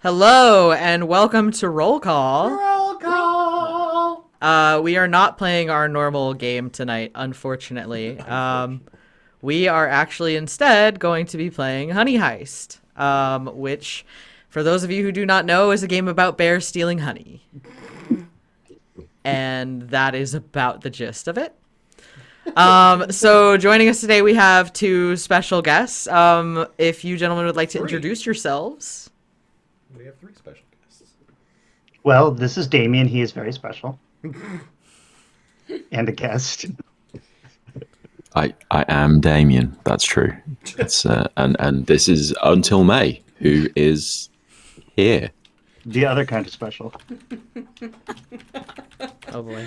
Hello and welcome to Roll Call. Roll call. We are not playing our normal game tonight, unfortunately. We are actually instead going to be playing Honey Heist, which, for those of you who do not know, is a game about bears stealing honey. And that is about the gist of it. So joining us today, we have two special guests. If you gentlemen would like to introduce yourselves. We have three special guests. Well, this is Damien. He is very special. And a guest. I am Damien. That's true. It's and this is Until May, who is here. The other kind of special. Oh boy.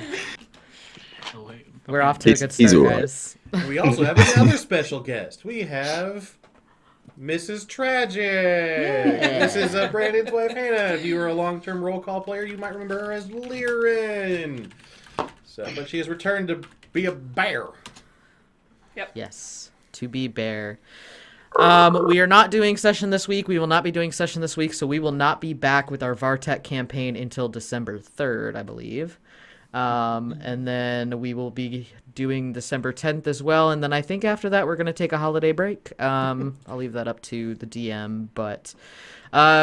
We're off to a good He's start, all right. guys. We also have another special guest. We have Mrs. Tragic. This is Brandon's wife, Hannah. If you were a long-term roll call player, you might remember her as Lyran. But she has returned to be a bear. Yep. Yes, to be bear. We are not doing session this week. We will not be doing session this week, so we will not be back with our Vartec campaign until December 3rd, I believe. And then we will be doing December 10th as well. And then I think after that, we're going to take a holiday break. I'll leave that up to the DM. But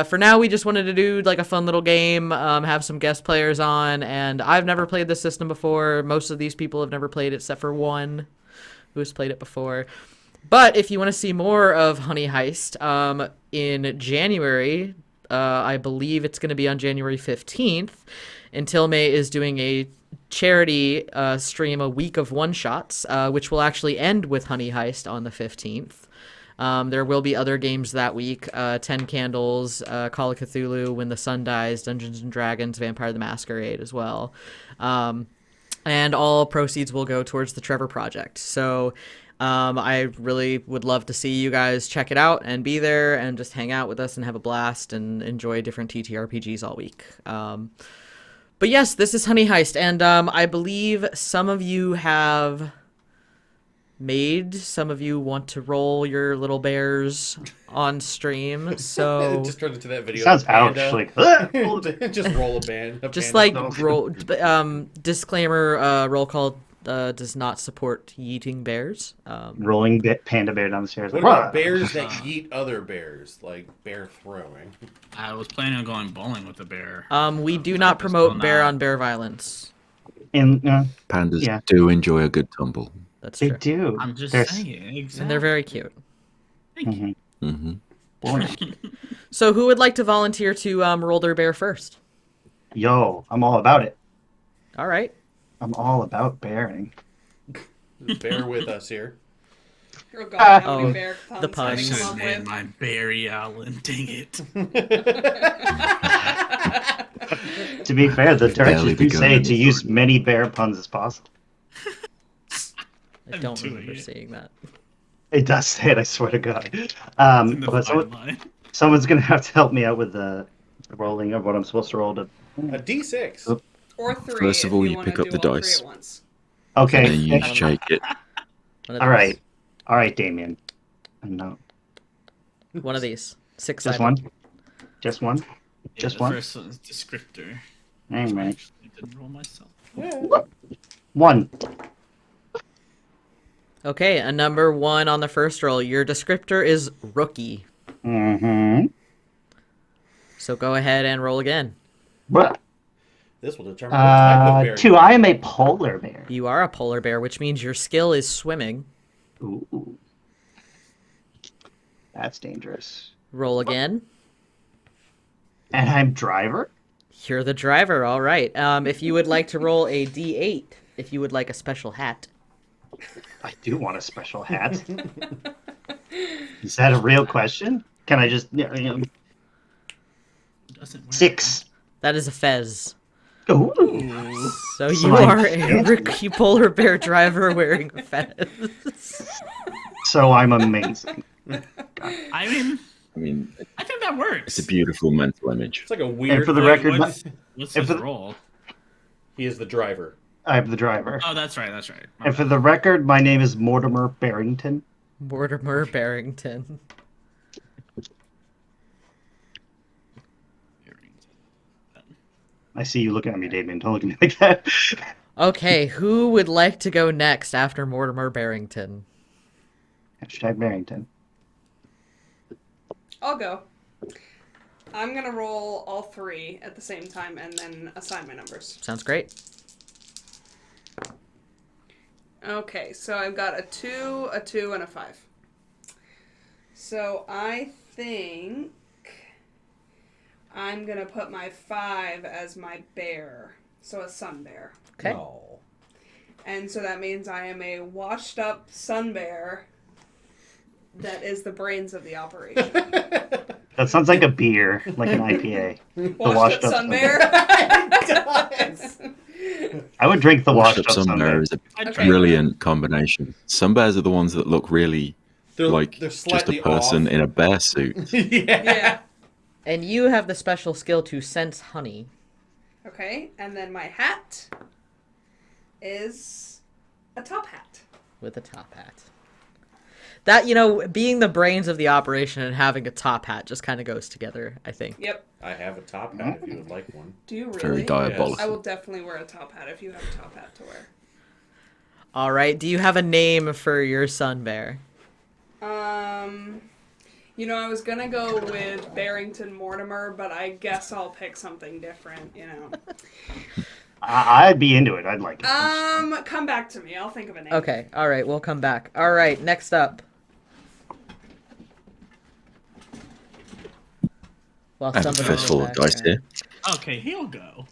for now, we just wanted to do like a fun little game, have some guest players on. And I've never played this system before. Most of these people have never played it except for one who has played it before. But if you want to see more of Honey Heist, in January, I believe it's going to be on January 15th, Until May is doing a charity stream, a week of one-shots, which will actually end with Honey Heist on the 15th. There will be other games that week, 10 Candles, Call of Cthulhu, When the Sun Dies, Dungeons & Dragons, Vampire the Masquerade as well. And all proceeds will go towards the Trevor Project. So I really would love to see you guys check it out and be there and just hang out with us and have a blast and enjoy different TTRPGs all week. But yes, this is Honey Heist, and I believe some of you have made, some of you want to roll your little bears on stream, so... It just turned into that video. Sounds of Panda. ouch. Like, Just roll a band. just panda. like, roll, disclaimer, roll call does not support yeeting bears. rolling panda bear down the stairs. What Like, about bears that yeet other bears, like bear throwing? I was planning on going bowling with the bear. We do I not just promote will bear not. on bear violence. and Pandas Yeah. do enjoy a good tumble. That's they true. do. I'm just They're saying. Exactly. And they're very cute. Mhm. Hmm Boring. So who would like to volunteer to roll their bear first? Yo, I'm all about it. All right. I'm all about bearing. Bear with us here. Oh god, how Oh, many bear the puns puns. I I should come have up named with? my Barry Allen. Dang it. To be fair, the Barely directions do begun say in to the use story. many bear puns as possible. I I'm don't doing remember it. seeing that. It does say it, I swear to God. It's in the But fine line. someone's going to have to help me out with the rolling of what I'm supposed to roll to... A D6. Or three. First of if all, you you wanna pick up do the all three dice. at once. And then Okay. you shake it. One of All these. right. All right, Damien. No. One of these. Six Just sided. one? Just one? Yeah, Just the one? first one's descriptor. All right. I didn't roll myself. One. Okay, a number 1 on the first roll. Your descriptor is rookie. Mm-hmm. So go ahead and roll again. This will determine what type of bear. Two. I am a polar bear. You are a polar bear, which means your skill is swimming. Ooh. That's dangerous. Roll again. And I'm driver? You're the driver, all right. If you would like to roll a d8, if you would like a special hat. I do want a special hat. Is that a real question? Can I just... Doesn't wear 6. That is a fez. Ooh. So you So I'm are a fancy. rookie polar bear driver wearing a fez. So I'm amazing. I mean, I mean, I think that works. it's a beautiful mental image. It's like a weird And for the thing. record, What's and his for the- role? He is the driver. I'm the driver. Oh, that's right. That's right. My And for bad. the record, my name is Mortimer Barrington. Mortimer Barrington. I see you looking at me, Damien. Don't look at me like that. Okay, who would like to go next after Mortimer Barrington? Hashtag Barrington. I'll go. I'm gonna roll all 3 at the same time and then assign my numbers. Sounds great. Okay, so I've got a 2, a 2, and a 5. So I think I'm gonna put my 5 as my bear. So a sun bear. Okay. No. And so that means I am a washed up sun bear that is the brains of the operation. That sounds like a beer, like an IPA. Washed up sun bear? It does. I would drink the Washed washed up up sun bear Sunday. is a Okay. brilliant combination. Sun bears are the ones that look really They're like they're just a slightly person off. in a bear suit. Yeah. And you have the special skill to sense honey. Okay, and then my hat is a top hat. With a top hat. That, you know, being the brains of the operation and having a top hat just kind of goes together, I think. Yep. I have a top hat if you would like one. Do you really? Very diabolical. I will definitely wear a top hat if you have a top hat to wear. All right. Do you have a name for your sun bear? You know, I was gonna go with Barrington Mortimer, but I guess I'll pick something different, you know. I'd be into it. I'd like it. Come back to me. I'll think of a name. Okay. All right. We'll come back. All right. Next up. Well, I have a somebody fistful in of the dice background. here. Okay, he'll go.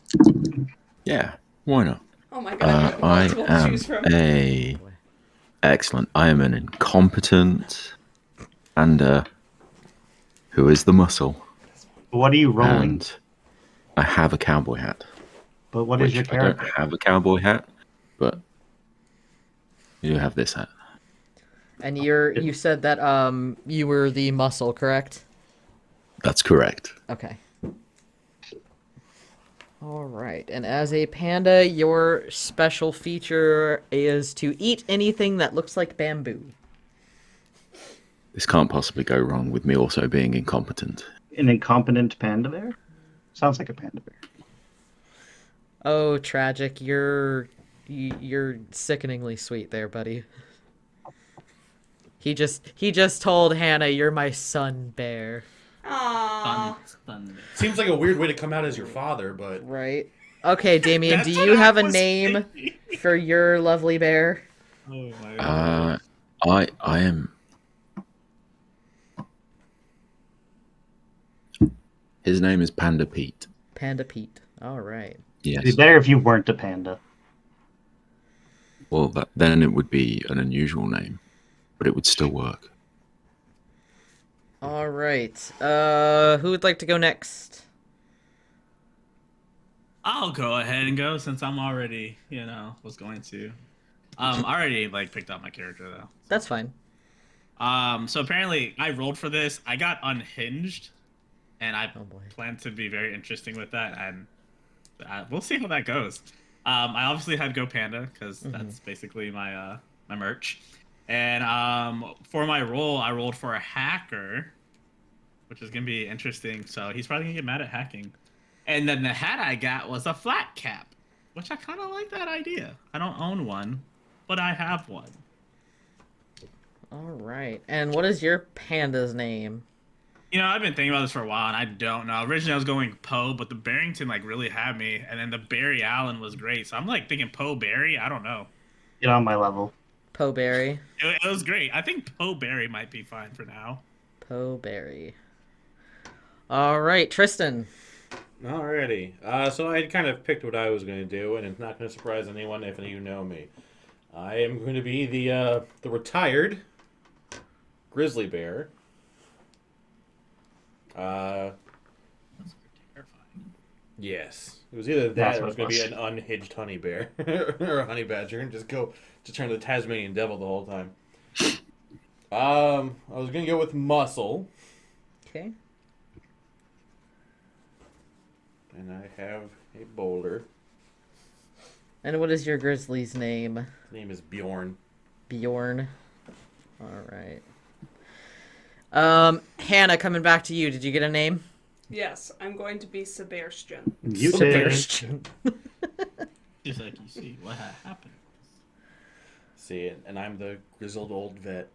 Yeah, why not? Oh my god, I've got I multiple to am choose from. excellent. I am an incompetent and who is the muscle? What are you rolling? And I have a cowboy hat. But what is your which I don't character? have a cowboy hat, but you do have this hat. And you said that you were the muscle, correct? That's correct. Okay. All right. And as a panda, your special feature is to eat anything that looks like bamboo. This can't possibly go wrong with me also being incompetent. An incompetent panda bear? Sounds like a panda bear. Oh, tragic. You're sickeningly sweet there, buddy. He just told Hannah, "You're my sun bear." Aww. Thunder. Seems like a weird way to come out as your father, but Right. Okay, Damien, That's do what you I have a was name thinking. for your lovely bear? Oh my god. I am. His name is Panda Pete. Panda Pete. All right. It'd be Yes. better if you weren't a panda. Well, then it would be an unusual name, but it would still work. All right. Who would like to go next? I'll go ahead and go since I'm already, was going to. I already picked out my character though. That's fine. So apparently I rolled for this. I got unhinged, and I Oh boy. plan to be very interesting with that, and we'll see how that goes. I obviously had Go Panda because that's basically my my merch, and for my role I rolled for a hacker, which is gonna be interesting. So he's probably gonna get mad at hacking, and then the hat I got was a flat cap, which I kind of like that idea. I don't own one, but I have one. All right. And what is your panda's name? I've been thinking about this for a while, and I don't know. Originally, I was going Poe, but the Barrington really had me, and then the Barry Allen was great. So I'm thinking Poe Barry. I don't know. Get on my level. Poe Berry. It was great. I think Poe Barry might be fine for now. Poe Berry. All right, Tristan. alrighty. So I kind of picked what I was going to do, and it's not going to surprise anyone if any of you know me. I am going to be the retired grizzly bear. That's terrifying. Yes. It was either that That's or it what was it going to be was. an unhinged honey bear or a honey badger and just turn to the Tasmanian devil the whole time. I was going to go with muscle, Okay. and I have a boulder. And what is your grizzly's name? His name is Bjorn. Bjorn. All right. Hannah, coming back to you. Did you get a name? Yes, I'm going to be Sebastian. You did. Sebastian. Just like you see what happened. See, and I'm the grizzled old vet.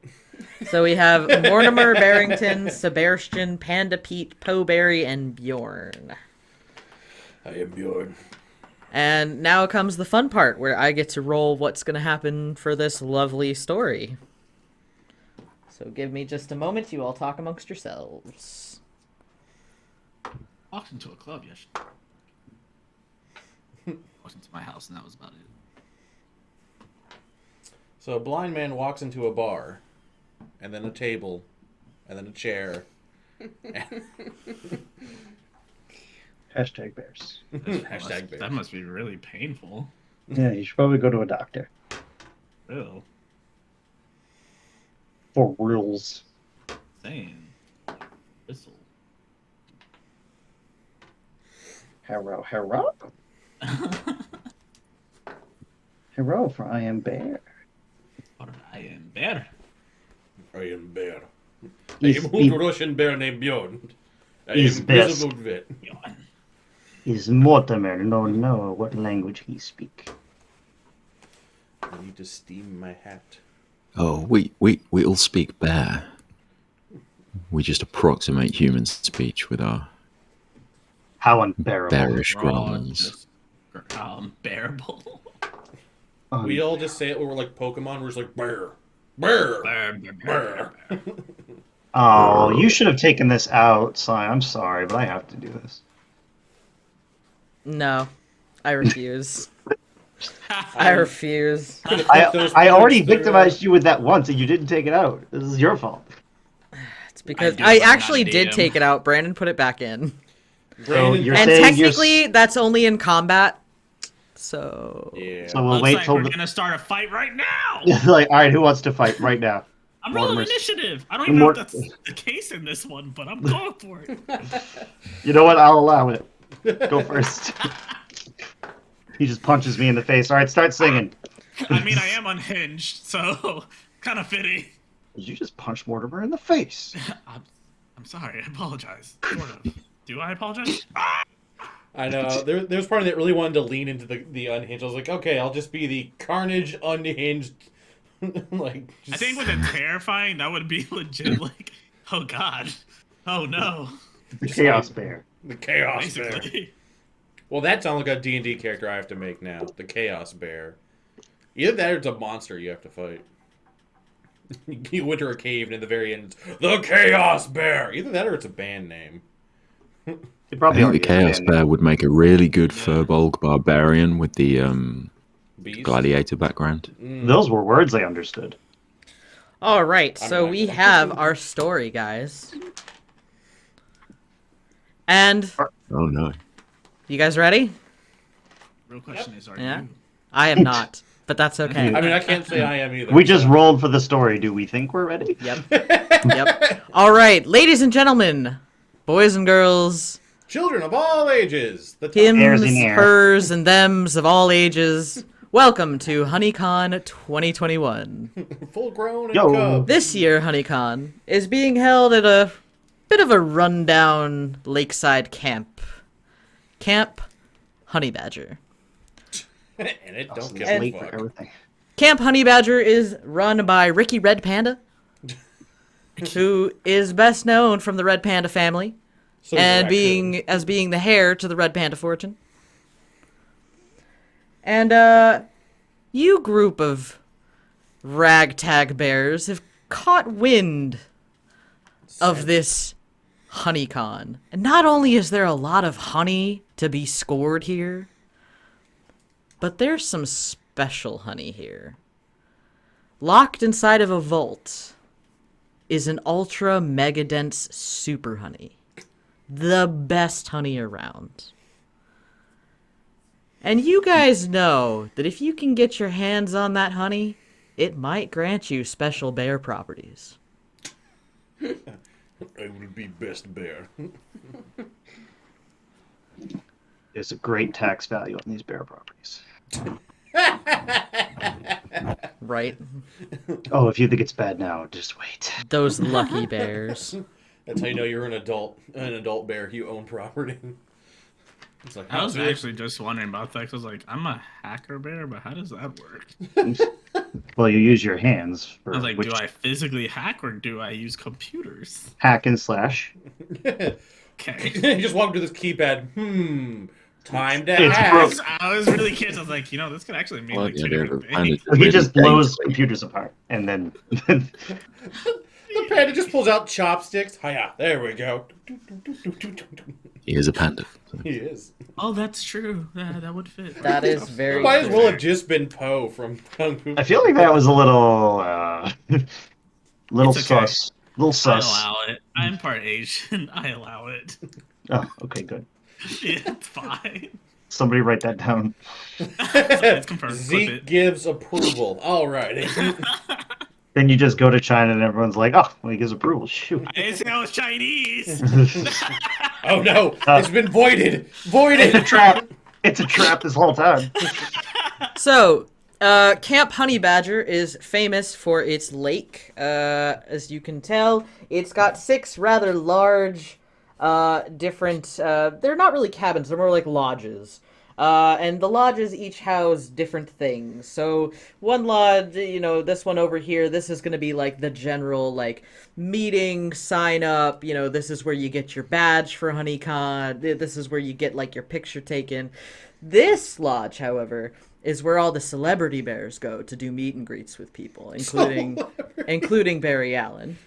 So we have Mortimer, Barrington, Sebastian, Panda Pete, Poeberry, and Bjorn. I am Bjorn. And now comes the fun part where I get to roll what's going to happen for this lovely story. So give me just a moment. You all talk amongst yourselves. Walked into a club yesterday. Walked into my house and that was about it. So a blind man walks into a bar, and then a table, and then a chair. Hashtag bears. Hashtag bears. That must be really painful. Yeah, you should probably go to a doctor. Real. For rules. Insane. Whistle. Hello. Hello, for I am bear. What did I am bear? I am bear. I Is am a Russian bear named Bjorn. I He's am best. grizzled vet. Yawn. Is Mortimer know what language he speak? I need to steam my hat. Oh, we all speak bear. We just approximate human speech with our How unbearable. bearish We're all growls. just bearable. We all just say it when we're like Pokemon. We're just like, bear. Bear. Bear. Oh, you should have taken this out, Si. I'm sorry, but I have to do this. No, I refuse. I refuse. I already victimized you with that once, and you didn't take it out. This is your fault. It's because do, I but not actually a did DM. take it out. Brandon put it back in. So you're And saying technically, that's only in combat. So. Yeah. So we'll Looks wait like till we're the... gonna start a fight right now. like, all right, who wants to fight right now? I'm rolling Mortimer's- initiative. I don't even know if that's the case in this one, but I'm going for it. You know what? I'll allow it. Go first. He just punches me in the face. All right, start singing. I mean, I am unhinged, so kind of fitting. You just punched Mortimer in the face. I'm sorry. I apologize. Sort of. Do I apologize? I know. There's part of that really wanted to lean into the unhinged. I was like, okay, I'll just be the carnage unhinged. Like, I think with a terrifying, that would be legit. Like, oh god, oh no. The Chaos Bear. the Chaos Bear. Basically. Well, that sounds like a D&D character I have to make now. The Chaos Bear. Either that or it's a monster you have to fight. You enter a cave and in the very end, it's the Chaos Bear. Either that or it's a band name. It I probably think the already is Chaos in. Bear would make a really good Furbolg barbarian with the Beast. gladiator background. Those were words I understood. All right, I'm so not- we have our story, guys. And Oh no. you guys ready? Real question is, are Yeah. you? I am not, but that's okay. I mean, I can't say I am either. We just so. rolled for the story. Do we think we're ready? Yep. Yep. All right, ladies and gentlemen, boys and girls, Children of all ages. The Airs hims, in air. hers, and thems of all ages. Welcome to HoneyCon 2021. full grown and Yo. cub. This year, HoneyCon is being held at a bit of a rundown lakeside camp. Camp Honey Badger. And it don't give Just a wait for fuck. everything. Camp Honey Badger is run by Ricky Red Panda, who is best known from the Red Panda family So is and it being the heir to the Red Panda fortune. And you group of ragtag bears have caught wind of this HoneyCon. And not only is there a lot of honey to be scored here, but there's some special honey here. Locked inside of a vault is an ultra mega dense super honey. The best honey around. And you guys know that if you can get your hands on that honey, it might grant you special bear properties. I will be best bear. There's a great tax value on these bear properties. Right? Oh, if you think it's bad now, just wait. Those lucky bears. That's how you know you're an adult bear. You own property. It's like, I was dude. actually just wondering about that. 'Cause I was like, I'm a hacker bear, but how does that work? Well, you use your hands for I was like, which do I physically hack or do I use computers? hack and slash. Okay. You just walk to this keypad. Time to It's hack. I was really curious. I was like, this could actually mean Well, like yeah, two they're different kind things. of He just really blows daintily. computers apart, and then The panda just pulls out chopsticks. Hiya, there we go. He is a panda. So. He is. Oh, that's true. That would fit. That is very Might as true. well have just been Poe from Kung Fu. I feel like that was a little, little It's okay. sus, little I sus. allow it. I'm part Asian. I allow it. Oh, okay, good. Yeah, it's fine. Somebody write that down. It's confirmed. Clip Zeke it. gives approval. All right. Then you just go to China, and everyone's like, "Oh, well, he gives approval." Shoot. I didn't say I was Chinese. Oh no, it's been voided. It's a Voided. trap. It's a trap this whole time. So, Camp Honey Badger is famous for its lake. As you can tell, it's got 6 rather large, different. They're not really cabins; they're more like lodges. And the lodges each house different things. So one lodge, this one over here, this is going to be like the general like meeting, sign up. This is where you get your badge for HoneyCon. This is where you get like your picture taken. This lodge, however, is where all the celebrity bears go to do meet and greets with people, including Barry Allen.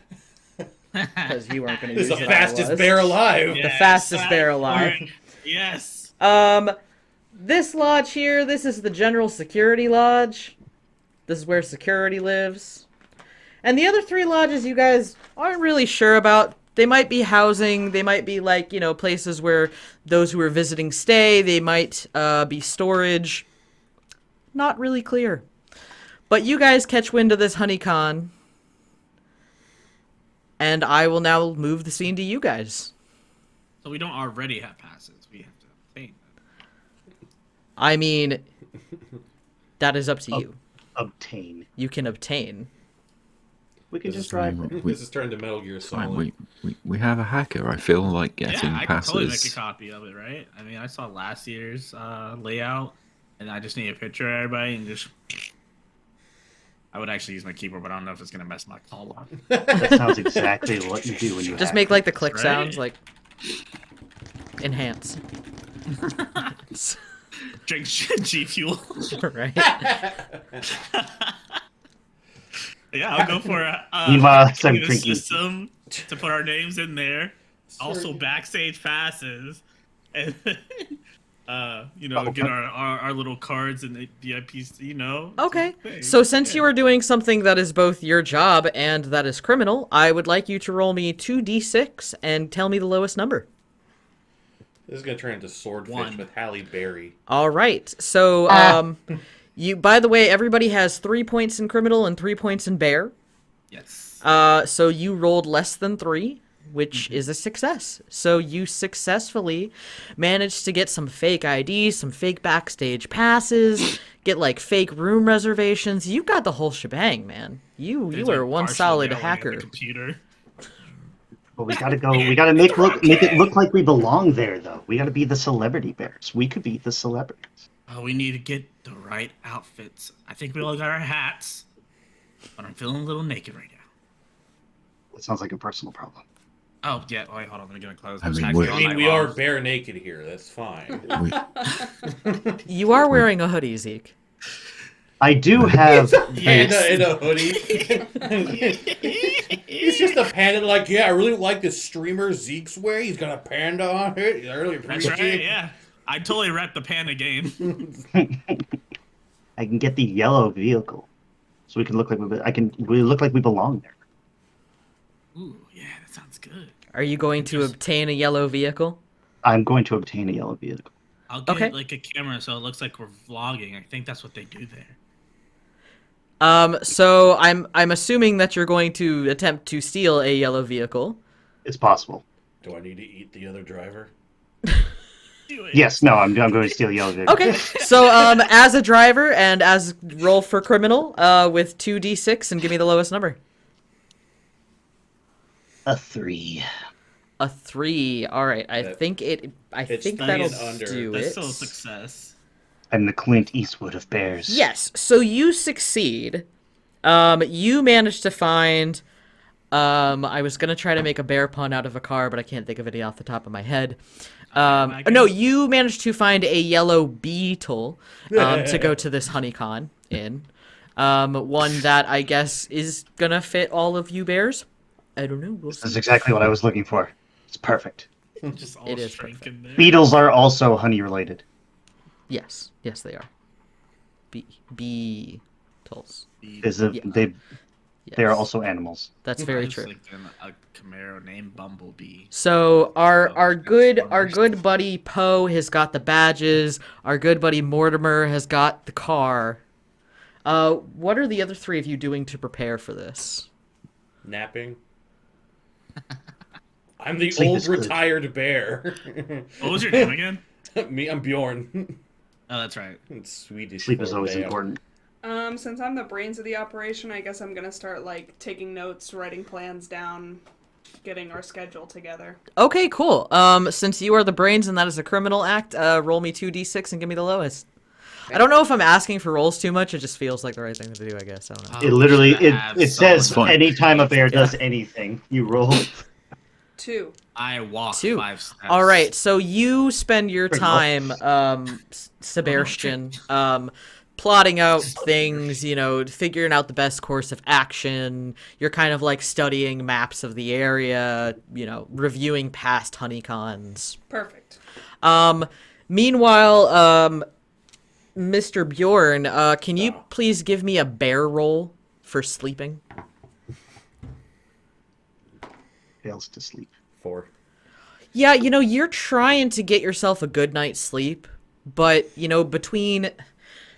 Because you weren't going to This use is the it. I fastest was. bear alive. The fastest bear alive. Yes. This lodge here, this is the General Security Lodge. This is where security lives. And the other 3 lodges you guys aren't really sure about. They might be housing, they might be like, places where those who are visiting stay, they might be storage. Not really clear. But you guys catch wind of this HoneyCon. And I will now move the scene to you guys. So we don't already have passes. We have to obtain them. I mean, that is up to you. Obtain. You can obtain. We can This just is drive. This is turned to Metal Gear Fine, Solid. we have a hacker. I feel like getting Yeah, I can passes. totally make a copy of it, right? I mean, I saw last year's layout, and I just need a picture of everybody and just. I would actually use my keyboard, but I don't know if it's gonna mess my call up. That sounds exactly what you do when you Just hack. make like the click Right? sounds, like enhance. Drink G Fuel. Right? Yeah, I'll go for Meanwhile, I'm the drinking. system to put our names in there. Also, backstage passes, and get our little cards and the VIPs. Okay. thing. So since Yeah. you are doing something that is both your job and that is criminal, I would like you to roll me 2d6 and tell me the lowest number. This is gonna turn into Swordfish 1. with Halle Berry. All right. So you. By the way, everybody has 3 points in criminal and 3 points in bear. Yes. So you rolled less than 3, which is a success. So you successfully managed to get some fake IDs, some fake backstage passes, get like fake room reservations. You got the whole shebang, man. You There's, are like, one partial solid yelling at the hacker. computer. But we gotta go. We gotta make it look like we belong there, though. We gotta be the celebrity bears. We could be the celebrities. Oh, we need to get the right outfits. I think we all got our hats, but I'm feeling a little naked right now. That sounds like a personal problem. Oh yeah. Wait, hold on. Let me get my clothes. I mean, Actually we're- all I mean, night we long. are bare naked here. That's fine. We, You are wearing a hoodie, Zeke. I do have. In a hoodie. He's just a panda. Like, yeah, I really like this streamer Zeke's wearing. He's got a panda on it. I really That's appreciate right. it. Yeah. I totally rep the panda game. I can get the yellow vehicle, so we can look like we look like we belong there. Ooh, yeah, that sounds good. Are you going to obtain a yellow vehicle? I'm going to obtain a yellow vehicle. I'll get Okay. like a camera so it looks like we're vlogging. I think that's what they do there. So I'm assuming that you're going to attempt to steal a yellow vehicle. It's possible. Do I need to eat the other driver? Do it. Yes. No. I'm going to steal a yellow vehicle. Okay. So as a driver and as roll for criminal, with 2d6 and give me the lowest number. A 3. A 3. All right. I That- think it's that'll 3 and under. do That's it. still a success. I'm the Clint Eastwood of bears. Yes. So you succeed. You managed to find. I was gonna try to make a bear pun out of a car, but I can't think of any off the top of my head. No, you managed to find a yellow beetle to go to this HoneyCon in. One that I guess is gonna fit all of you bears. I don't know. We'll That's see. exactly what I was looking for. It's perfect. Just all It is shrink in there. Beetles are also honey related. Yes, they are. Beetles. Is Yeah. they are Yes. also animals. That's very I was true. thinking a Camaro named Bumblebee. So our good Transformers. buddy Poe has got the badges. Our good buddy Mortimer has got the car. What are the other 3 of you doing to prepare for this? Napping. I'm the Sleep old is good. retired bear. What was your name again? Me, I'm Bjorn. Oh, that's right. It's Swedish. Sleep for is always bear. important. Since I'm the brains of the operation, I guess I'm gonna start like taking notes, writing plans down, getting our schedule together. Okay, cool. Since you are the brains and that is a criminal act, roll me 2d6 and give me the lowest. I don't know if I'm asking for rolls too much. It just feels like the right thing to do, I guess. I don't know. It literally we should have it says someone- anytime a bear does anything, you roll. 2. I walk 2. 5 steps. All right, so you spend your Pretty time, Sebastian, plotting out things, figuring out the best course of action. You're kind of like studying maps of the area, reviewing past HoneyCons. Perfect. Meanwhile, Mr. Bjorn, can you please give me a bear roll for sleeping? Fails to sleep. 4. Yeah, you're trying to get yourself a good night's sleep, but,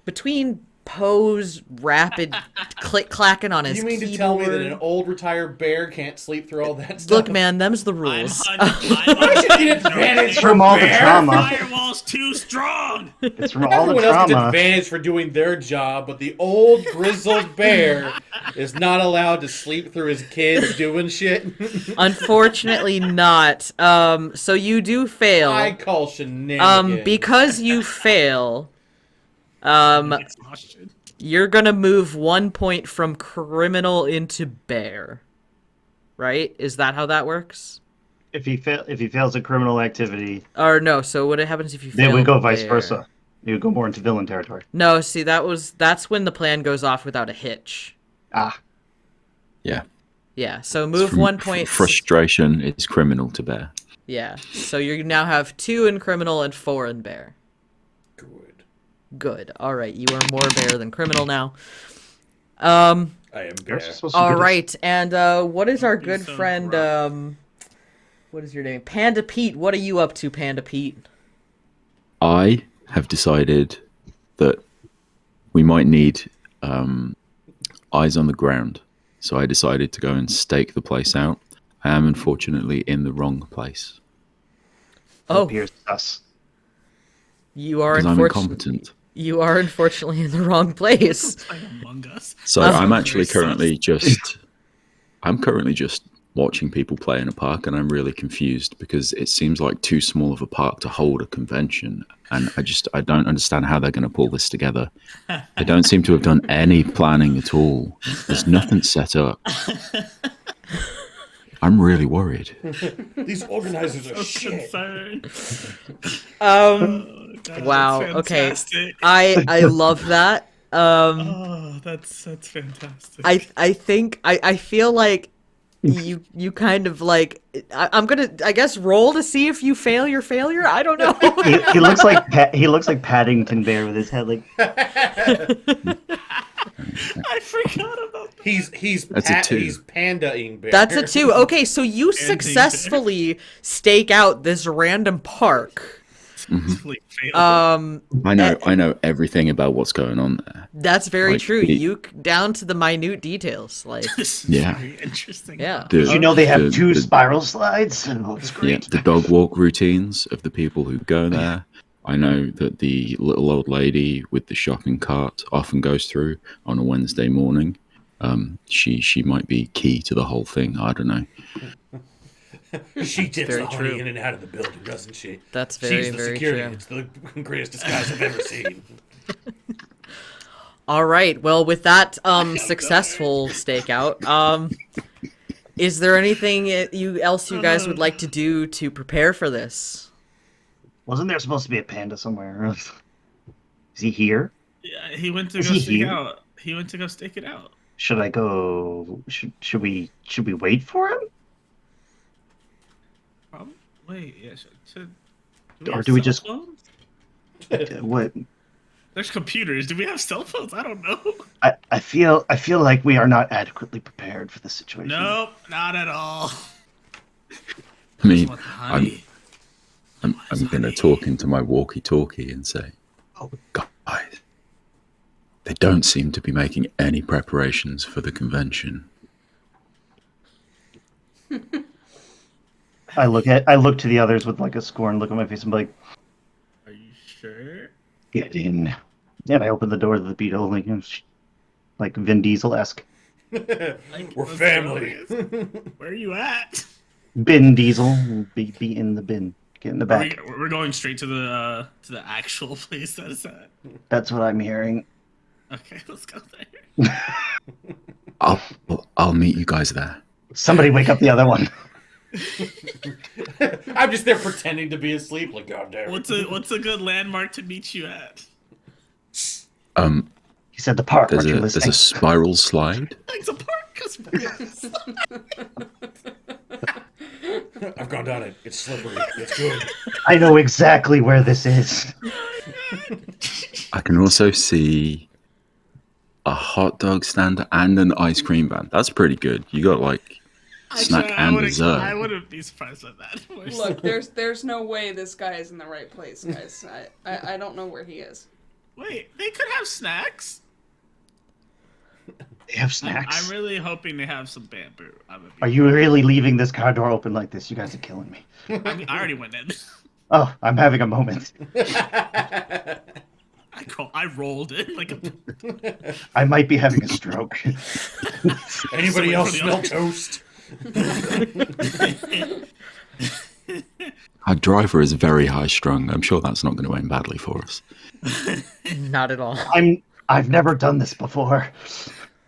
between Poe's rapid click-clacking on his You mean keyboard... to tell me that an old retired bear can't sleep through all that stuff? Look, man, them's the I'm rules. I should get advantage From all the bear. trauma. Firewall's too strong. It's from all the Everyone else gets trauma. advantage for doing their job, but the old grizzled bear is not allowed to sleep through his kids doing shit. Unfortunately not. So you do fail. I call shenanigans. Because you fail, Exhaustion. you're gonna move 1 point from criminal into bear. Right? Is that how that works? If he fails a criminal activity, Or no, so what happens if you fail then we go vice bear? versa. You would go more into villain territory. No, see, that's when the plan goes off without a hitch. Ah, Yeah. Yeah, so move From 1 point. Frustration is criminal to bear. Yeah, so you now have 2 in criminal and 4 in bear. Good. Good. All right, you are more bear than criminal now. I am bear. bears are supposed to All be right, and what is our Don't be good so friend? rough. What is your name? Panda Pete. What are you up to, Panda Pete? I have decided that we might need eyes on the ground. So I decided to go and stake the place out. I am unfortunately in the wrong place Oh, appears sus. you are because I'm unfortunately. incompetent. You are unfortunately in the wrong place. It's like Among Us. So Oh. I'm actually Very currently just watching people play in a park, and I'm really confused because it seems like too small of a park to hold a convention, and I don't understand how they're going to pull this together. They don't seem to have done any planning at all. There's nothing set up. I'm really worried. These organizers are So shit. concerned. Um. God, Wow, that's okay. fantastic. I love that. Oh, that's fantastic. I think I feel like you kind of like I'm gonna I guess roll to see if you fail your failure. I don't know. He looks like he looks like Paddington Bear with his head like. I forgot about that. He's That's a 2. he's panda-ing bear. That's a 2. Okay, so you successfully stake out this random park. Complete fail. I know everything about what's going on there. That's very Like, true. the- You down to the minute details. Like, This is Yeah. very interesting. yeah. The- You know they have the- 2 the- spiral slides. Oh, it's Yeah, great. the dog walk routines of the people who go there. I know that the little old lady with the shopping cart often goes through on a Wednesday morning. She might be key to the whole thing. I don't know. She dips very the honey true. in and out of the building, doesn't she? That's very, She's the very security. true. It's the greatest disguise I've ever seen. All right. Well, with that successful stakeout, is there anything else you guys would like to do to prepare for this? Wasn't there supposed to be a panda somewhere? Is he here? Yeah, he went to Is go he stake here? out. He went to go stake it out. Should I go? Should we wait for him? Wait, yeah. Or have do we cell just- phones? What? There's computers. Do we have cell phones? I don't know. I feel like we are not adequately prepared for the situation. Nope, not at all. I mean, What the honey? I'm going to talk into my walkie-talkie and say, Oh, guys, they don't seem to be making any preparations for the convention. I look to the others with like a scorn look on my face and be like, Are you sure? get in. And I open the door to the beetle, like Vin Diesel-esque. We're let's family. go. Where are you at? Bin Diesel, be in the bin. Get in the back. We're going straight to the actual place that is at. That's what I'm hearing. Okay, let's go there. I'll meet you guys there. Somebody wake up the other one. I'm just there pretending to be asleep. Like, God damn. What's a good landmark to meet you at? He said the park. There's Aren't you a listening? spiral slide. It's a park. I've gone down it. It's slippery. It's good. I know exactly where this is. I can also see a hot dog stand and an ice cream van. That's pretty good. You got like snack Actually, and I dessert. wouldn't be surprised at that. Look, there's no way this guy is in the right place, guys. I don't know where he is. Wait, they could have snacks. They have snacks. I'm really hoping they have some bamboo. Are you really leaving this car door open like this? You guys are killing me. I mean, I already went in. Oh, I'm having a moment. I rolled in like a. I might be having a stroke. Anybody Somebody else for smell the toast? Our driver is very high strung. I'm sure that's not going to end badly for us. Not at all. I've never done this before.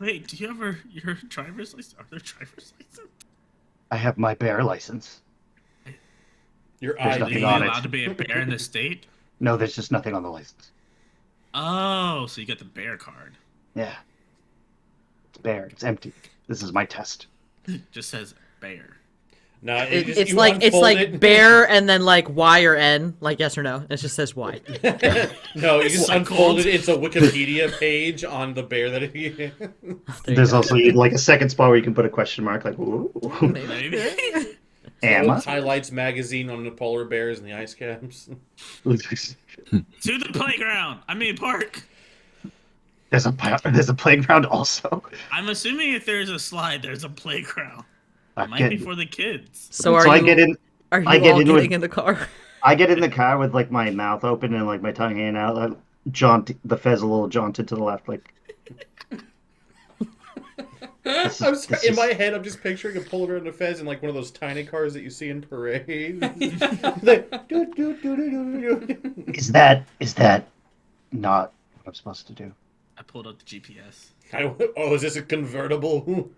Wait, do you have your driver's license? Are there driver's license? I have my bear license. Your There's Are nothing you ID. on it. allowed to be a bear in the state? No, there's just nothing on the license. Oh, so you get the bear card. Yeah. It's bare. It's empty. This is my test. Just says bear. No, It's like bear and then like Y or N, like yes or no. It just says Y. No, you just Like unfold gold. it. It's a Wikipedia page on the bear that he. There you There's go. also like a second spot where you can put a question mark, like, ooh. Maybe. Am Highlights magazine on the polar bears and the ice caps. I? To the playground. I mean park. There's a playground also. I'm assuming if there's a slide, there's a playground. I It might be get, for the kids. So are so you? I get in. Are you I get all into it. getting in the car? I get in the car with like my mouth open and like my tongue hanging out. I the fez a little jaunted to the left, like. I'm sorry, in my head, I'm just picturing a polar bear and a fez in like one of those tiny cars that you see in parades. Like, doo, doo, doo, doo, doo, doo. Is that not what I'm supposed to do? I pulled up the GPS. Oh, is this a convertible?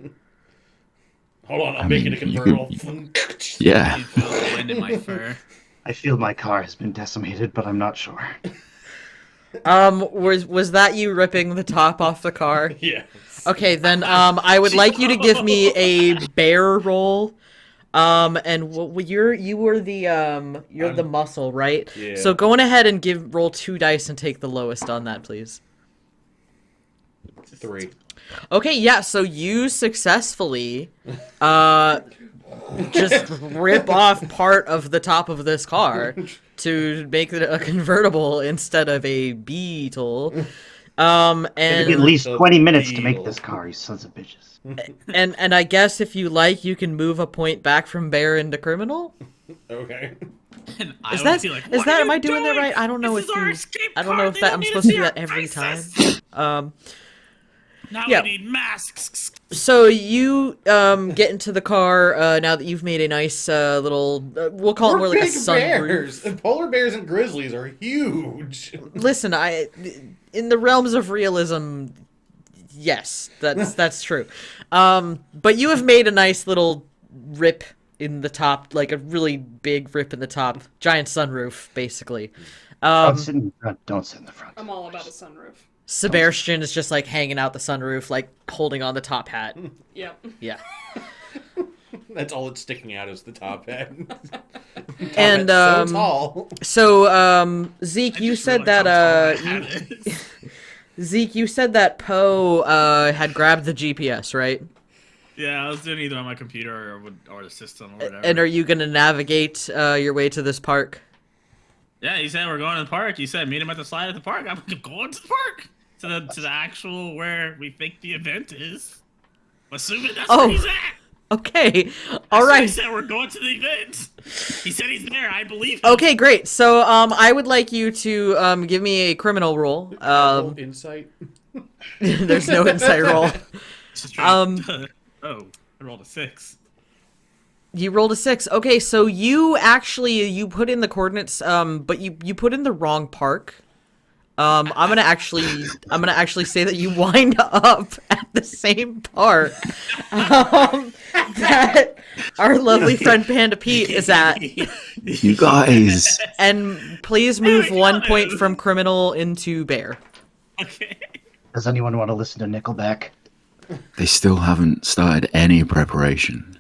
Hold on, I'm I making mean, a you convertible. Yeah. You feel the wind in my fur. I feel my car has been decimated, but I'm not sure. Was that you ripping the top off the car? Yeah. Okay, then I would like you to give me a bear roll. And you were the you're the muscle, right? Yeah. So go on ahead and roll 2 dice and take the lowest on that, please. 3. Okay, yeah, so you successfully just rip off part of the top of this car to make it a convertible instead of a beetle. It took at And least The 20 minutes to make beetle. this car, you sons of bitches. and I guess if you like, you can move a point back from bear into criminal. Okay. And I Is would that be like, is "What that are am I you doing that right? I don't know This if is our you. escape I don't know car. if They that don't I'm need supposed to do see that our every faces." time. Now Yeah. we need masks. So you get into the car now that you've made a nice little. We'll call it We're more like a big sunroof. bears. And polar bears and grizzlies are huge. Listen, in the realms of realism, yes, that's true. But you have made a nice little rip in the top, like a really big rip in the top, giant sunroof, basically. Don't sit in the front. Don't sit in the front. I'm all about a sunroof. Sebastian is just like hanging out the sunroof, like holding on the top hat. Yep. Yeah. That's all that's sticking out is the top hat. And so tall. so Zeke, you said that that. Zeke, you said that Poe had grabbed the GPS, right? Yeah, I was doing either on my computer or the system or whatever. And are you gonna navigate your way to this park? Yeah, he said we're going to the park. He said meet him at the slide at the park. I'm going to the park to the actual where we think the event is. I'm assuming that's Oh. where he's at. Okay, all That's what right. He said we're going to the event. He said he's there. I believe him. Okay, great. So I would like you to give me a criminal roll. Roll insight. There's no insight roll. Just Um, oh, I rolled a 6. You rolled a 6. Okay, so you put in the coordinates, but you put in the wrong park. I'm gonna actually say that you wind up at the same park that our lovely friend Panda Pete is at. You guys. And please move 1 point from criminal into bear. Okay. Does anyone want to listen to Nickelback? They still haven't started any preparation.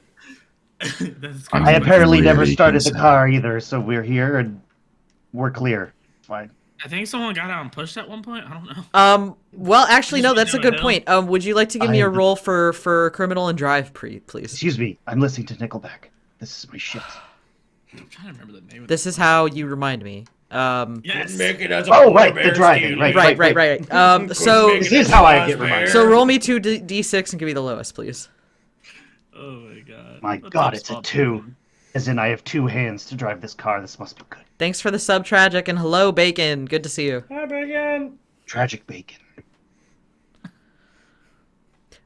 That's I crazy. apparently never really started the concerned. car either, so we're here and we're clear. Fine. I think someone got out and pushed at one point. I don't know. Well, actually, no, that's a good downhill. point. Would you like to give me a I- roll for criminal and drive, please? Excuse me, I'm listening to Nickelback. This is my shit. I'm trying to remember the name of This is how you remind me. Yes. Make it as a Oh, polar right, the bear, driving, Steely. Right. So Make it This as is how a I glass get reminded. bear. so roll me 2d6 and give me the lowest, please. Oh my god. My What's god, up, it's a Swamp? 2. As in, I have 2 hands to drive this car. This must be good. Thanks for the sub, Tragic, and hello, Bacon. Good to see you. Hi, Bacon. Tragic bacon.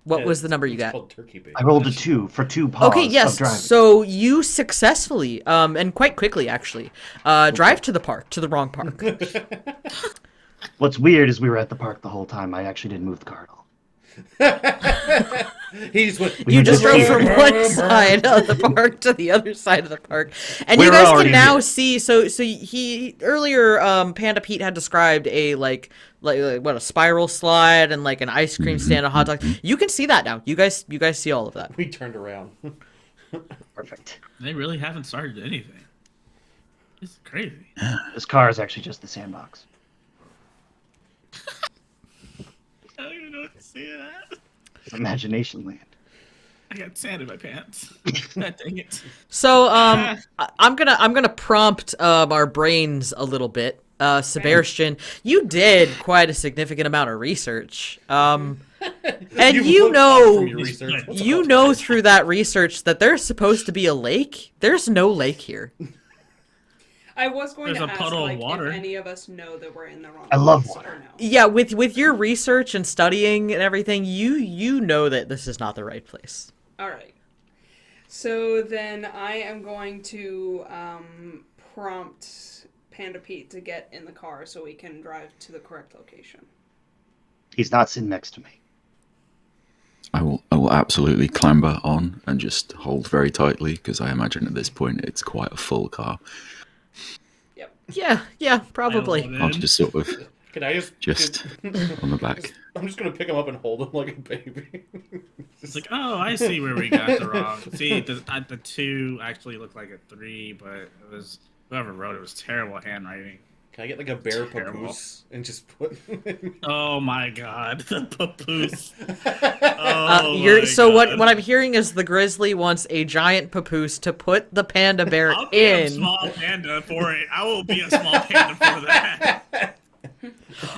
What Yeah, was the number you it's got? called turkey bacon. I rolled a 2 for 2 paws Okay, yes. of driving. So you successfully, and quite quickly actually, drive to the park, to the wrong park. What's weird is we were at the park the whole time. I actually didn't move the car at all. He just went. You just drove drove from one side of the park to the other side of the park, and We you were guys can already now here. see. So he earlier, Panda Pete had described a like what a spiral slide and like an ice cream stand, a hot dog. You can see that now. You guys see all of that. We turned around. Perfect. They really haven't started anything. This is crazy. This car is actually just the sandbox. I don't even know what to say to that. Imagination land. I got sand in my pants. God dang it. So I'm gonna prompt our brains a little bit. Sebastian, you did quite a significant amount of research. And you looked up know, from your research. What's you up? know through that research that there's supposed to be a lake. There's no lake here. I was going There's to a ask puddle of like, water. if any of us know that we're in the wrong I love place water. or no. Yeah, with your research and studying and everything, you know that this is not the right place. All right. So then I am going to prompt Panda Pete to get in the car so we can drive to the correct location. He's not sitting next to me. I will absolutely clamber on and just hold very tightly because I imagine at this point it's quite a full car. Yeah, probably. I'll just sort of Can I just on the back. I'm just gonna pick him up and hold him like a baby. It's like, oh, I see where we got the wrong. See, the 2 actually looked like a 3, but it was whoever wrote it was terrible handwriting. Can I get like a bear Terrible. papoose and just put? Oh my god, the papoose. Oh You're my so God. what I'm hearing is the grizzly wants a giant papoose to put the panda bear I'll be a in. small panda for it. I will be a small panda for that.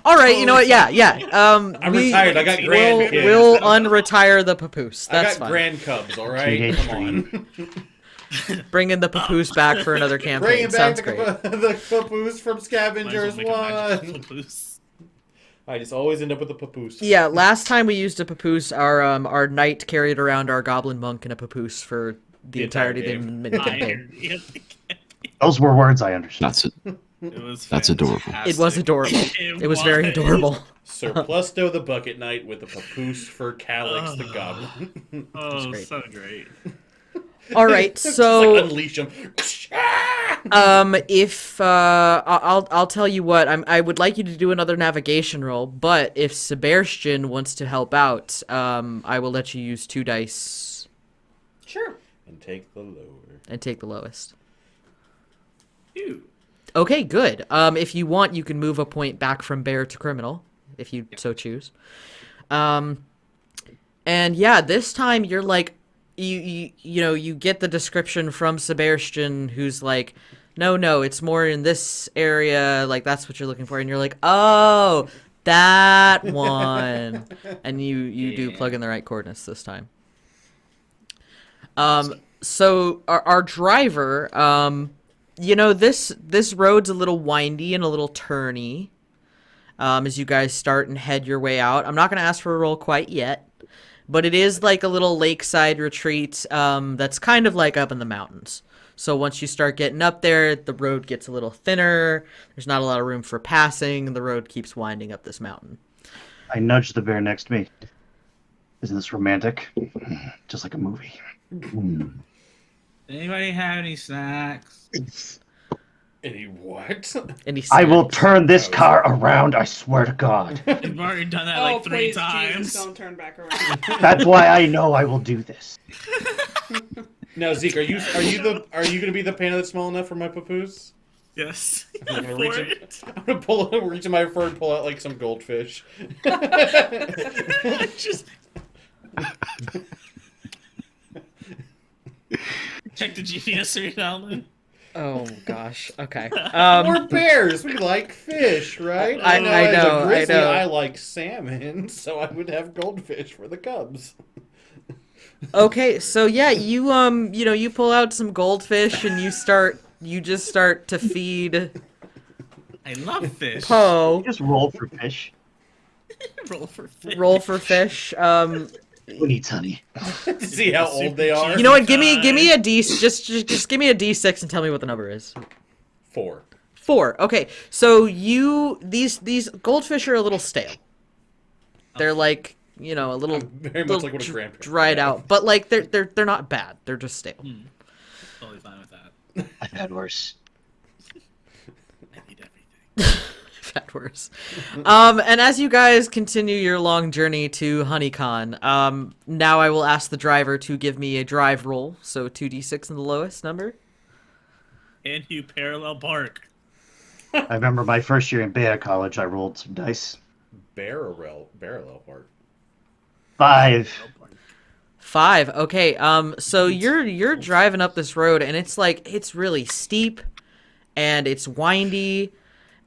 All right, you know what? Yeah. I'm retired. I got grandkids. We'll unretire the papoose. I That's got fine. grand cubs. All right, come on. Bringing the papoose back for another campaign. Bringing back Sounds great. the papoose from Might as Scavengers well make a magical 1. papoose. I just always end up with a papoose. Yeah, last time we used a papoose, our knight carried around our goblin monk in a papoose for the entirety of the mini-campaign. Those were words I understood. That's adorable. It was adorable. It was very adorable. Sir Plusto the Bucket Knight with a papoose for Calix the Goblin. Oh, so great. All right, Just so like unleash him. if I'll tell you what, I would like you to do another navigation roll, but if Sebastian wants to help out, I will let you use 2 dice Sure. And take the lower. and take the lowest. Ew. Okay, good. If you want, you can move a point back from bear to criminal, if you so choose. And yeah, this time you're like, you know, you get the description from Sebastian, who's like, no, it's more in this area, like that's what you're looking for, and you're like, oh, that one, and you do plug in the right coordinates this time. So our driver, you know, this road's a little windy and a little turny, as you guys start and head your way out. I'm not going to ask for a roll quite yet, but it is like a little lakeside retreat that's kind of like up in the mountains. So once you start getting up there, the road gets a little thinner. There's not a lot of room for passing, and the road keeps winding up this mountain. I nudged the bear next to me. Isn't this romantic? Just like a movie. Anybody have any snacks? Any what? And I will turn this car around, I swear to God. You've already done that like 3 please, times. Jesus, don't turn back around. That's why I know I will do this. Now, Zeke, are you gonna be the panda that's small enough for my papoose? Yes. I'm gonna For reach it. I'm gonna reach in my fur and pull out like some goldfish. Just check the GPS read, Alan. Oh gosh. Okay. We're bears. We like fish, right? I as know, a grizzly, I know. I like salmon, so I would have goldfish for the cubs. Okay, so yeah, you you know, you pull out some goldfish and you just start to feed I love fish. Poe. Just roll for fish. Roll for fish. Roll for fish. Who needs honey? See how old they are. You know what? Give me a D. Just give me a D6 and tell me what the number is. 4. 4. Okay, so these goldfish are a little stale. They're like, you know, a little, Very much little like what a grandparent dried would have. out, but like they're not bad. They're just stale. Totally fine with that. I've had worse. I need everything. That worse. And as you guys continue your long journey to HoneyCon, now I will ask the driver to give me a drive roll. So 2d6 in the lowest number. And you parallel park. I remember my first year in Beta College, I rolled some dice. Barrel part. 5. 5. Okay. So you're driving up this road, and it's like it's really steep, and it's windy,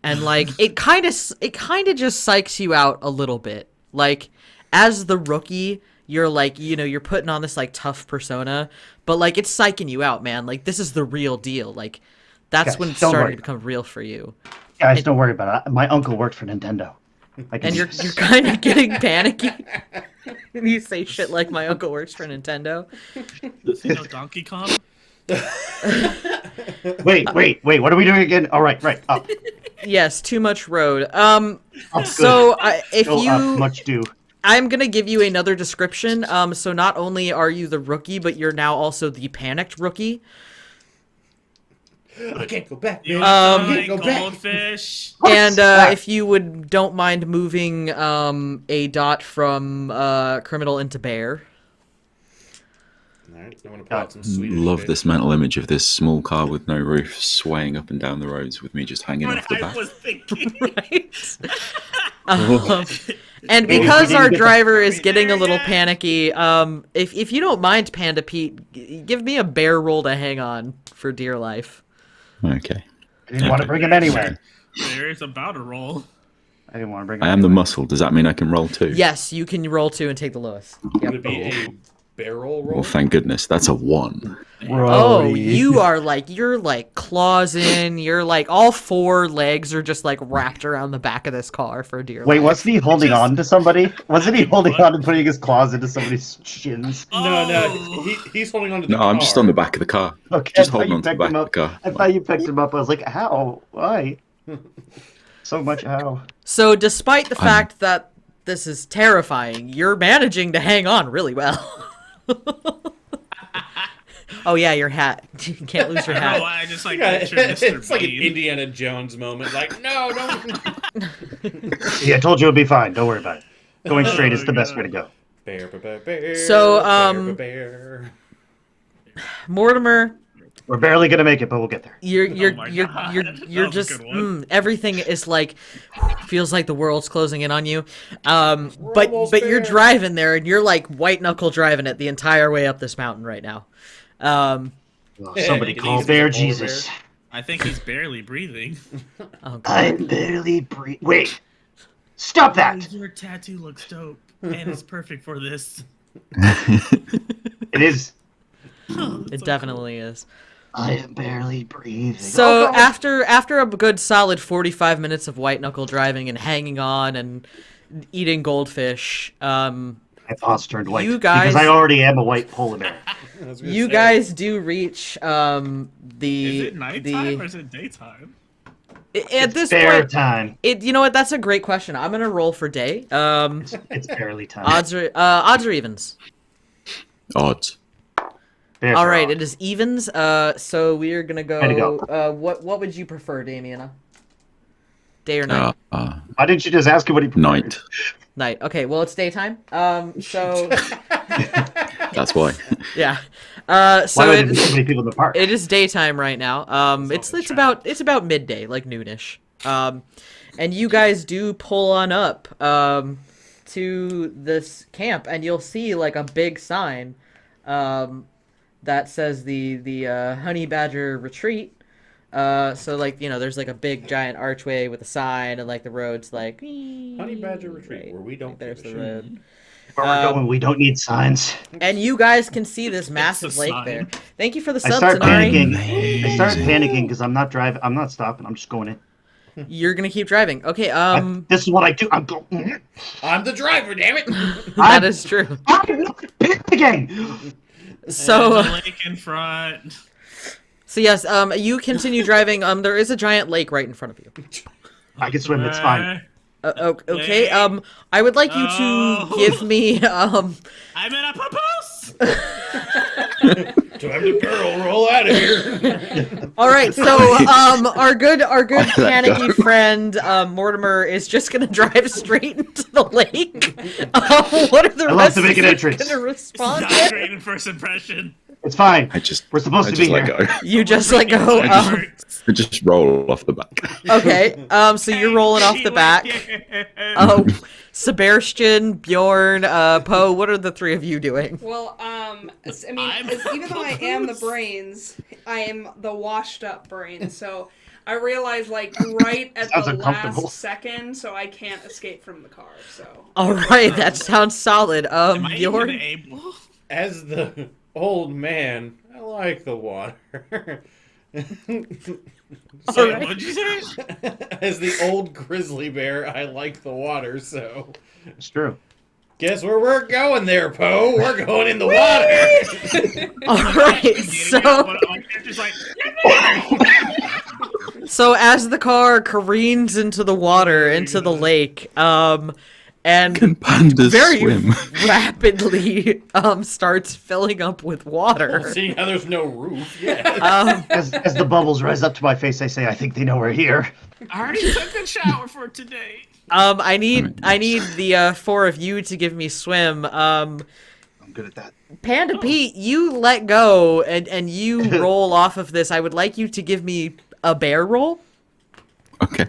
and like it kind of just psychs you out a little bit. Like as the rookie, you're like, you know, you're putting on this like tough persona, but like it's psyching you out, man. Like this is the real deal. Like that's Guys, when it's don't starting worry. to become real for you. Guys, don't worry about it. My uncle worked for Nintendo. I can And do you're this. you're kind of getting panicky. And you say shit like my uncle works for Nintendo. Does he know Donkey Kong? Wait. What are we doing again? All right. Up. Yes, too much road. Up, So if Go you, up, much do. I'm gonna give you another description. So not only are you the rookie, but you're now also the panicked rookie. I can't go back. You man. want to Go go back. goldfish? And if you don't mind moving a dot from criminal into bear. All right, I'm gonna pull out some Swedish Love fish. this mental image of this small car with no roof swaying up and down the roads with me just hanging What off the I back. was thinking. Right? Um, and Maybe because we our need to get the- driver is Are we getting a there little yet? panicky, if you don't mind, Panda Pete, give me a bear roll to hang on for dear life. Okay. I didn't want to bring him anywhere. There's about a roll. I didn't want to bring him I am the anywhere. muscle. Does that mean I can roll too? Yes, you can roll 2 and take the lowest. Would it be a barrel roll. Well, thank goodness. That's a 1. Oh, Brody. you're like claws in. You're like all 4 legs are just like wrapped around the back of this car for dear Wait, life. wasn't he holding Just- on to somebody? Wasn't he holding What? on and putting his claws into somebody's shins? No, Oh. he's holding on to the No, car. I'm just on the back of the car. Okay, Just I thought holding you on to the picked back him of up. the car. I thought you picked him up. I was like, how? Why? So much how? So, despite the I'm- fact that this is terrifying, you're managing to hang on really well. Oh yeah, your hat. You can't lose your I don't know hat. why I just like Yeah, picture Mr. it's like an Bean. Indiana Jones moment. Like, no, don't. Yeah, I told you it'd be fine. Don't worry about it. Going straight Oh, is the best God. way to go. Bear, bear, bear, bear, So, bear, bear. Mortimer, We're barely gonna make it, but we'll get there. you're my you're God. you're That you're was a just good one. everything is like feels like the world's closing in on you. But almost you're there. driving there and you're like white knuckle driving it the entire way up this mountain right now. Oh, somebody It call eases Bear a polar Jesus. bear. I think he's barely breathing. Oh god. I'm barely breathing. Wait! Stop that! Your tattoo looks dope, and it's perfect for this. It is. It definitely is. I am barely breathing. So Oh, God. after a good solid 45 minutes of white knuckle driving and hanging on and eating goldfish, my paws turned white. you guys- Because I already am a white polar bear. I was gonna you say, guys do reach Is the it nighttime or is it daytime? at this Bear point. time. You know what? That's a great question. I'm gonna roll for day. It's barely time. Odds or evens. Odds. Bears All are right, off. it is evens. So we are gonna Way to go. go. What would you prefer, Damiana? Day or night? Why didn't you just ask him what he preferred? Night. Night. Okay. Well, it's daytime. So That's why. yeah. Why So would there be so many people in the park? it is daytime right now. It's about midday, like noonish. And you guys do pull on up to this camp, and you'll see like a big sign that says the Honey Badger Retreat. So like there's like a big giant archway with a sign, and like the road's like Honey Badger Retreat, right, where we don't there's give the a shit. road. Where we're going, we don't need signs. And you guys can see this massive a lake sign. there. Thank you for the I sub, start Tanari. panicking. I start panicking because I'm not driving. I'm not stopping. I'm just going in. You're gonna keep driving. Okay. This is what I do. I'm going. I'm the driver, damn it! That is true. I'm not panicking. So. And the lake in front. So yes, you continue driving. There is a giant lake right in front of you. I can swim. It's fine. Okay. I would like you to Oh. give me. I'm in a papoose! Time to barrel roll out of here. All right. So our good Let panicky go. friend Mortimer is just gonna drive straight into the lake. What are the I love rest to make of an you entrance. gonna respond? Not with? great in first impression. It's fine. We're supposed to be let here. go. You just let go. I just roll off the back. Okay. So you're rolling off the back. Oh, Sebastian, Bjorn, Poe. What are the three of you doing? Well, I mean, I'm even though I am the brains, I am the washed up brain. So I realize, like, right at Sounds the uncomfortable. last second, so I can't escape from the car. So All right, that sounds solid. Am I even Bjorn. able? As the old man, I like the water. So, Alright. what'd you say? As the old grizzly bear, I like the water, so. It's true. Guess where we're going there, Poe? We're going in the water! All right, so My character's like, as the car careens into the water, into the lake, and Can pandas very swim? rapidly starts filling up with water. Seeing how there's no roof, yeah. As the bubbles rise up to my face, I say, I think they know we're here. I already took a shower for today. I need the four of you to give me swim. I'm good at that. Panda Pete, you let go and you roll off of this. I would like you to give me a bear roll. Okay.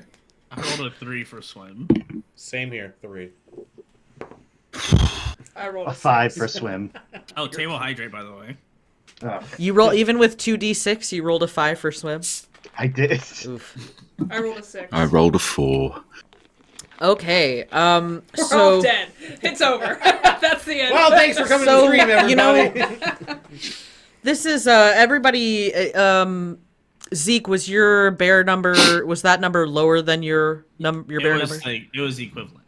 I rolled a 3 for swim. Same here, 3. I rolled A a 5 6. for swim. Oh, table hydrate, by the way. Oh, You roll even with 2d6. You rolled a 5 for swim. I did. Oof. I rolled a 6. I rolled a 4. Okay. We're all So dead. It's over. That's the end. Well, thanks for coming to So, the stream, everybody. you know, this is everybody. Zeke, was your bear number? Was that number lower than your bear number? It was equivalent.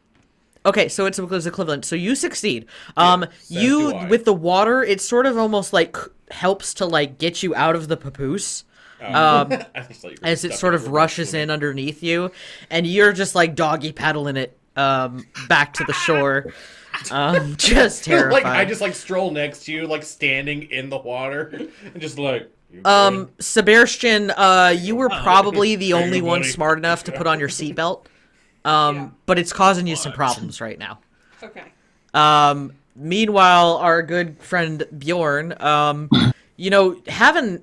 Okay, so it was equivalent. So you succeed. Yes, as You do I. with the water, it sort of almost like helps to like get you out of the papoose. I just thought you were As it stuck sort in of the rushes swimming. in underneath you, and you're just like doggy paddling it back to the shore. Just terrified. Like I just like stroll next to you, like standing in the water, and just like. "You good?" Sebastian, you were probably the only one buddy. smart enough to put on your seatbelt. Yeah. But it's causing you some What? problems right now. Okay. Meanwhile, our good friend Bjorn, you know, having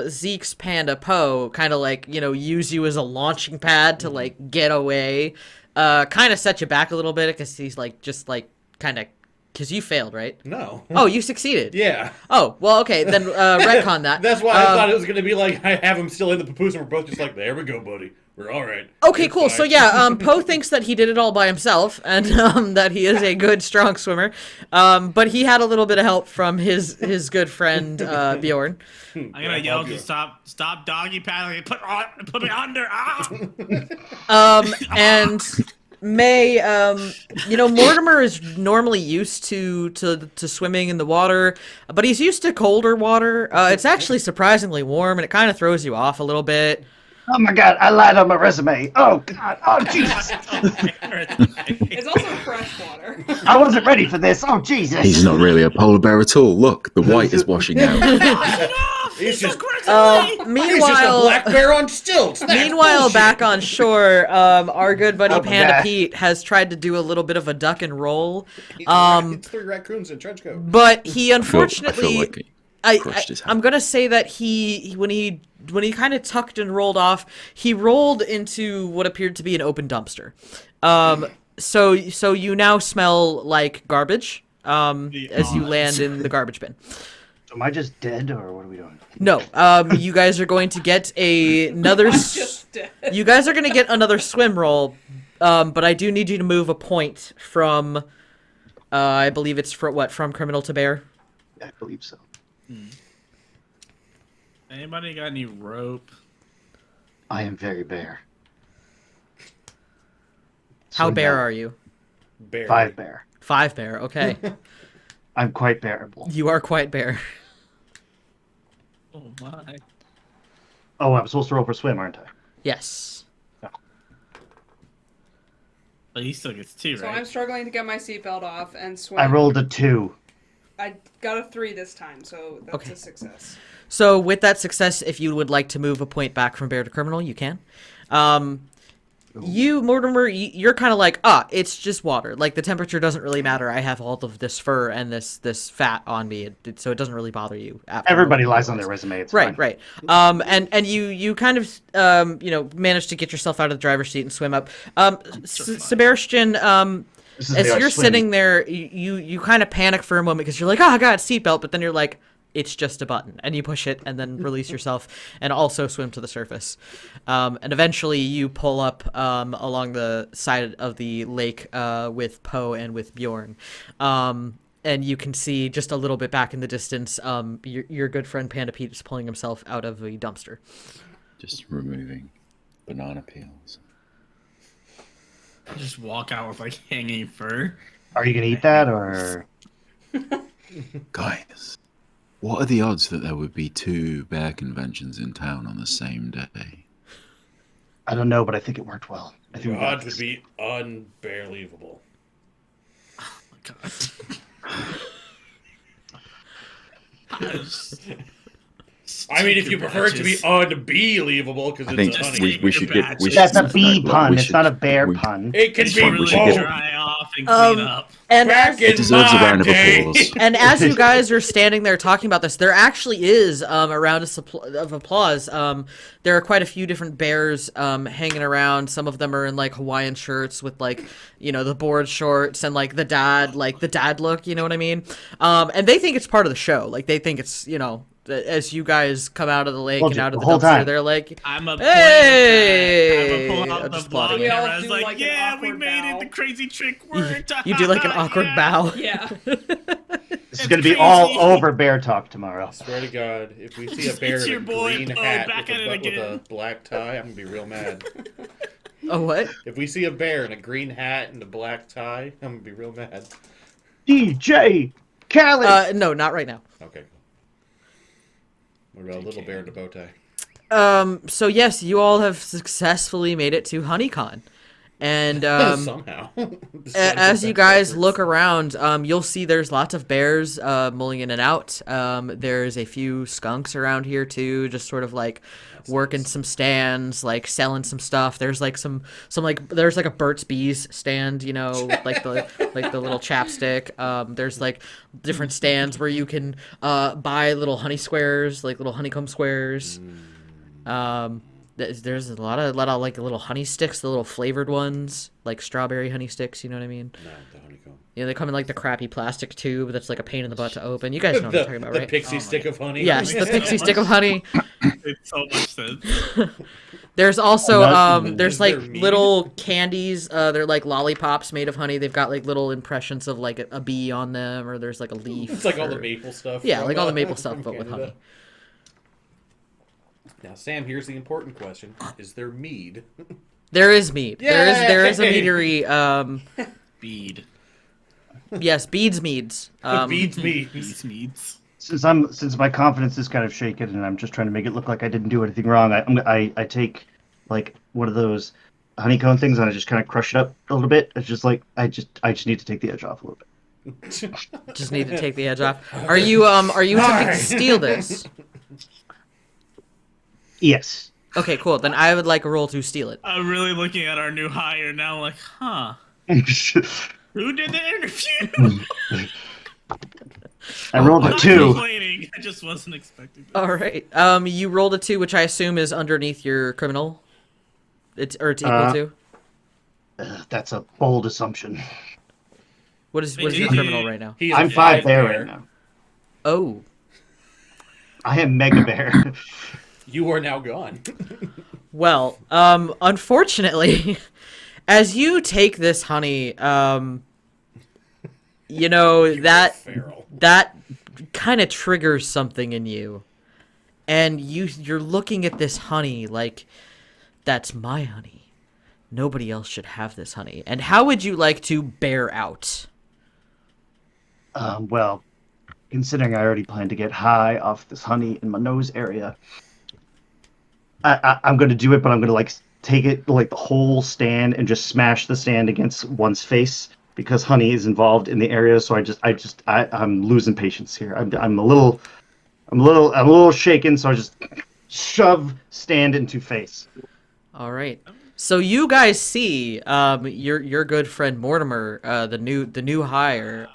Zeke's panda Poe kind of like, you know, use you as a launching pad to like get away, kind of set you back a little bit because he's like just like kind of because you failed, right? No. Oh, you succeeded. Yeah. Oh, well, okay, then retcon that. That's why I thought it was gonna be like I have him still in the papoose, and we're both just like, there we go, buddy. We're all right. Okay, It's cool. So fine." yeah, Poe thinks that he did it all by himself, and that he is a good, strong swimmer. But he had a little bit of help from his good friend Bjorn. I'm gonna yell to stop doggy paddling and put me under. And May, you know, Mortimer is normally used to swimming in the water, but he's used to colder water. It's actually surprisingly warm, and it kind of throws you off a little bit. Oh my god, I lied on my resume. Oh god, oh Jesus. It's also fresh water. I wasn't ready for this. Oh Jesus. He's not really a polar bear at all. Look, the white is washing out. He's just, Um, he's just a meanwhile, black bear on stilts. That's Meanwhile, bullshit. back on shore, our good buddy Oh my Panda God. Pete has tried to do a little bit of a duck and roll, It's 3 raccoons in a trench coat. but he I unfortunately, feel like he crushed his I'm hand. gonna say that when he kind of tucked and rolled off, he rolled into what appeared to be an open dumpster. So you now smell like garbage. As you land in the garbage bin. Am I just dead or what are we doing? No, you guys are going to get another. Just dead. You guys are going to get another swim roll, but I do need you to move a point from. I believe it's from criminal to bear. I believe so. Anybody got any rope? I am very bare. How So bear no. are you? Bear. 5 bear. 5 bear. Okay, I'm quite bearable. you are quite bear. Oh my! Oh, I'm supposed to roll for swim, aren't I? Yes. But he still gets 2, So right? I'm struggling to get my seatbelt off and swim. I rolled a 2. I got a 3 this time, so that's Okay. a success. So with that success, if you would like to move a point back from bear to criminal, you can. You, Mortimer, you're kind of like, it's just water. Like, the temperature doesn't really matter. I have all of this fur and this fat on me, so it doesn't really bother you. Everybody lies on their resume. It's Right, fine. right. And you kind of, manage to get yourself out of the driver's seat and swim up. Sebastian, This is as the you're swim. sitting there, you kind of panic for a moment because you're like, oh, God, seatbelt. But then you're like, it's just a button. And you push it and then release yourself and also swim to the surface. And eventually you pull up along the side of the lake with Poe and with Bjorn. And you can see just a little bit back in the distance, your good friend Panda Pete is pulling himself out of a dumpster. Just removing banana peels. Just walk out with like hanging fur. Are you gonna eat that or? Guys, what are the odds that there would be 2 bear conventions in town on the same day? I don't know, but I think it worked well. I think we got God would this. be unbelievable. Oh my god. I mean, if you prefer it to be unbelievable, because I think it's a honey. we should get. We should, That's a bee like, pun. we It's should- not a bear we- pun. It can It be should really should get- dry off and clean up. And Back as, It deserves a round of day. applause. and as you guys are standing there talking about this, there actually is a round of applause. There are quite a few different bears hanging around. Some of them are in like Hawaiian shirts with like, the board shorts and like the dad look, you know what I mean? And they think it's part of the show. Like they think it's, as you guys come out of the lake Told and you, out of the the whole dumpster, time. they're like, I'm a Hey! I'm a pull I'm out the just vlog plotting it. camera. We all It's do, like, like, an yeah, we awkward made bow. it. The crazy trick worked. you do like an awkward Yeah. bow. Yeah. This is It's going to be crazy. all over bear talk tomorrow. I swear to God, if we see a It's bear in your a boy, green Bo, hat back with at it with a again. black tie, I'm gonna be real mad. Oh, what? If we see a bear in a green hat and a black tie, I'm gonna be real mad. DJ Khaled. No, not right now. Okay. What about a little bear in a bow tie? So yes, you all have successfully made it to HoneyCon. And Somehow. as you guys look around, you'll see there's lots of bears mulling in and out. There's a few skunks around here too, just sort of like working some stands, like selling some stuff. There's like some like there's like a Burt's Bees stand, you know, like the little chapstick. There's like different stands where you can buy little honey squares, like little honeycomb squares. There's a lot of like little honey sticks, the little flavored ones, like strawberry honey sticks. You know what I mean? No, the honeycomb. Yeah, they come in like the crappy plastic tube that's like a pain in the butt to open. You guys know what I'm talking about, the right? pixie stick of honey. Yes, the pixie stick of honey. It's so much sense. There's also there's Is like there meat? little candies. They're like lollipops made of honey. They've got like little impressions of like a bee on them, or there's like a leaf. It's like all the or- maple stuff. Yeah, from, like all the maple stuff, from but with Canada. honey. Now, Sam, here's the important question: is there mead? There is mead. There is a Yay! meadery. Bead. Yes, beads meads. Beads mead. Beads meads. Since my confidence is kind of shaken and I'm just trying to make it look like I didn't do anything wrong, I take like one of those honeycomb things and I just kind of crush it up a little bit. It's just like I just need to take the edge off a little bit. Just need to take the edge off. Are you attempting to steal this? Yes. Okay, cool. Then I would like a roll to steal it. I'm really looking at our new hire now, like, huh? Who did the interview? I rolled a Not 2. complaining. I just wasn't expecting that. All right. You rolled a 2, which I assume is underneath your criminal. It's equal to. That's a bold assumption. What is your He- criminal right now? He's a I'm 5 bear right now. Oh. I am Mega Bear. You are now gone. Well, unfortunately, as you take this honey, you know that Feral. kind of triggers something in you, and you're looking at this honey like, that's my honey. Nobody else should have this honey. And how would you like to bear out? Well, considering I already plan to get high off this honey in my nose area, I'm going to do it, but I'm going to like take it like the whole stand and just smash the stand against one's face because honey is involved in the area. So I'm losing patience here. I'm a little shaken. So I just shove stand into face. All right. So you guys see your good friend Mortimer, the new hire,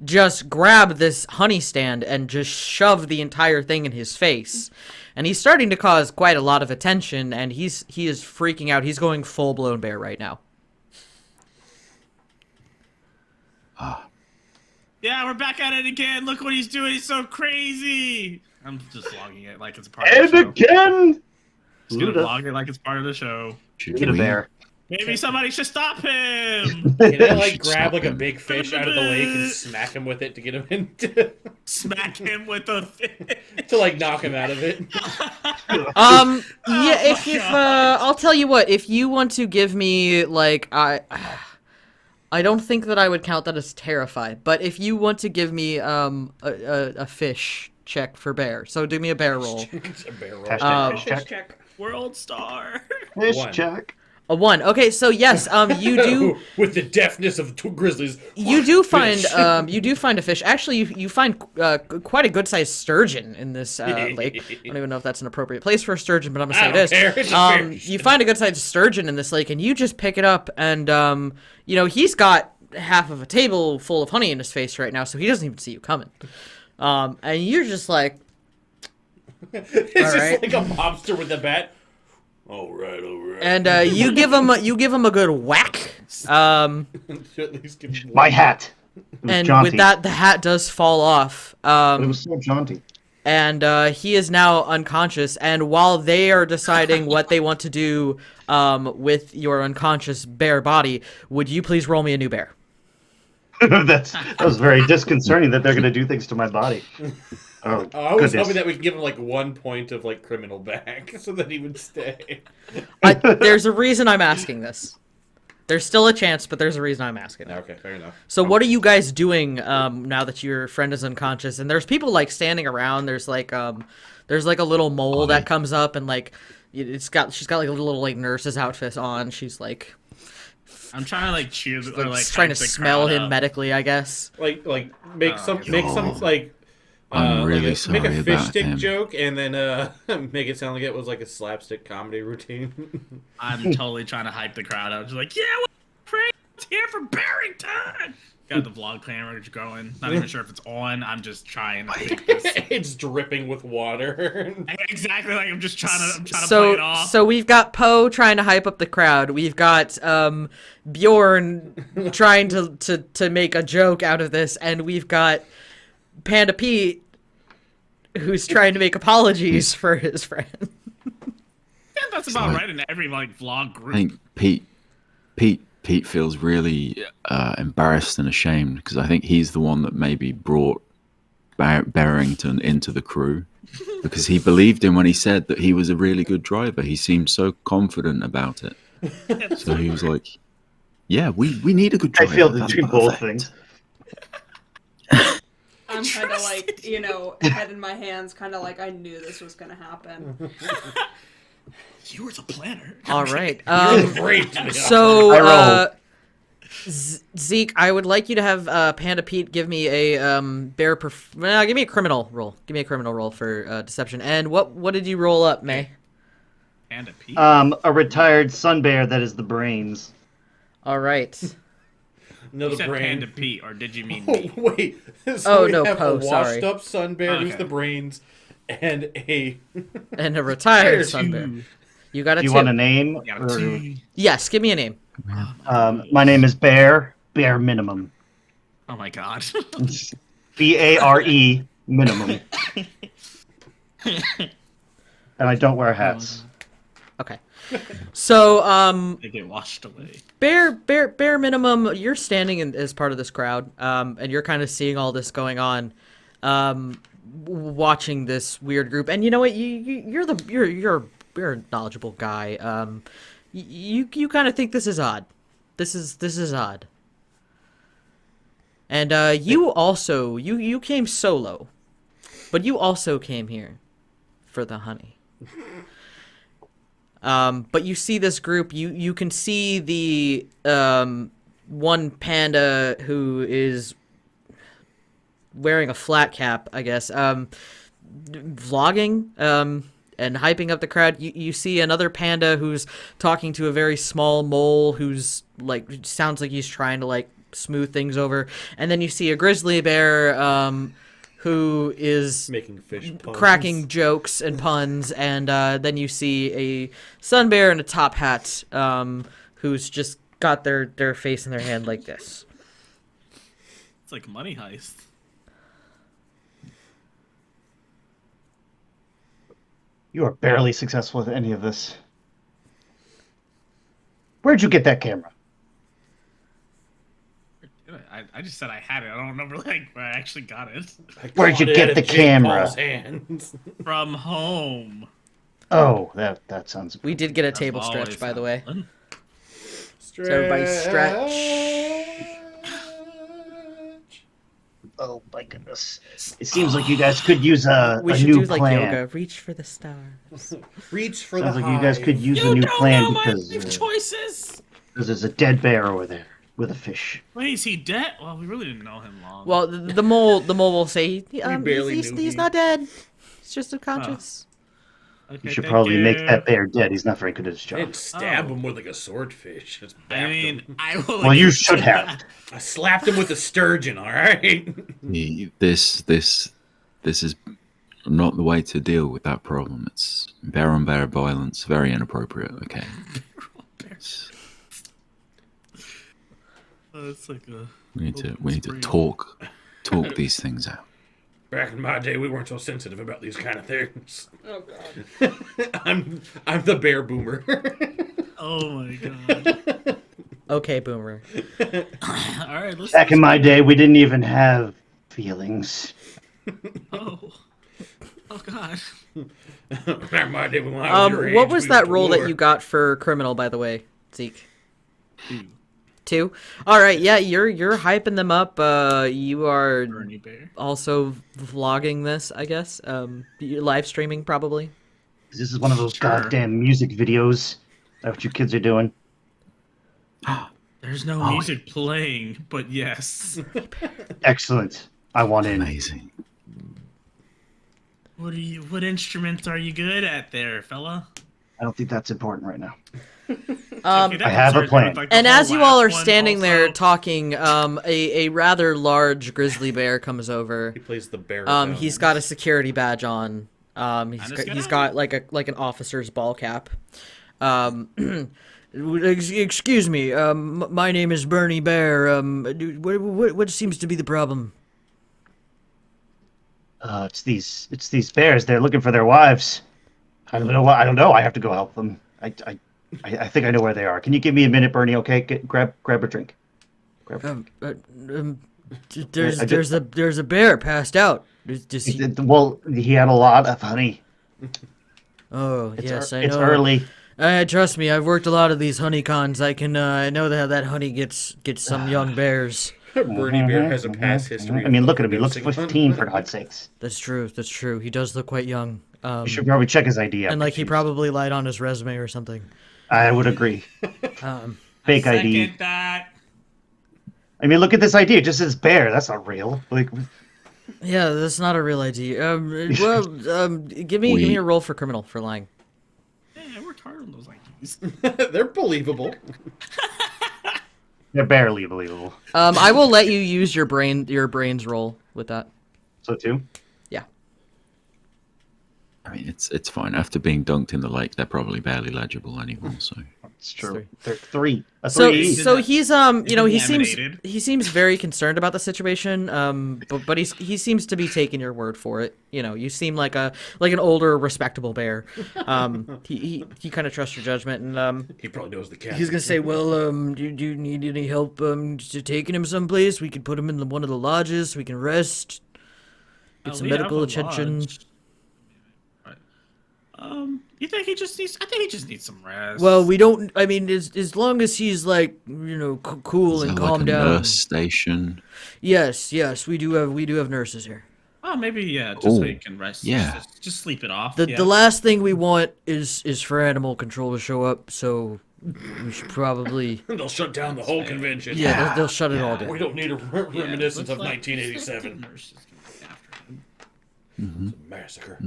just grab this honey stand and just shove the entire thing in his face. And he's starting to cause quite a lot of attention, and he is freaking out. He's going full-blown bear right now. Yeah, we're back at it again. Look what he's doing. He's so crazy. I'm just logging it like it's part of the And show. again, Just gonna vlog it like it's part of the show. get a bear. Maybe somebody should stop him. Can I like Stop grab like a him. big fish out of the lake and smack him with it to get him into Smack him with a fish. to like knock him out of it? Yeah, if God. I'll tell you what, if you want to give me like I don't think that I would count that as terrify, but if you want to give me a fish check for bear, so do me a bear roll. It's a bear roll. Hashtag fish Fish check. check. World star. Fish One. check. A 1. Okay, so yes, you do with the deftness of two grizzlies. you do find Fish. you do find a fish. Actually, you find quite a good sized sturgeon in this lake. I don't even know if that's an appropriate place for a sturgeon, but I'm gonna say I it don't is. care, it's a fish. You find a good sized sturgeon in this lake, and you just pick it up, and you know he's got half of a table full of honey in his face right now, so he doesn't even see you coming. And you're just like, It's All just right. like a mobster with a bat. All right. and you give him a good whack. To at least give him My one. hat. It was And jaunty. with that, the hat does fall off. But it was so jaunty. and he is now unconscious. And while they are deciding what they want to do with your unconscious bear body, would you please roll me a new bear? That was very disconcerting that they're going to do things to my body. Oh, I was goodness. hoping that we'd give him like 1 point of like criminal back so that he would stay. There's a reason I'm asking this. There's still a chance, but there's a reason I'm asking. Okay, fair enough. So what are you guys doing now that your friend is unconscious? And there's people like standing around. There's like a little mole that comes up, and like she's got like a little like nurse's outfit on. She's like I'm trying to like cheer, or like trying to hype the smell crowd him up. medically, I guess. Like make some like I'm really make sorry a fish about stick him. joke and then make it sound like it was like a slapstick comedy routine. I'm totally trying to hype the crowd up. Just like, yeah, we're here for Barrington. Got the vlog camera going. Not even sure if it's on. I'm just trying to make this. It's dripping with water. Exactly, like I'm trying to play So it off. so we've got Poe trying to hype up the crowd. We've got Bjorn trying to make a joke out of this, and we've got Panda Pete who's trying to make apologies for his friend. Yeah, that's about right in every like vlog group. I think Pete feels really embarrassed and ashamed because I think he's the one that maybe brought Barrington into the crew because he believed him when he said that he was a really good driver. He seemed so confident about it. So he was like, yeah, we need a good driver. I feel the That's two both perfect." things. I'm kind of like, head in my hands, kind of like I knew this was going to happen. You were the planner. All right. Great. So, I roll. Zeke, I would like you to have Panda Pete give me a give me a criminal roll. Give me a criminal roll for deception. And what did you roll up, May? Panda Pete. A retired sun bear that is the brains. All right. No, You the said brain. Panda Pete, or did you mean Oh, me? wait. So Oh, we no, have Poe, a sorry. washed-up sun bear who's Okay. the brains, and a And a retired There's sun bear. You got a Do you two. want a name? Yeah, Or- Yes, give me a name. my name is Bear Minimum. Oh my god. BARE minimum. And I don't wear hats. Okay. So, They get washed away. bare minimum, you're standing as part of this crowd, and you're kind of seeing all this going on, watching this weird group. And you know what? You're a knowledgeable guy. You kind of think this is odd. This is odd. And you also you came solo, but you also came here for the honey. But you see this group. You can see the one panda who is wearing a flat cap, I guess, vlogging and hyping up the crowd. You see another panda who's talking to a very small mole who's like sounds like he's trying to like smooth things over, and then you see a grizzly bear who is making fish puns. cracking jokes and puns, and then you see a sun bear in a top hat who's just got their face in their hand like this. It's like Money Heist. You are barely successful with any of this. Where'd you get that camera? I just said I had it. I don't remember like where I actually got it. Where'd you Caught it get out the of Jake camera? Paul's hands. From home. Oh, that sounds. We did get a That's table stretch, always by the way. fun. Stretch. So everybody stretch. Oh my goodness! It seems like you guys could use a We a should new do like plan. yoga. Reach for the stars. Reach for Sounds the like you guys hive. could use a You new don't plan know my because life choices. there's a dead bear over there with a fish. Wait, is he dead? Well, we really didn't know him long. Well, the mole will say barely he's knew him. not dead. He's just unconscious. Okay, You should thank probably make you. that bear dead. He's not very good at his job. And stab Oh. him with like a swordfish. Just I bapped mean, him. I will. Well, you should have. I slapped him with a sturgeon. All right. This is not the way to deal with that problem. It's bear on bear violence, very inappropriate. Okay. It's like a. We need to talk these things out. Back in my day, we weren't so sensitive about these kind of things. Oh god. I'm the bear boomer. Oh my god. Okay, Boomer. All right, let's. Back in my day, we didn't even have feelings. Oh. Oh god. Back in my day, when I was your age, What was we that went to roll that war. you got for criminal, by the way, Zeke? Ooh, 2. All right, yeah, you're hyping them up. You are Bernie Bear. also vlogging this, I guess. You're live streaming probably. This is one of those Sure. goddamn music videos. Is that what you kids are doing? There's no Oh. music playing, but yes. Excellent. I want in. Amazing. What instruments are you good at there, fella? I don't think that's important right now. Um, Okay, that I have a concerns me plan. with, like, the And whole as you all last are one standing there also. talking, a rather large grizzly bear comes over. He plays the bear. He's got a security badge on. just He's got got like an officer's ball cap. Excuse me. My name is Bernie Bear. What seems to be the problem? It's these bears. They're looking for their wives. I don't know. I don't know. I have to go help them. I think I know where they are. Can you give me a minute, Bernie? Okay, grab a drink. There's a bear passed out. Does he... Well, he had a lot of honey. Oh yes, I know. It's early. Trust me, I've worked a lot of these HoneyCons. I know that honey gets some young bears. Bernie Bear has a past history. I mean, of look at him. He looks overdosing on- 15, for God's sakes. That's true. That's true. He does look quite young. You should probably check his ID out. And like he probably lied on his resume or something. I would agree. Um, Fake ID. Second that. I mean, look at this ID. It just says bear. That's not real. Like, yeah, that's not a real ID. Give me a roll for criminal for lying. Yeah, I worked hard on those IDs. They're believable. they're barely believable. I will let you use your brain's roll with that. So 2? Yeah. I mean, it's fine. After being dunked in the lake, they're probably barely legible anymore. So It's true. Three. They're 3. A So 3. so he's Laminated. he seems very concerned about the situation. But he seems to be taking your word for it. You know, you seem like an older, respectable bear. He kind of trusts your judgment, and He probably knows the cat. he's gonna say, well, do you need any help to taking him someplace? We could put him in one of the lodges so we can rest, get some We have medical a attention. lodge. Right. You think he just needs? I think he just needs some rest. Well, we don't. I mean, as long as he's like, cool is and there like calm a down. nurse station? Yes, we do have nurses here. Oh, maybe just so Ooh, he can rest. yeah. Just sleep it off. The yeah. the last thing we want is for animal control to show up. So we should probably They'll shut down the whole convention. they'll shut it all We down. don't need a Yeah, reminiscence of looks like- looks like 1987. the nurses can look after him. It's a massacre.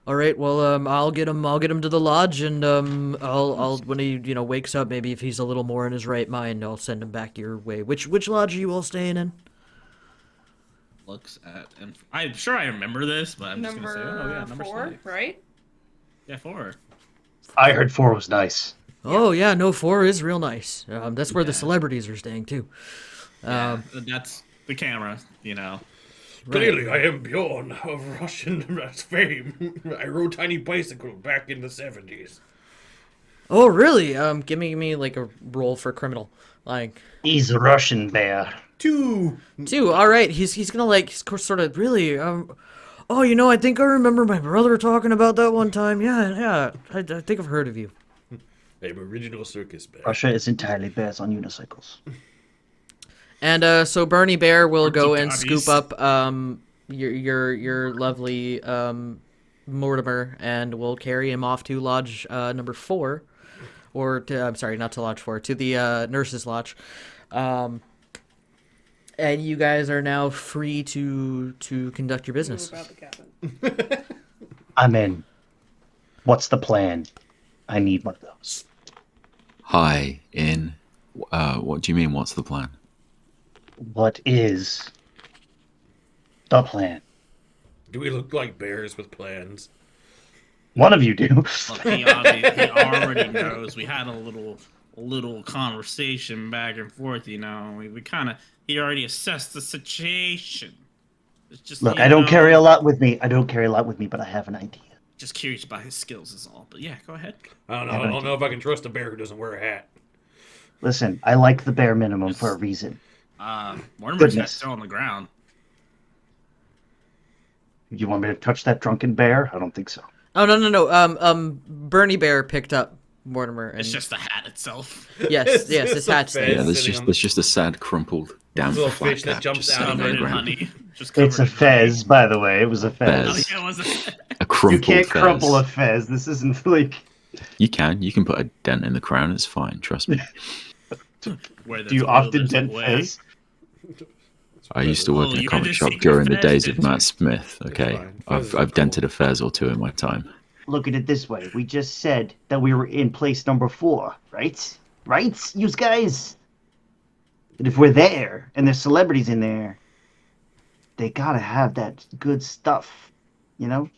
All right. Well, I'll get him to the lodge, and I'll when he wakes up, maybe if he's a little more in his right mind, I'll send him back your way. Which lodge are you all staying in? Looks at, and I'm sure I remember this, but I'm just gonna say, oh yeah, Number number 4, 6. right? Yeah, 4. I heard 4 was nice. Oh yeah, no, 4 is real nice. That's where the celebrities are staying too. That's the camera, Clearly, I am Bjorn of Russian fame. I rode tiny bicycle back in the 70s. Oh really? Give me like a roll for criminal. Like He's a Russian bear. 2. 2. All right. He's gonna like sort of really. Oh, I think I remember my brother talking about that one time. Yeah. I think I've heard of you. I'm original circus bear. Russia is entirely bears on unicycles. And so Bernie Bear will go Orky and doggies. scoop up your lovely Mortimer, and will carry him off to lodge number 4, or I'm sorry, not to lodge 4, to the nurse's lodge. And you guys are now free to conduct your business. Move out the cabin. I'm in. What's the plan? I need one of those. Hi, in. What do you mean? What's the plan? What is the plan? Do we look like bears with plans? One of you do. Look, he already knows. We had a little conversation back and forth. We kind of he already assessed the situation. It's just, Look, you I don't know, carry a lot with me. But I have an idea. Just curious about his skills is all. But yeah, go ahead. I don't know if I can trust a bear who doesn't wear a hat. Listen, I like the bare minimum for a reason. Mortimer's Goodness. head's still on the ground. You want me to touch that drunken bear? I don't think so. Oh no. Bernie Bear picked up Mortimer. And... It's just the hat itself. yes, It's his a hat's fez. there. Yeah, Sitting on there's just a sad, crumpled, damp Little flat fish that cap jumps just out of sitting on Covered the in ground. honey. Just covered It's a in fez, by the way. It was a fez. Honey. Oh, Fez. yeah, it was a... A You crumpled can't fez. crumple a fez. This isn't like... You can put a dent in the crown. It's fine. Trust me. Where Do you there's a will, often there's a dent way. fez? I used to work Oh, in a you comic had shop to during the secret days fez, of didn't Matt Smith. Okay, fine. Fez is I've cool. dented a fez or two in my time. Look at it this way. We just said that we were in place number 4, right? Right, you guys? And if we're there, and there's celebrities in there, they gotta have that good stuff, you know?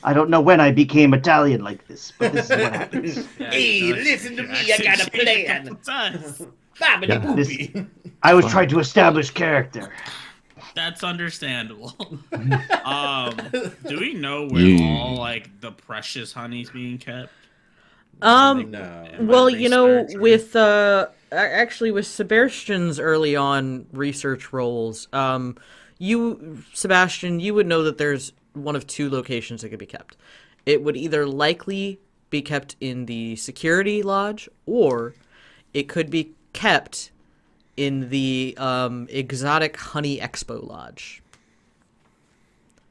I don't know when I became Italian like this, but this is what happens. Yeah, Hey, you know, listen to your me, I got a accent changed plan. couple times. Bobbity Yeah. boopy. I was trying to establish character. That's understandable. Do we know where You- all like the precious honey's being kept? No. Well, you know, Research or- with actually with Sebastian's early on research roles, Sebastian, you would know that there's one of 2 locations that could be kept. It would either likely be kept in the security lodge, or it could be kept in the exotic honey expo lodge.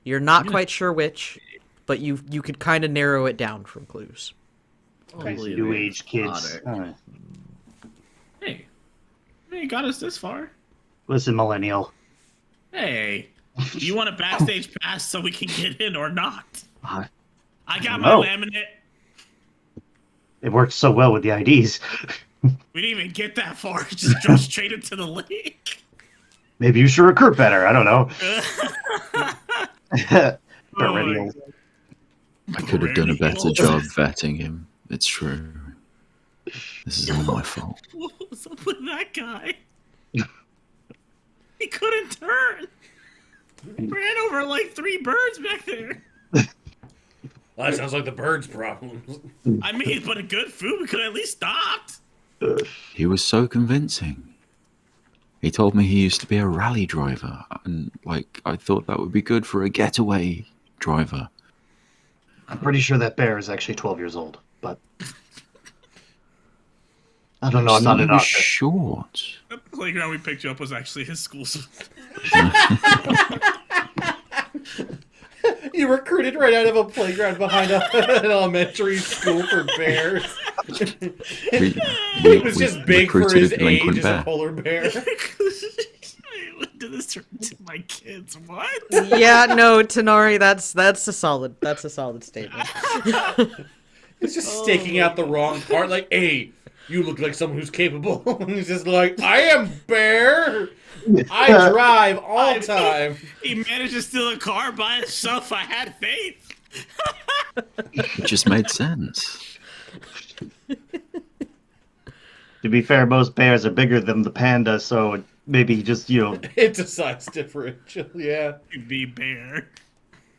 You're not quite sure which, but you could kind of narrow it down from clues. Probably New the age kids. exotic. Hey, you got us this far. Listen, millennial. Hey, do you want a backstage pass so we can get in or not? Uh, I got No. my laminate. It works so well with the IDs. We didn't even get that far. Just drove straight into the lake. Maybe you should recruit better. I don't know. Perennial. I could have done a better job vetting him. It's true. This is all my fault. What was up with that guy? He couldn't turn. Ran over like 3 birds back there. Well, that sounds like the bird's problems. I mean, but a good food, we could at least stopped. He was so convincing. He told me he used to be a rally driver, and like I thought that would be good for a getaway driver. I'm pretty sure that bear is actually 12 years old, but I don't know. I'm not He an was doctor. short. The playground we picked you up was actually his school. You recruited right out of a playground behind an elementary school for bears. We He was just big for recruited his a delinquent age as a bear. polar bear. What did this turn to my kids? What? Yeah, no, Tenari, that's a solid statement. It's just staking out the wrong part. Like, hey, you look like someone who's capable. And he's just like, I am bear. I drive all time. He managed to steal a car by himself. I had faith. It just made sense. To be fair, most bears are bigger than the panda, so maybe just, It's a size differential, yeah. Be bear.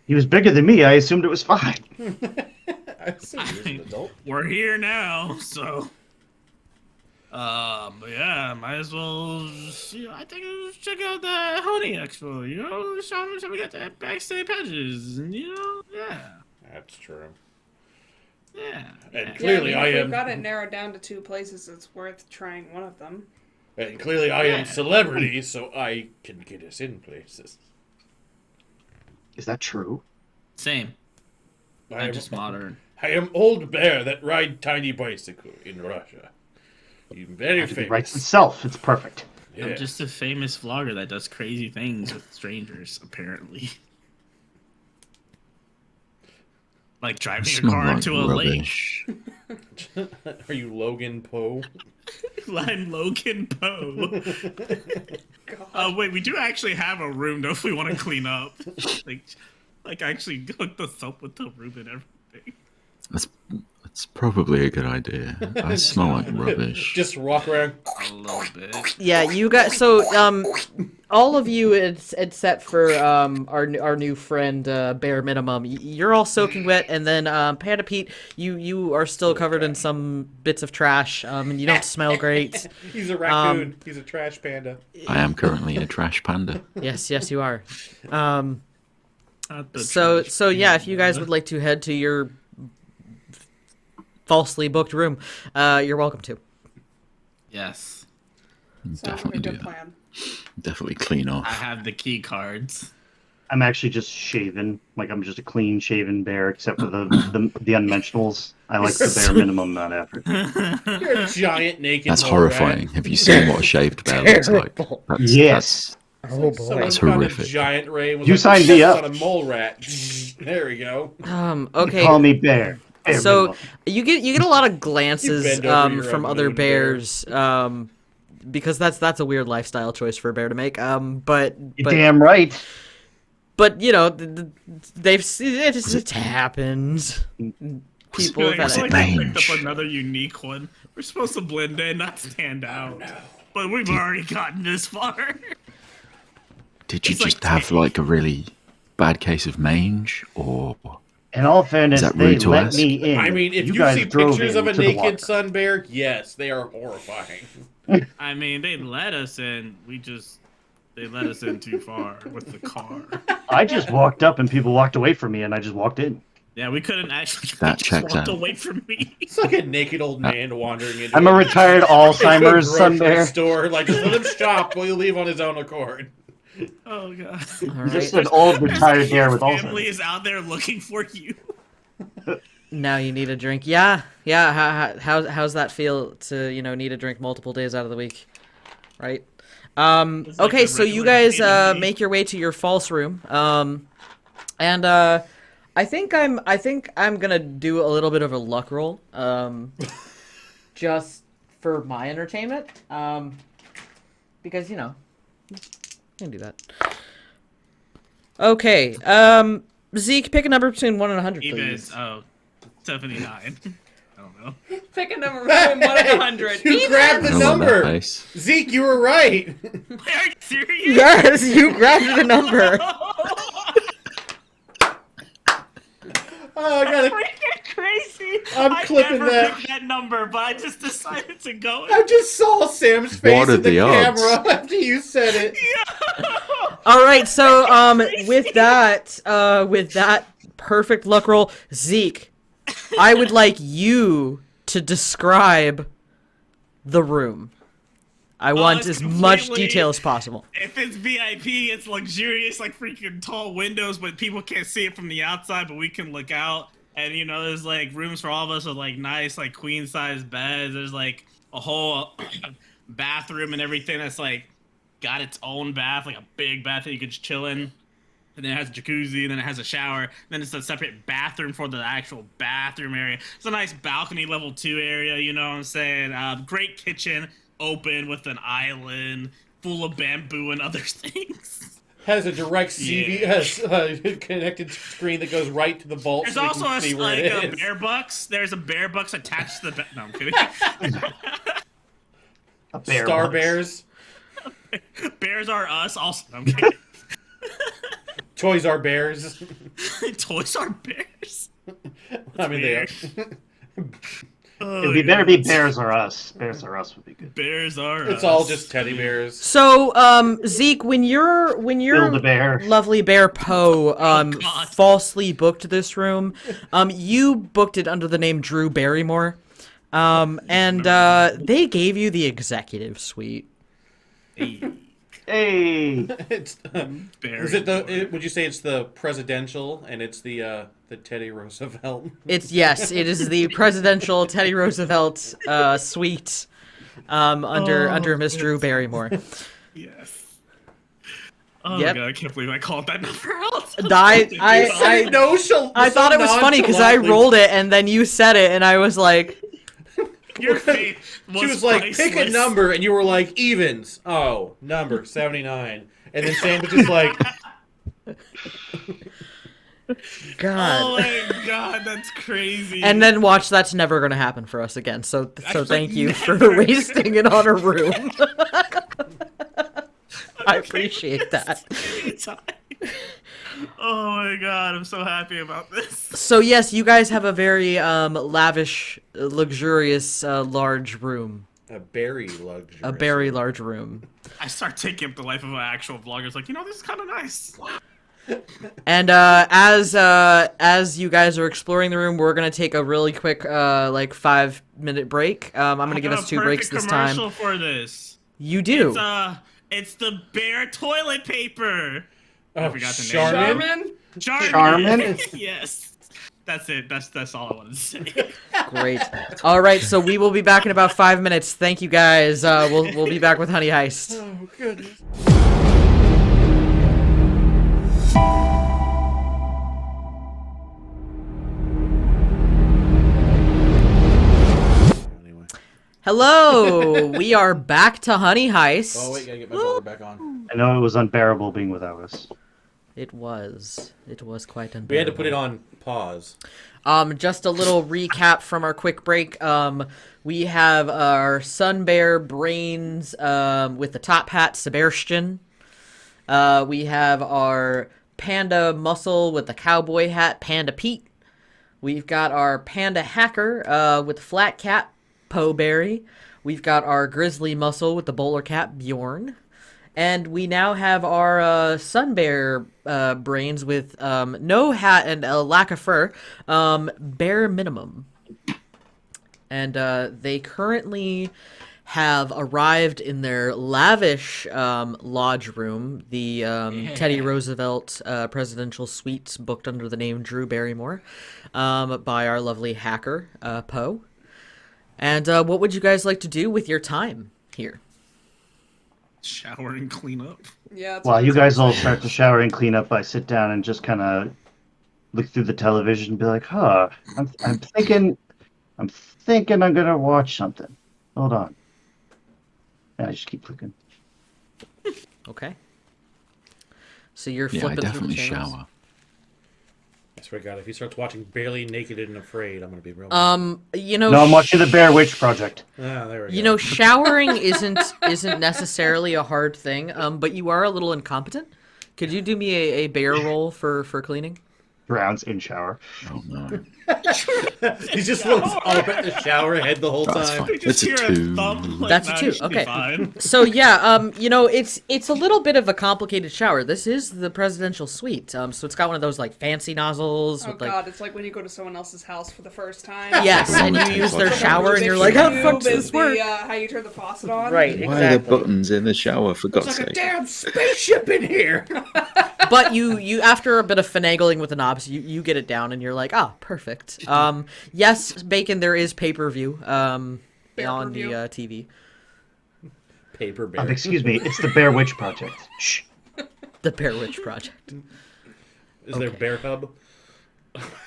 he was bigger than me. I assumed it was fine. I assume he was an adult. We're here now, so. But yeah, might as well. I think let's check out the Honey Expo. You know, shall we get the backstage patches? And yeah, That's true. yeah. And clearly yeah, I if am. we've got it narrowed down to 2 places, it's worth trying one of them. And clearly I am celebrity, so I can get us in places. Is that true? Same. I I'm am, just modern. I am old bear that ride tiny bicycle in Russia. You very It famous. writes itself. It's perfect. Yeah. I'm just a famous vlogger that does crazy things with strangers, apparently. Like driving a Smell car like into a lake. rubbish. Are you Logan Poe? I'm Logan Poe. Wait, we do actually have a room though if we want to clean up. like actually hook this up with the room and everything. That's probably a good idea. I smell like rubbish. Just walk around. A little bit. Yeah, you guys. So, all of you, except for our new friend Bare Minimum, you're all soaking wet, and then Panda Pete, you are still covered in some bits of trash, and you don't smell great. He's a raccoon. He's a trash panda. I am currently a trash panda. Yes, you are. Not the So trash yeah, if you guys panda. would like to head to your falsely booked room, you're welcome to. Yes, Sounds like a Definitely do good that. plan. Definitely clean I off. have the key cards. I'm actually just shaven. Like I'm just a clean shaven bear, except for the unmentionables. I like the bare minimum amount of effort. You're a giant naked. That's mole horrifying. rat. Have you seen what a shaved bear looks like? Terrible. Yes. Oh Someone That's found horrific. a giant ray. And was You like, signed me "That's up." On a mole rat. There we go. Okay. Call me bear. Bare So minimum. you get a lot of glances You bend over your from own other moon bear. bears because that's a weird lifestyle choice for a bear to make. But You're damn right. you know it happens. People Like, have Was I it had feel like I picked mange? up another unique one. We're supposed to blend in, not stand out. But we've already gotten this far. Did you It's like just have taking- like a really bad case of mange, or In all fairness, Is that they rude to let ask? me in. I mean, if you guys see drove pictures of a into the water. naked sun bear, yes, they are horrifying. I mean, they let us in. They let us in too far with the car. I just walked up and people walked away from me, and I just walked in. Yeah, we couldn't actually. That just checks walked out. away from me. It's like a naked old man wandering into. I'm a retired Alzheimer's sun grocery bear. store. Like, just let him shop. Will you leave on his own accord? Oh god. all Just right. an old There's retired like bear your with family Alzheimer's. is out there looking for you. Now you need a drink. Yeah. How's that feel to need a drink multiple days out of the week, right? It's like Okay, a so you regular guys day. make your way to your false room. And I think I'm gonna do a little bit of a luck roll. Just for my entertainment. Because I can do that. Okay. Zeke, pick a number between 1 and 100, Even please. 79. I don't know. Pick a number between 1 and 100. You grabbed the no on that number. face? Zeke, you were right. Are you serious? Yes, you grabbed the number. Oh, I gotta. Freaking crazy! I'm I clipping never that. picked that number, but I just decided to go. I just saw Sam's face What are in the the odds? camera after you said it. All right, so with that perfect luck roll, Zeke, I would like you to describe the room. I want it's as much completely- detail as possible. If it's VIP, it's luxurious, like freaking tall windows, but people can't see it from the outside, but we can look out. And there's like rooms for all of us with like nice, like queen size beds. There's like a whole bathroom and everything that's like got its own bath, like a big bath that you could just chill in. And then it has a jacuzzi, and then it has a shower. And then it's a separate bathroom for the actual bathroom area. It's a nice balcony level 2 area, you know what I'm saying? Great kitchen, open with an island, full of bamboo and other things. Has a direct CV, has a connected screen that goes right to the vault. There's so we also can see where like it a is. bear bucks. There's a bear bucks attached to the bed. No, I'm kidding. A bear Star bucks. Bears. Bears are us. Also, no, I'm kidding. Toys are bears. Toys are bears. I mean, they are. Oh, It better be Bears or Us. Bears or Us would be good. Bears are. It's us. all just teddy bears. So, Zeke, when your Build a bear. lovely bear Poe God. falsely booked this room, you booked it under the name Drew Barrymore, and they gave you the executive suite. Hey, It's, Bear. is it would you say it's the presidential and it's the Teddy Roosevelt? It is the presidential Teddy Roosevelt suite under Miss Drew Barrymore. Yes. Oh Yep. my god, I can't believe I called that number out. I No, I thought it was funny because I rolled it and then you said it and I was like, Your face was She was like, pick a priceless. number, and you were like, evens. Oh, number 79. And then Sam was just like, God. Oh my god, that's crazy. And then watch, that's never going to happen for us again. So Actually, thank you for never. wasting it on a room. I appreciate that. Oh my god, I'm so happy about this. So yes, you guys have a very lavish, luxurious, large room. A berry luxury. A very large room. I start taking up the life of my actual vloggers. Like, this is kind of nice. And as you guys are exploring the room, we're gonna take a really quick 5-minute break. I'm gonna give us 2 breaks this time. Commercial for this. You do. It's the bear toilet paper. Oh, I forgot the name. Charmin? Charmin? Yes. That's it. That's all I wanted to say. Great. All right, so we will be back in about 5 minutes. Thank you guys. We'll be back with Honey Heist. Oh, goodness. Anyway. Hello, we are back to Honey Heist. Oh, wait, gotta get my folder back on. I know it was unbearable being without us. It was quite unbearable. We had to put it on pause. Just a little recap from our quick break. We have our Sun Bear Brains with the top hat, Sebastian. We have our Panda Muscle with the cowboy hat, Panda Pete. We've got our Panda Hacker with the flat cap, Poe Berry. We've got our Grizzly Muscle with the bowler cap, Bjorn. And we now have our Sun Bear Brains with no hat and a lack of fur, bare minimum. And they currently have arrived in their lavish lodge room, the Teddy Roosevelt presidential suites, booked under the name Drew Barrymore, by our lovely hacker, Poe. And what would you guys like to do with your time here? Shower and clean up. Yeah. While you guys all start to shower and clean up, I sit down and just kind of look through the television and be like, I'm thinking I'm gonna watch something. Hold on. And I just keep clicking. Okay. So you're Yeah, I flipping through the definitely channels. shower. I swear to God, if he starts watching Barely Naked and Afraid, I'm gonna be real. No, I'm watching the Bear Witch Project. There we go. You know, showering isn't necessarily a hard thing, but you are a little incompetent. Could you do me a bear roll for cleaning? Drowns in shower. Oh no. he just looks up at the shower head the whole That's time. fine. Just It's a hear 2. thump, like, That's a nah, 2, it should be okay. fine. So yeah, it's a little bit of a complicated shower. This is the presidential suite, so it's got one of those like fancy nozzles Oh with like god, it's like when you go to someone else's house for the first time. yes, and you It use tastes their like shower, and The you're like, how the tube fuck does is this work? how you turn the faucet on. Right, Why are there buttons in the shower, for God's It's like a sake? damn spaceship in here. But you after a bit of finagling with the knobs, you get it down, and you're like, perfect. Yes, Bacon, there is pay-per-view on the Bear-per-view. TV. Paper bear. Excuse me, it's the Bear Witch Project. Shh. The Bear Witch Project. Is there Bear Hub?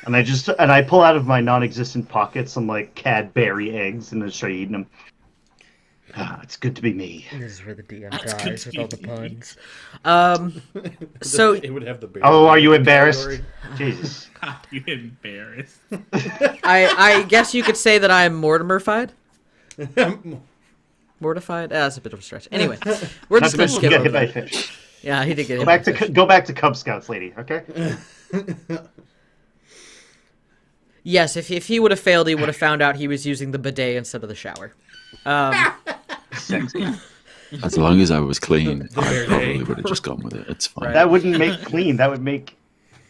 And I pull out of my non-existent pocket some like Cadbury eggs and I start eating them. It's good to be me. This is where the DM That's good dies to with all the be. puns. So it would have the bear. Oh, are you embarrassed? category. Jesus. You embarrassed. I guess you could say that I'm Mortimerfied. Mortified? That's a bit of a stretch. Anyway, we're just gonna Not to skip get over hit by that. fish. Yeah, he did get Go hit back by to fish. go back to Cub Scouts, lady. Okay. Yes, if he would have failed, he would have found out he was using the bidet instead of the shower. Sexy. As long as I was clean, I bear probably day. would have just gone with it. It's fine. That wouldn't make clean. That would make.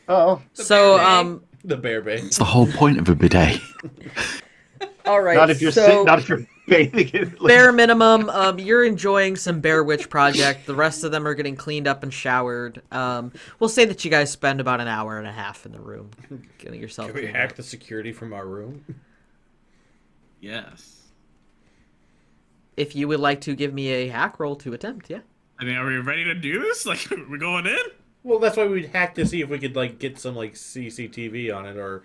Oh, So The bear bay. It's the whole point of a bidet. all right. not if you're so, not if you're bathing in. Like, bare minimum, you're enjoying some Bear Witch Project. The rest of them are getting cleaned up and showered. We'll say that you guys spend about an hour and a half in the room getting yourself Can we cleaned hack up. the security from our room? Yes. If you would like to give me a hack roll to attempt, yeah. I mean, are we ready to do this? Like, we're going in? Well, that's why we'd hack to see if we could like get some like CCTV on it, or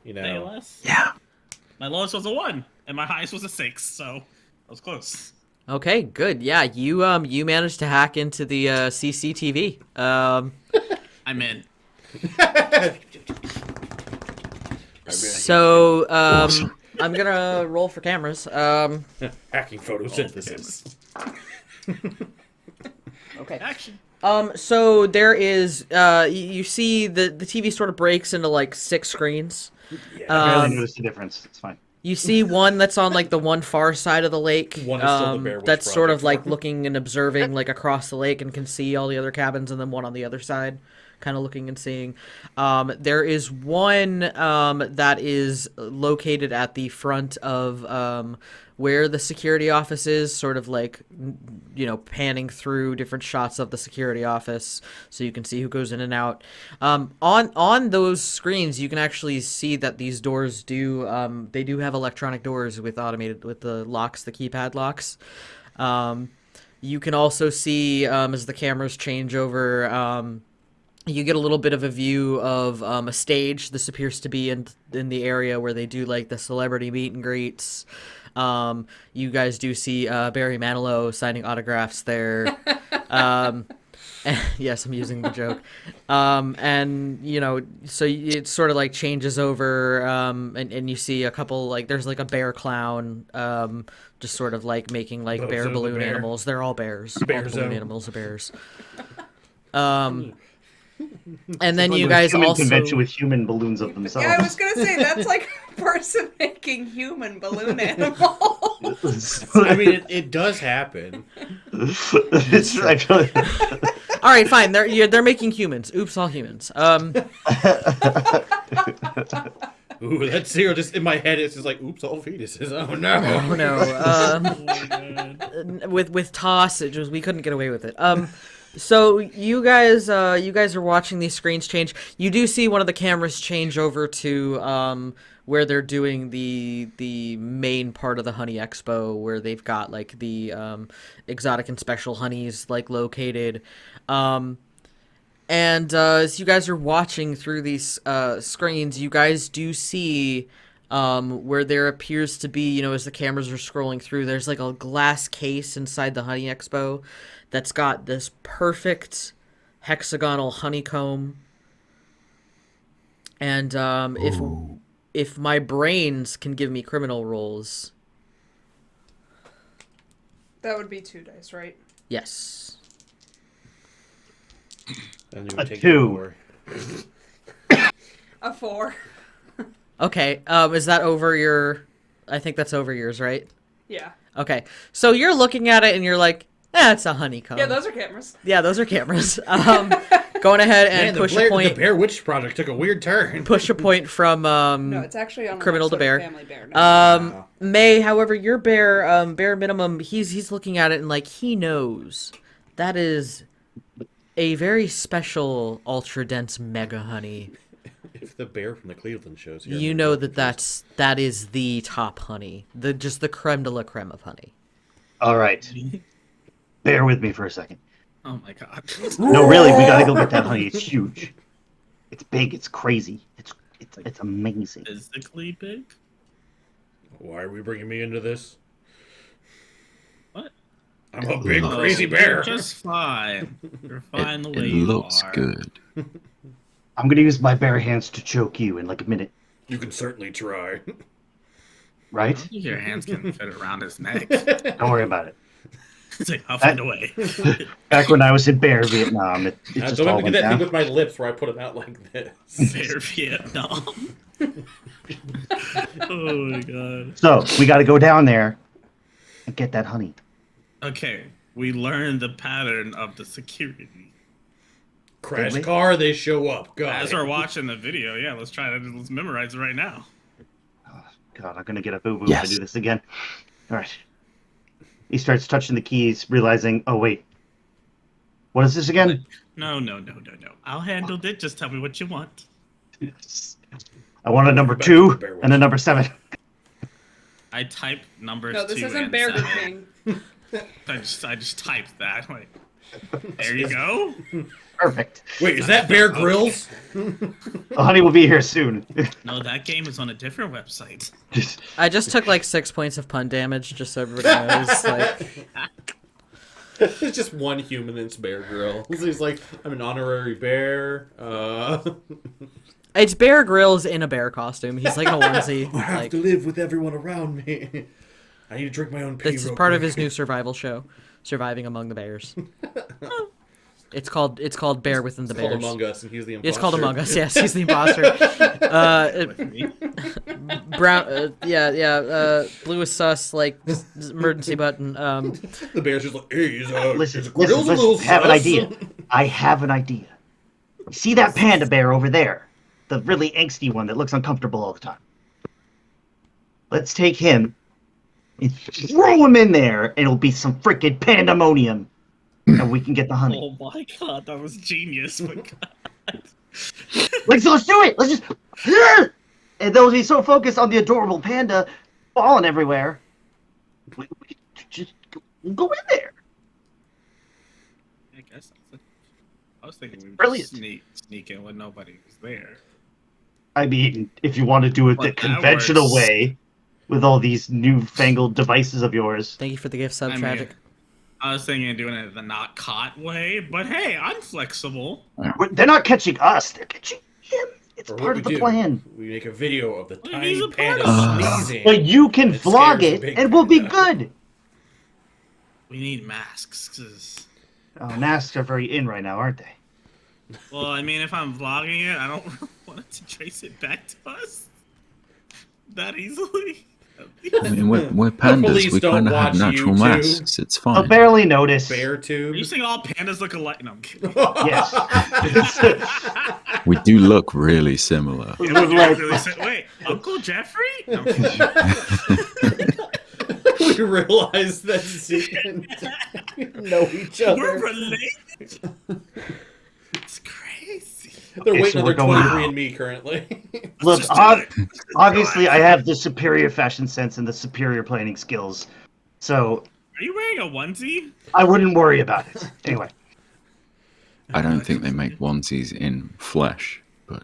Any less? Yeah. My lowest was a 1, and my highest was a 6, so that was close. Okay, good. Yeah, you managed to hack into the CCTV. I'm in. So Awesome. I'm gonna roll for cameras. hacking photosynthesis. Okay. Action. So there is, you see the TV sort of breaks into like 6 screens. I barely noticed the difference. It's fine. You see one that's on like the one far side of the lake. One is still the Bear Witch that's sort of project like farm. looking and observing like across the lake and can see all the other cabins, and then one on the other side, kind of looking and seeing. There is one that is located at the front of where the security office is, sort of like, you know, panning through different shots of the security office so you can see who goes in and out. On those screens, you can actually see that these doors do they do have electronic doors with the locks, the keypad locks. You can also see as the cameras change over. You get a little bit of a view of a stage. This appears to be in the area where they do like the celebrity meet and greets. You guys do see Barry Manilow signing autographs there. Yes, I'm using the joke. And, you know, so it sort of like changes over, and you see a couple, like, there's like a bear clown, just sort of like making like Bozo bear the balloon bear. animals. They're all bears. Bear All balloon zone. animals are bears. And then Like you a guys human also convention with human balloons of themselves. Yeah, I was gonna say that's like a person making human balloon animals. I mean, it does happen. It's actually. All right, fine. They're making humans. Oops, all humans. Ooh, that zero just in my head. It's just like, oops, all fetuses. Oh no. Oh no. With toss, we couldn't get away with it. So you guys are watching these screens change. You do see one of the cameras change over to where they're doing the main part of the Honey Expo, where they've got like the exotic and special honeys like located. And as you guys are watching through these screens, you guys do see where there appears to be, you know, as the cameras are scrolling through, there's like a glass case inside the Honey Expo that's got this perfect hexagonal honeycomb. And if my brains can give me criminal rolls, That would be 2 dice, right? yes. And you A would take 2. A 4. Okay, is that over your... I think that's over yours, right? Yeah. Okay, so you're looking at it and you're like, it's a honeycomb. Yeah, those are cameras. Yeah, those are cameras. Going ahead and Man, push the a point. The Bear Witch project took a weird turn. Push a point from No, it's actually on criminal to the bear. Family Bear. No. Wow. May. However, your bear, bare minimum, he's looking at it and like he knows that is a very special ultra dense mega honey. If the bear from the Cleveland shows here, You know that is the top honey, just the creme de la creme of honey. All right. Bear with me for a second. Oh my god. No, really, we gotta go get that honey. It's huge. It's big. It's crazy. It's amazing. Physically big? Why are we bringing me into this? What? I'm a big Oh, crazy you're bear. just fine. You're fine the It way you looks are. good. I'm gonna use my bare hands to choke you in like a minute, You can certainly try. I right? don't think your hands can fit around his neck. Don't worry about it. It's like, I'll find a way. Back when I was in Bear, Vietnam, it just Don't all have to went do that thing down. with my lips where I put them out like this. Fair Vietnam. Oh my god. So we got to go down there and get that honey. Okay, we learned the pattern of the security. Crash Really? car, they show up. Got As it. we're watching the video, yeah, let's memorize it right now. God, I'm gonna get a boo boo Yes. if I do this again. All right. He starts touching the keys, realizing, oh wait, what is this again? No. I'll handle it. Just tell me what you want. I want a number Back to the 2 Bear Witch. and a number 7. I type numbers No, this 2 isn't and Burger 7. King. I just typed that. Like, there you go. Perfect. Wait, is that Bear Grylls? The honey will be here soon. No, that game is on a different website. Just, I just took like 6 points of pun damage, just so everybody knows. Like, It's just one human, it's Bear Grylls. He's like, I'm an honorary bear. it's Bear Grylls in a bear costume. He's like in a onesie. I have Like, to live with everyone around me. I need to drink my own pee. this is real part of quick. his new survival show. surviving among the bears. It's called Bear Within the It's called Bears. Among Us, and he's the imposter. It's called Among Us. Yes, he's the imposter. Brown. Blue is sus. Like emergency button. The bear's just like, hey, Listen, Grill's a little I have an sus. idea. I have an idea. See that panda bear over there? The really angsty one that looks uncomfortable all the time. Let's take him and throw him in there, and it'll be some freaking pandemonium. And we can get the honey. Oh my god, that was genius. My god. Like, so let's do it! Let's just... And they'll be so focused on the adorable panda falling everywhere. We just go in there. I guess I was thinking we would Brilliant. sneak in when nobody was there. I mean, if you want to do it the But that conventional works. way, with all these newfangled devices of yours. Thank you for the gift sub, I mean, Tragic. I was thinking of doing it the not caught way, but hey, I'm flexible. They're not catching us, they're catching him. It's Or what part we of the do, plan. we make a video of the Well, tiny he's a panda part of sneezing. But you can It vlog scares the it, big and we'll be panda. good. We need masks. 'Cause- Oh, masks are very in right now, aren't they? well, I mean, if I'm vlogging it, I don't want it to trace it back to us that easily. I mean, we're pandas. police We don't kind of have watch natural you, too. masks. It's I'll fine. barely notice. Bear Are tube. you saying all pandas look alike? No, I'm kidding. Yes. We do look really similar. We look like- Wait, Uncle Jeffrey? No, I'm kidding. We realize that Zeak and know each We're other. related. It's crazy. They're Okay, waiting so on we're their going- 23andMe currently. Look, just do it. obviously, I have the superior fashion sense and the superior planning skills, so Are you wearing a onesie? I wouldn't worry about it. Anyway, I don't think they make onesies in flesh, but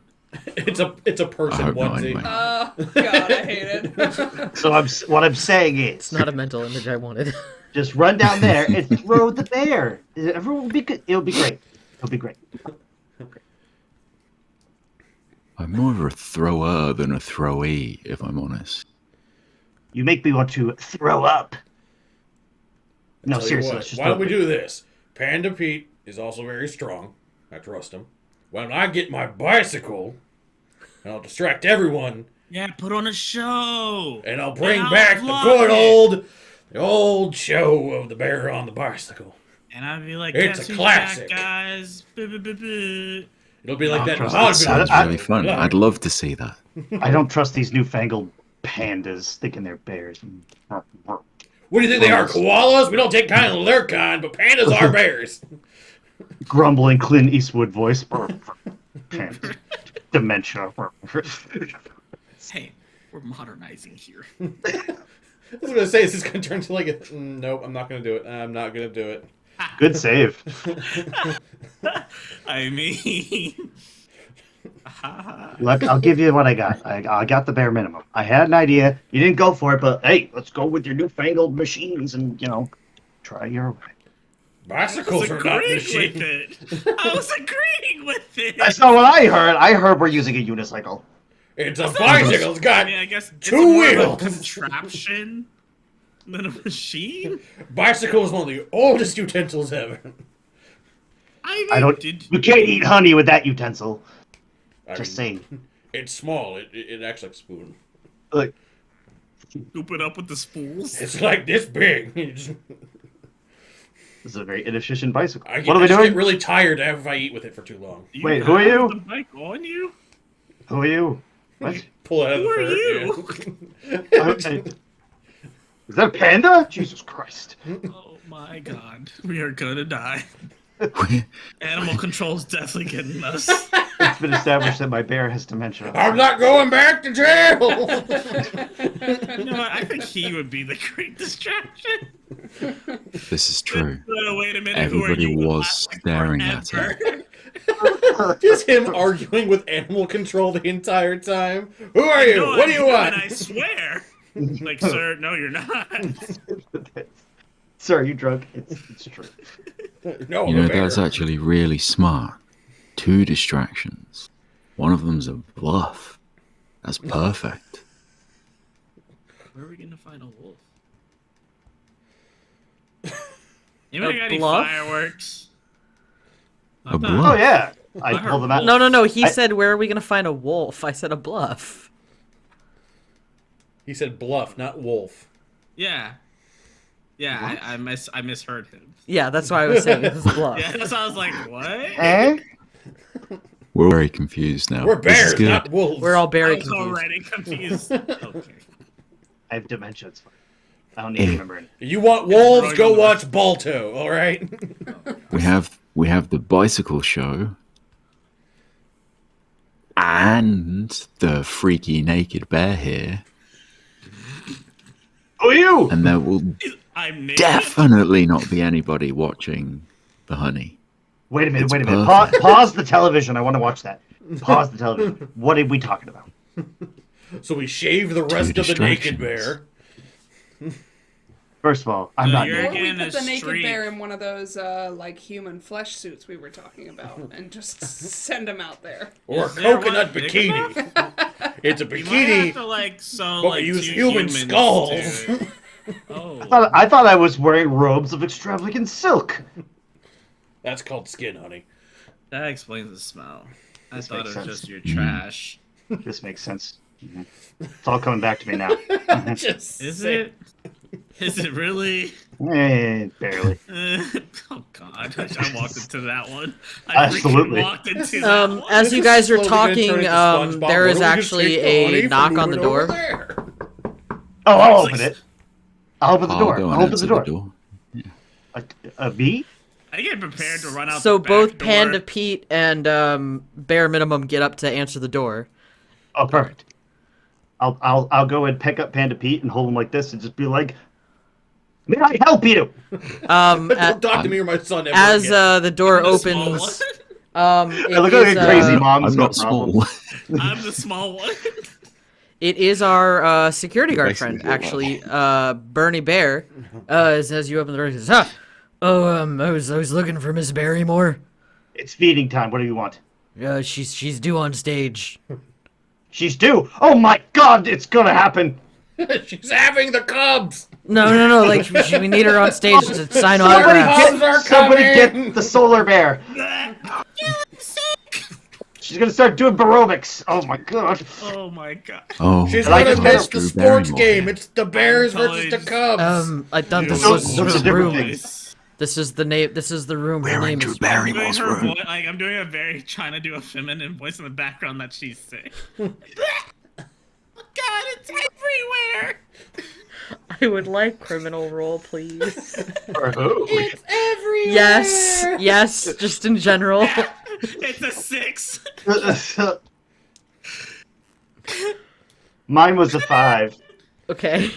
it's a I person hope not onesie. anyway. Oh god, I hate it. so what I'm saying It's is, not a mental image I wanted. just run down there and throw the bear. Everyone will be good. It'll be great. It'll be great. I'm more of a thrower than a throwee, if I'm honest. You make me want to throw up. No, Tell you seriously, what, let's just why don't we do this? Panda Pete is also very strong. I trust him. Why don't I get my bicycle and I'll distract everyone Yeah, put on a show. and I'll bring And I'll back the vlog good it. the old show of the bear on the bicycle. And I'd be like, It's guess a who's classic. back, guys? Buh. It'll be like Oh, that in trust Hollywood. me. Sounds I- really fun. I'd love to see that. I don't trust these newfangled pandas thinking they're bears. What do you think they are, koalas? We don't take kind of their kind, but pandas are bears. Grumbling Clint Eastwood voice. Pandas. Dementia. Hey, we're modernizing here. I was going to say, is this going to turn to like a... Nope, I'm not going to do it. I'm not going to do it. Good save. I mean, Look, I'll give you what I got. I got the bare minimum. I had an idea. You didn't go for it, but hey, let's go with your newfangled machines and, try your way. I was Bicycles are not agreeing with machines. it. I was agreeing with it. That's not what I heard. I heard we're using a unicycle. It's a bicycle. It's got I mean, I guess it's two more of a wheels. contraption than a machine. Bicycle is one of the oldest utensils ever. I mean, I don't. You can't eat honey with that utensil. I Just mean, saying. It's small. It acts like a spoon. Look, scoop it up with the spools. It's like this big. You just- this is a very inefficient bicycle. I get, What are I we just doing? get really tired if I eat with it for too long. Wait, who are you? The bike on you? Who are you? What? Pull it out of Who are the you? Okay. Is that a panda? Jesus Christ. Oh my god, we are gonna die. We- Animal control's definitely getting us. It's been established that my bear has dementia. I'm not going back to jail. You know what? I think he would be the great distraction. This is true. Wait a minute. Who are Everybody you? was Lasting staring at forever. him. Just him arguing with animal control the entire time. Who are you? No, What do you want? I swear. Like, sir, no, you're not. Sir, are you drunk? It's true. No, You I'm know, a bear. that's actually really smart. 2 distractions. One of them's a bluff. That's perfect. Where are we gonna find a wolf? Anybody got any bluff? fireworks? A Not bluff? Oh yeah, I I heard pulled them out. No. He I- said, "Where are we gonna find a wolf?" I said, "A bluff." He said bluff, not wolf. Yeah. Yeah, I misheard him. Yeah, that's why I was saying it was a bluff. Yeah, that's why I was like, what? Eh? We're very confused now. We're This is bears, good. not wolves. We're all I very was confused. already confused. Okay. I have dementia. It's fine. I don't need to remember it. You want wolves? Right Go on the- watch Balto. All right. We have the bicycle show and the freaky naked bear here, Oh, you! and there will I'm naked. definitely not be anybody watching the honey. Wait a minute. It's Wait a minute. perfect. Pause the television. I want to watch that. Pause the television. What are we talking about? So we shave the rest of the naked distractions. bear. First of all, I'm not. you're- Or we Again, put the a naked streak. bear in one of those like human flesh suits we were talking about, and just send him out there. Or a Is there coconut one big bikini. It's a You might have bikini. to like sew but we like use two human humans skulls. to- Oh. I thought I was wearing robes of extravagant silk. That's called skin, honey. That explains the smell. I This thought it makes was sense. just your trash. This makes sense. Mhm. It's all coming back to me now. Just Is say- it? Is it really? Barely. Oh God! I walked into that one. I freaking Absolutely. walked into that one. As This you is guys are slowly gonna turn talking, into SpongeBob. there Why is don't we just actually take the honey a from knock on the moving over door. there? Oh, I'll open it. I'll open the I'll door. go and I'll open answer the door. the door. A bee? I get prepared to run out. So the back both door. Panda Pete and Bare Minimum get up to answer the door. Oh, perfect. I'll go and pick up Panda Pete and hold him like this and just be like, "May I help you?" Um, Don't talk to me or my son ever as again. the door I'm the small opens, one. it I look like is, a crazy mom. I'm not small. I'm the small one. It is our security guard Basically, friend, actually, Bernie Bear. As you open the door, he says, "Huh? Oh, I was looking for Miss Barrymore. It's feeding time. What do you want? She's due on stage." She's due. Oh my God! It's gonna happen. She's having the cubs. No. Like we need her on stage to sign Somebody autographs. Cubs are somebody coming! get the solar bear. She's gonna start doing baromics. Oh my God! Oh my God. Oh, She's like gonna it. miss the Drew sports Barrymore. game. It's the Bears I'm versus the totally- Cubs. I thought this Those- was those are the different room. things. This is the name. This is the room. Her We're in name Drew is. I'm doing Barrymore's her room. voice, like I'm doing a very trying to do a feminine voice in the background that she's saying. God, it's everywhere. I would like criminal roll, please. For who? It's everywhere. Yes, just in general. It's a 6. Mine was a 5. Okay.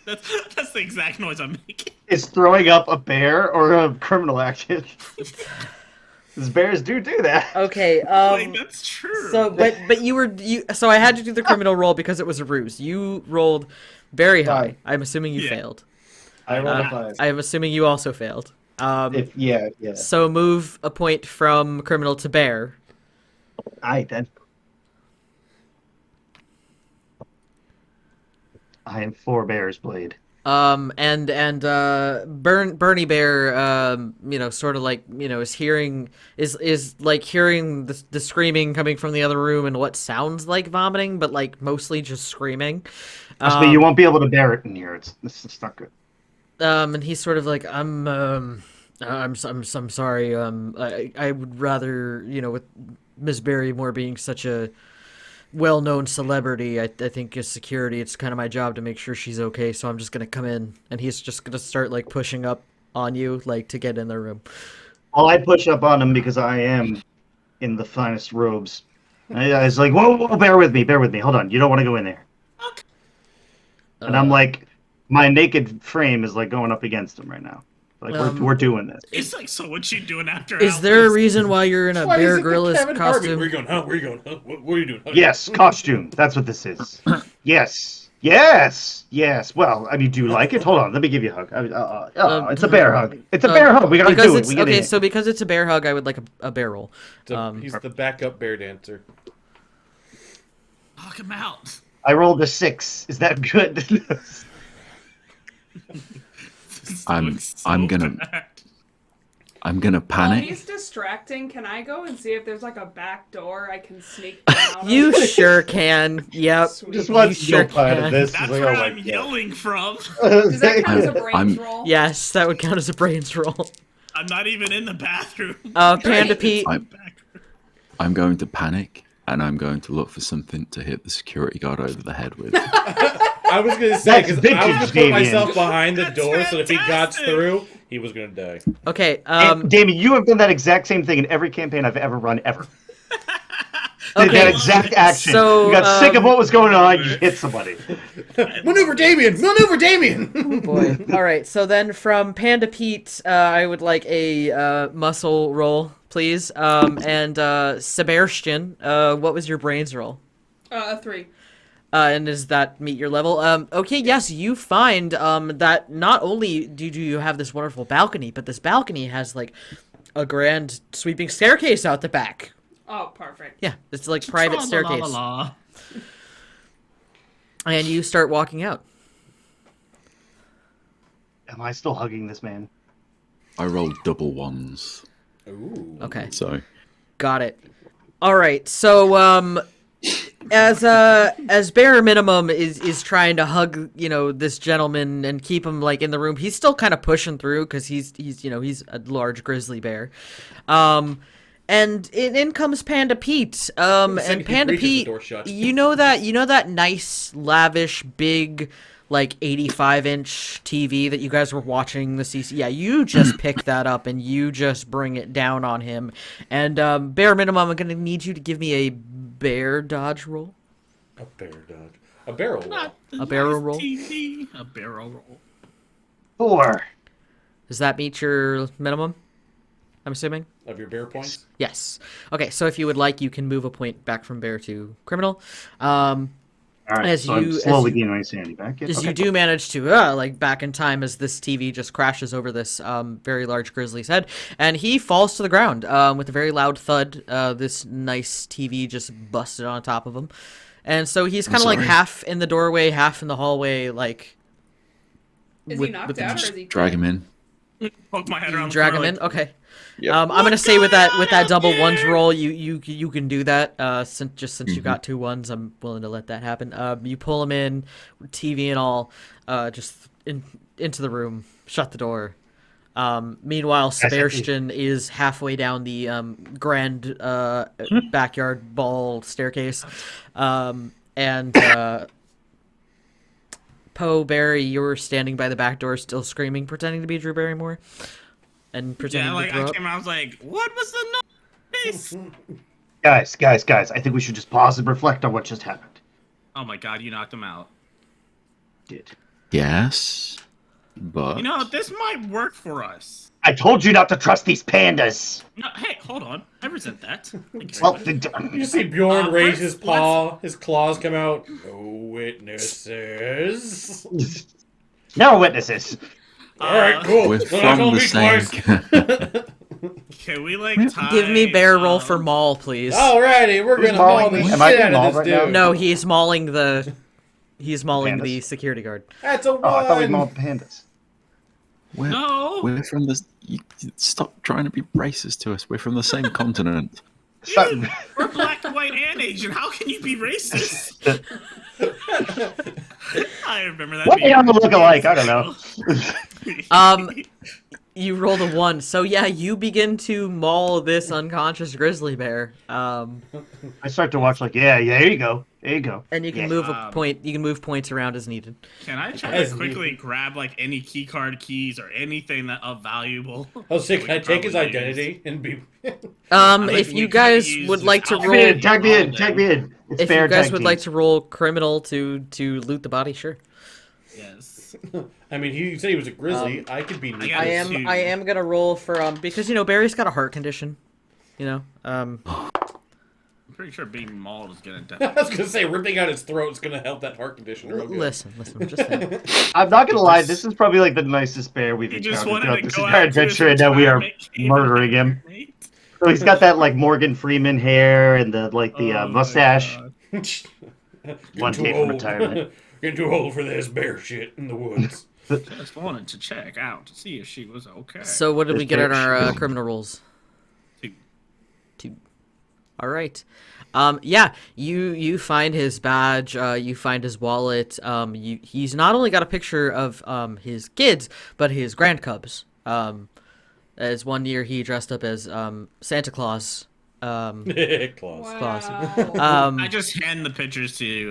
That's the exact noise I'm making. Is throwing up a bear or a criminal action? Because bears do that. Okay. Like that's true. So, but So I had to do the criminal roll because it was a ruse. You rolled very high. Five. I'm assuming you Yeah. I failed. rolled a 5. I am assuming you also failed. Yeah. So move a point from criminal to bear. Alright then. I am 4 bears blade. Bernie Bear, sort of like, is hearing the screaming coming from the other room and what sounds like vomiting, but like mostly just screaming. Trust me, you won't be able to bear it in here. It's not good. And he's sort of like, I'm sorry. I would rather, with Miss Barrymore being such a well-known celebrity, I think as security, it's kind of my job to make sure she's okay. So I'm just gonna come in, and he's just gonna start like pushing up on you, like to get in the room. Well, I push up on him because I am in the finest robes. I was like, whoa, bear with me. Hold on, you don't want to go in there. And I'm like, my naked frame is like going up against him right now. Like we're doing this. It's like, so what's she doing after? Is there a reason why you're in a Why is Bear it the Grylls Kevin Harvey? costume? Where you going? Huh? Where you going? Huh? What are you doing? Huh? Yes, costume. That's what this is. Yes. Well, I mean, do you like it? Hold on, let me give you a hug. It's a bear hug. It's a bear hug. We gotta do it. We gotta So because it's a bear hug, I would like a bear roll. He's the backup bear dancer. Knock him out. I rolled a 6. Is that good? I'm gonna While panic. he's distracting, can I go and see if there's like a back door I can sneak down? You sure can. Yep. Sweet. Just wants You sure no part can. of this. That's He's like, where oh my I'm God. yelling from. Does that count as a I'm- brains roll? Yes, that would count as a brains roll. I'm not even in the bathroom. Panda Pete. I'm going to panic, and I'm going to look for something to hit the security guard over the head with. I was gonna say That's because I was gonna vintage, put Damien. myself behind the That's door so that if he got fantastic. through, he was gonna die. Okay. Damien, you have done that exact same thing in every campaign I've ever run ever. Did Okay, that exact action. so, you got sick of what was going on. You hit somebody. Maneuver Damien! Maneuver Damien! boy. All right. So then from Panda Pete, I would like a muscle roll, please. And Sebastian, what was your brains roll? A 3. And does that meet your level? Okay, yes, you find that not only do you have this wonderful balcony, but this balcony has like a grand sweeping staircase out the back. Oh, perfect. Yeah, it's like private staircase. Tra-la-la-la-la. And you start walking out. Am I still hugging this man? I rolled double ones, Ooh. Okay, so got it. All right, so as bare minimum is trying to hug this gentleman and keep him like in the room, he's still kind of pushing through because he's a large grizzly bear. And in comes Panda Pete. And he Panda reaches the Pete, door shut. you know that nice, lavish, big, like 85-inch TV that you guys were watching the CC. Yeah, you just pick that up and you just bring it down on him. And bare minimum, I'm gonna need you to give me a bear dodge roll. A bear dodge. A barrel roll. Not the A barrel nice roll? TV. A barrel roll. 4. Does that meet your minimum? I'm assuming. Of your bear points? Yes. Okay, so if you would like, you can move a point back from bear to criminal. All right, As so you- I'm as slowly you- gaining my sanity back. Yeah, Because okay. you do manage to, like, back in time as this TV just crashes over this very large grizzly's head, and he falls to the ground with a very loud thud. This nice TV just busted on top of him. And so he's kind of like sorry. half in the doorway, half in the hallway, like... Is he knocked out or is he drag him in. Poke my head around. Drag the him floor, in? like, Okay. Yep. I'm gonna say with that double on ones here? roll, you can do that. Since you got 2 ones, I'm willing to let that happen. You pull him in, TV and all, just into the room, shut the door. Meanwhile, Sebastian is halfway down the grand backyard ball staircase, and Poe Barry, you're standing by the back door, still screaming, pretending to be Drew Barrymore. And pretending Yeah, like to throw I up. came out, I was like, what was the noise? Guys, I think we should just pause and reflect on what just happened. Oh my god, you knocked him out. Did. Yes, but You know, this might work for us. I told you not to trust these pandas. No, hey, hold on. I resent that. Thank you Well, very much. You see Bjorn raise his let's- paw, his claws come out. No witnesses. no witnesses. Alright, cool. we're Don't from call the me same. twice. Can we like tie? Give me bear roll for maul, please. Alrighty, we're Who's gonna maul mauling the me? shit Am I being out mauled of right this now? dude. No, he's mauling the Pandas? security guard. That's a Oh, I thought we one. mauled pandas. We're, No. we're from the. Stop trying to be racist to us. We're from the same continent. Stop. We're black, white, and Asian. How can you be racist? I remember that. What they being- all look alike? I don't know. You rolled a 1, so yeah, you begin to maul this unconscious grizzly bear. I start to watch like, yeah, there you go. And you can Yeah. move a point. You can move points around as needed. Can I try As to quickly grab like any key card keys or anything that of valuable? Oh, sick. Can I We take his probably identity and be? like, If we you could've guys used would his like to outfit. roll, Tag me in. It's if fair you guys tag would team. like to roll criminal to loot the body, sure. Yes. I mean, he said he was a grizzly. I could be. I I got am. two. I am gonna roll for because Barry's got a heart condition. I'm pretty sure being mauled is gonna I definitely. was gonna say ripping out his throat is gonna help that heart condition real good. Listen. I'm just saying. I'm not gonna lie. This is probably like the nicest bear we've He just encountered wanted throughout to this go entire out to his adventure, and now we are retirement cave murdering him. and hibernate. So he's got that like Morgan Freeman hair and the Oh my mustache. God. Getting One too day from old. retirement. Getting too old for this bear shit in the woods. Just wanted to check out to see if she was okay. So what did we get on our criminal rolls? 2. 2. All right. Yeah, you find his badge, you find his wallet. He's not only got a picture of his kids, but his grand cubs. As one year he dressed up as Santa Claus. Claus. Wow. I just hand the pictures to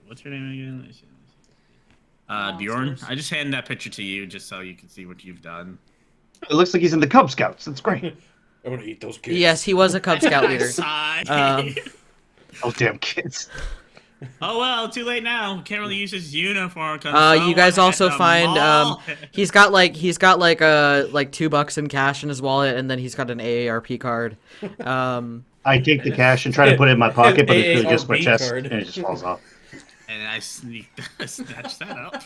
what's her name again? Bjorn. I just hand that picture to you just so you can see what you've done. It looks like he's in the Cub Scouts. That's great. I'm gonna eat those kids. Yes, he was a Cub Scout leader. Sigh. Oh, damn kids. Oh well, too late now. Can't really use his uniform. You guys also find he's got like $2 in cash in his wallet, and then he's got an AARP card. I take the cash and try to put it in my pocket, but it's really just my AARP chest, card. and it just falls off. And I snatch that up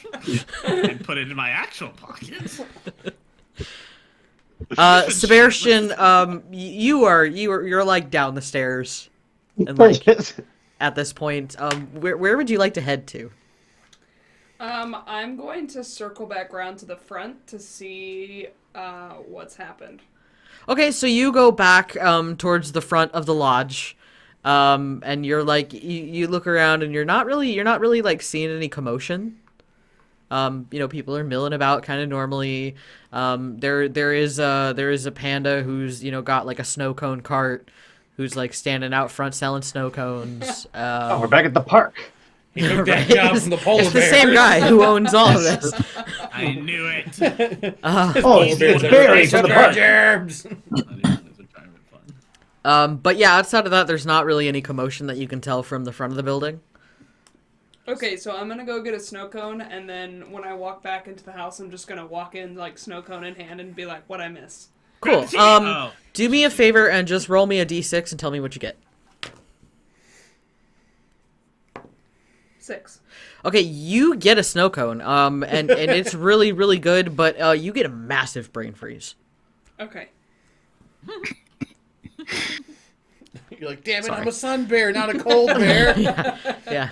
and put it in my actual pocket. Sebastian, you're like down the stairs, and like at this point, where would you like to head to? I'm going to circle back around to the front to see what's happened. Okay, so you go back towards the front of the lodge, and you're like you look around, and you're not really like seeing any commotion. People are milling about kind of normally. There is a panda who's got like a snow cone cart, who's like standing out front selling snow cones. Oh, we're back at the park. He took that job from the polar It's the bear. same guy who owns all of this. I knew it. Oh, it's Barry from the park. Gerbs. But yeah, outside of that, there's not really any commotion that you can tell from the front of the building. Okay, so I'm gonna go get a snow cone, and then when I walk back into the house, I'm just gonna walk in like snow cone in hand and be like, "What I miss?" Cool. Do me a favor and just roll me a d6 and tell me what you get. 6. Okay, you get a snow cone, and it's really, really good, but you get a massive brain freeze. Okay. You're like, damn it, Sorry. I'm a sun bear, not a cold bear. Yeah.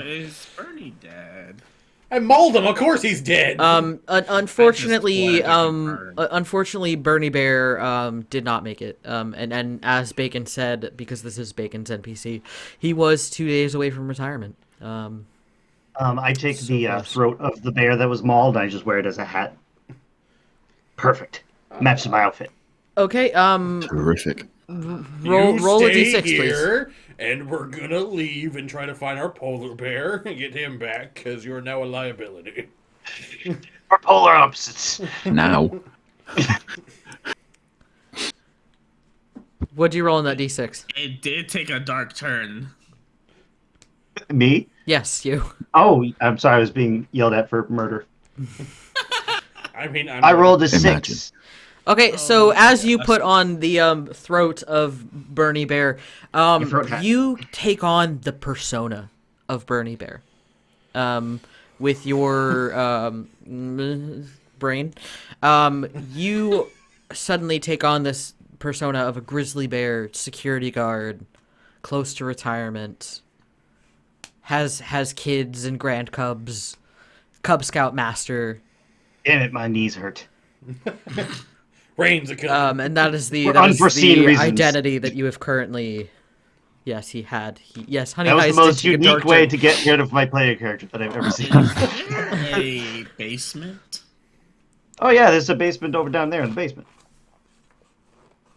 Is Bernie dead? I mauled him. Of course he's dead. Unfortunately, I just wanted to unfortunately, Bernie Bear did not make it. And as Bacon said, because this is Bacon's NPC, he was 2 days away from retirement. I take the throat of the bear that was mauled, and I just wear it as a hat. Perfect. Matches my outfit. Okay. Terrific. Roll a d6, here, and we're gonna leave and try to find our polar bear and get him back because you're now a liability. We're polar opposites. Now. What'd you roll in that d6? It did take a dark turn. Me? Yes, you. Oh, I'm sorry. I was being yelled at for murder. I mean, I rolled a Imagine. 6. Okay, so as you put on the throat of Bernie Bear, throat hat. you take on the persona of Bernie Bear. With your brain, you suddenly take on this persona of a grizzly bear, security guard, close to retirement, has kids and grand cubs, Cub Scout master. Damn it, my knees hurt. Rain's a killer. And that is the For unforeseen reasons. identity that you have currently. Yes, he had. Yes, Honey That was Heist the most did take a unique dark way turn. to get rid of my player character that I've ever seen. Is there a basement? Oh yeah, there's a basement over down there in the basement.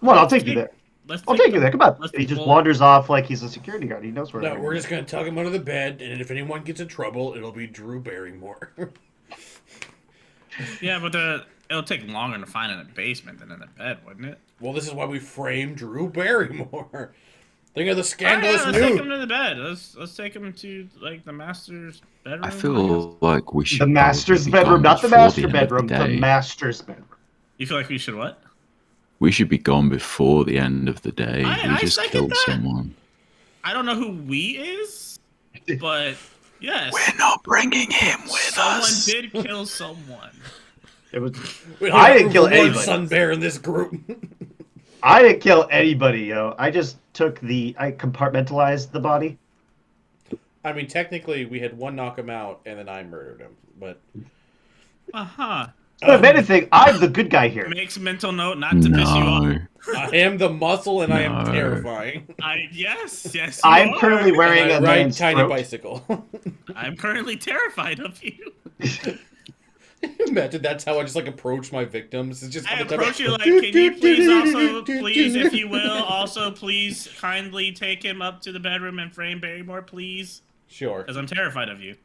Well, I'll take you there. I'll take you there. Come on. He just wanders off like he's a security guard. He knows where. No, we're just gonna tuck him under the bed, and if anyone gets in trouble, it'll be Drew Barrymore. Yeah, but it'll take longer to find in a basement than in a bed, wouldn't it? Well, this is why we framed Drew Barrymore. Think of the Alright, scandalous let's take him news. to the bed. Let's take him to like the master's bedroom. I feel like we should. The master's probably be bedroom, gone not the before master end of bedroom. The day. master's bedroom. You feel like we should what? We should be gone before the end of the day. I We just second killed that. someone. I don't know who we is, but yes, We're not bringing him with someone us. did kill someone. It was. We I didn't have kill one anybody. Sun bear in this group. I didn't kill anybody, yo. I just took I compartmentalized the body. I mean, technically, we had one knock him out, and then I murdered him. But If anything, I'm the good guy here. Makes mental note not to piss you off. No. I am the muscle, and I am No. terrifying. Yes, you I'm are. currently wearing And I a ride man's tiny throat. bicycle. I'm currently terrified of you. Imagine that's how I just like approach my victims. It's just I on the approach top- you like, can you please also, please, if you will, also please kindly take him up to the bedroom and frame Barrymore, please? Sure. Because I'm terrified of you.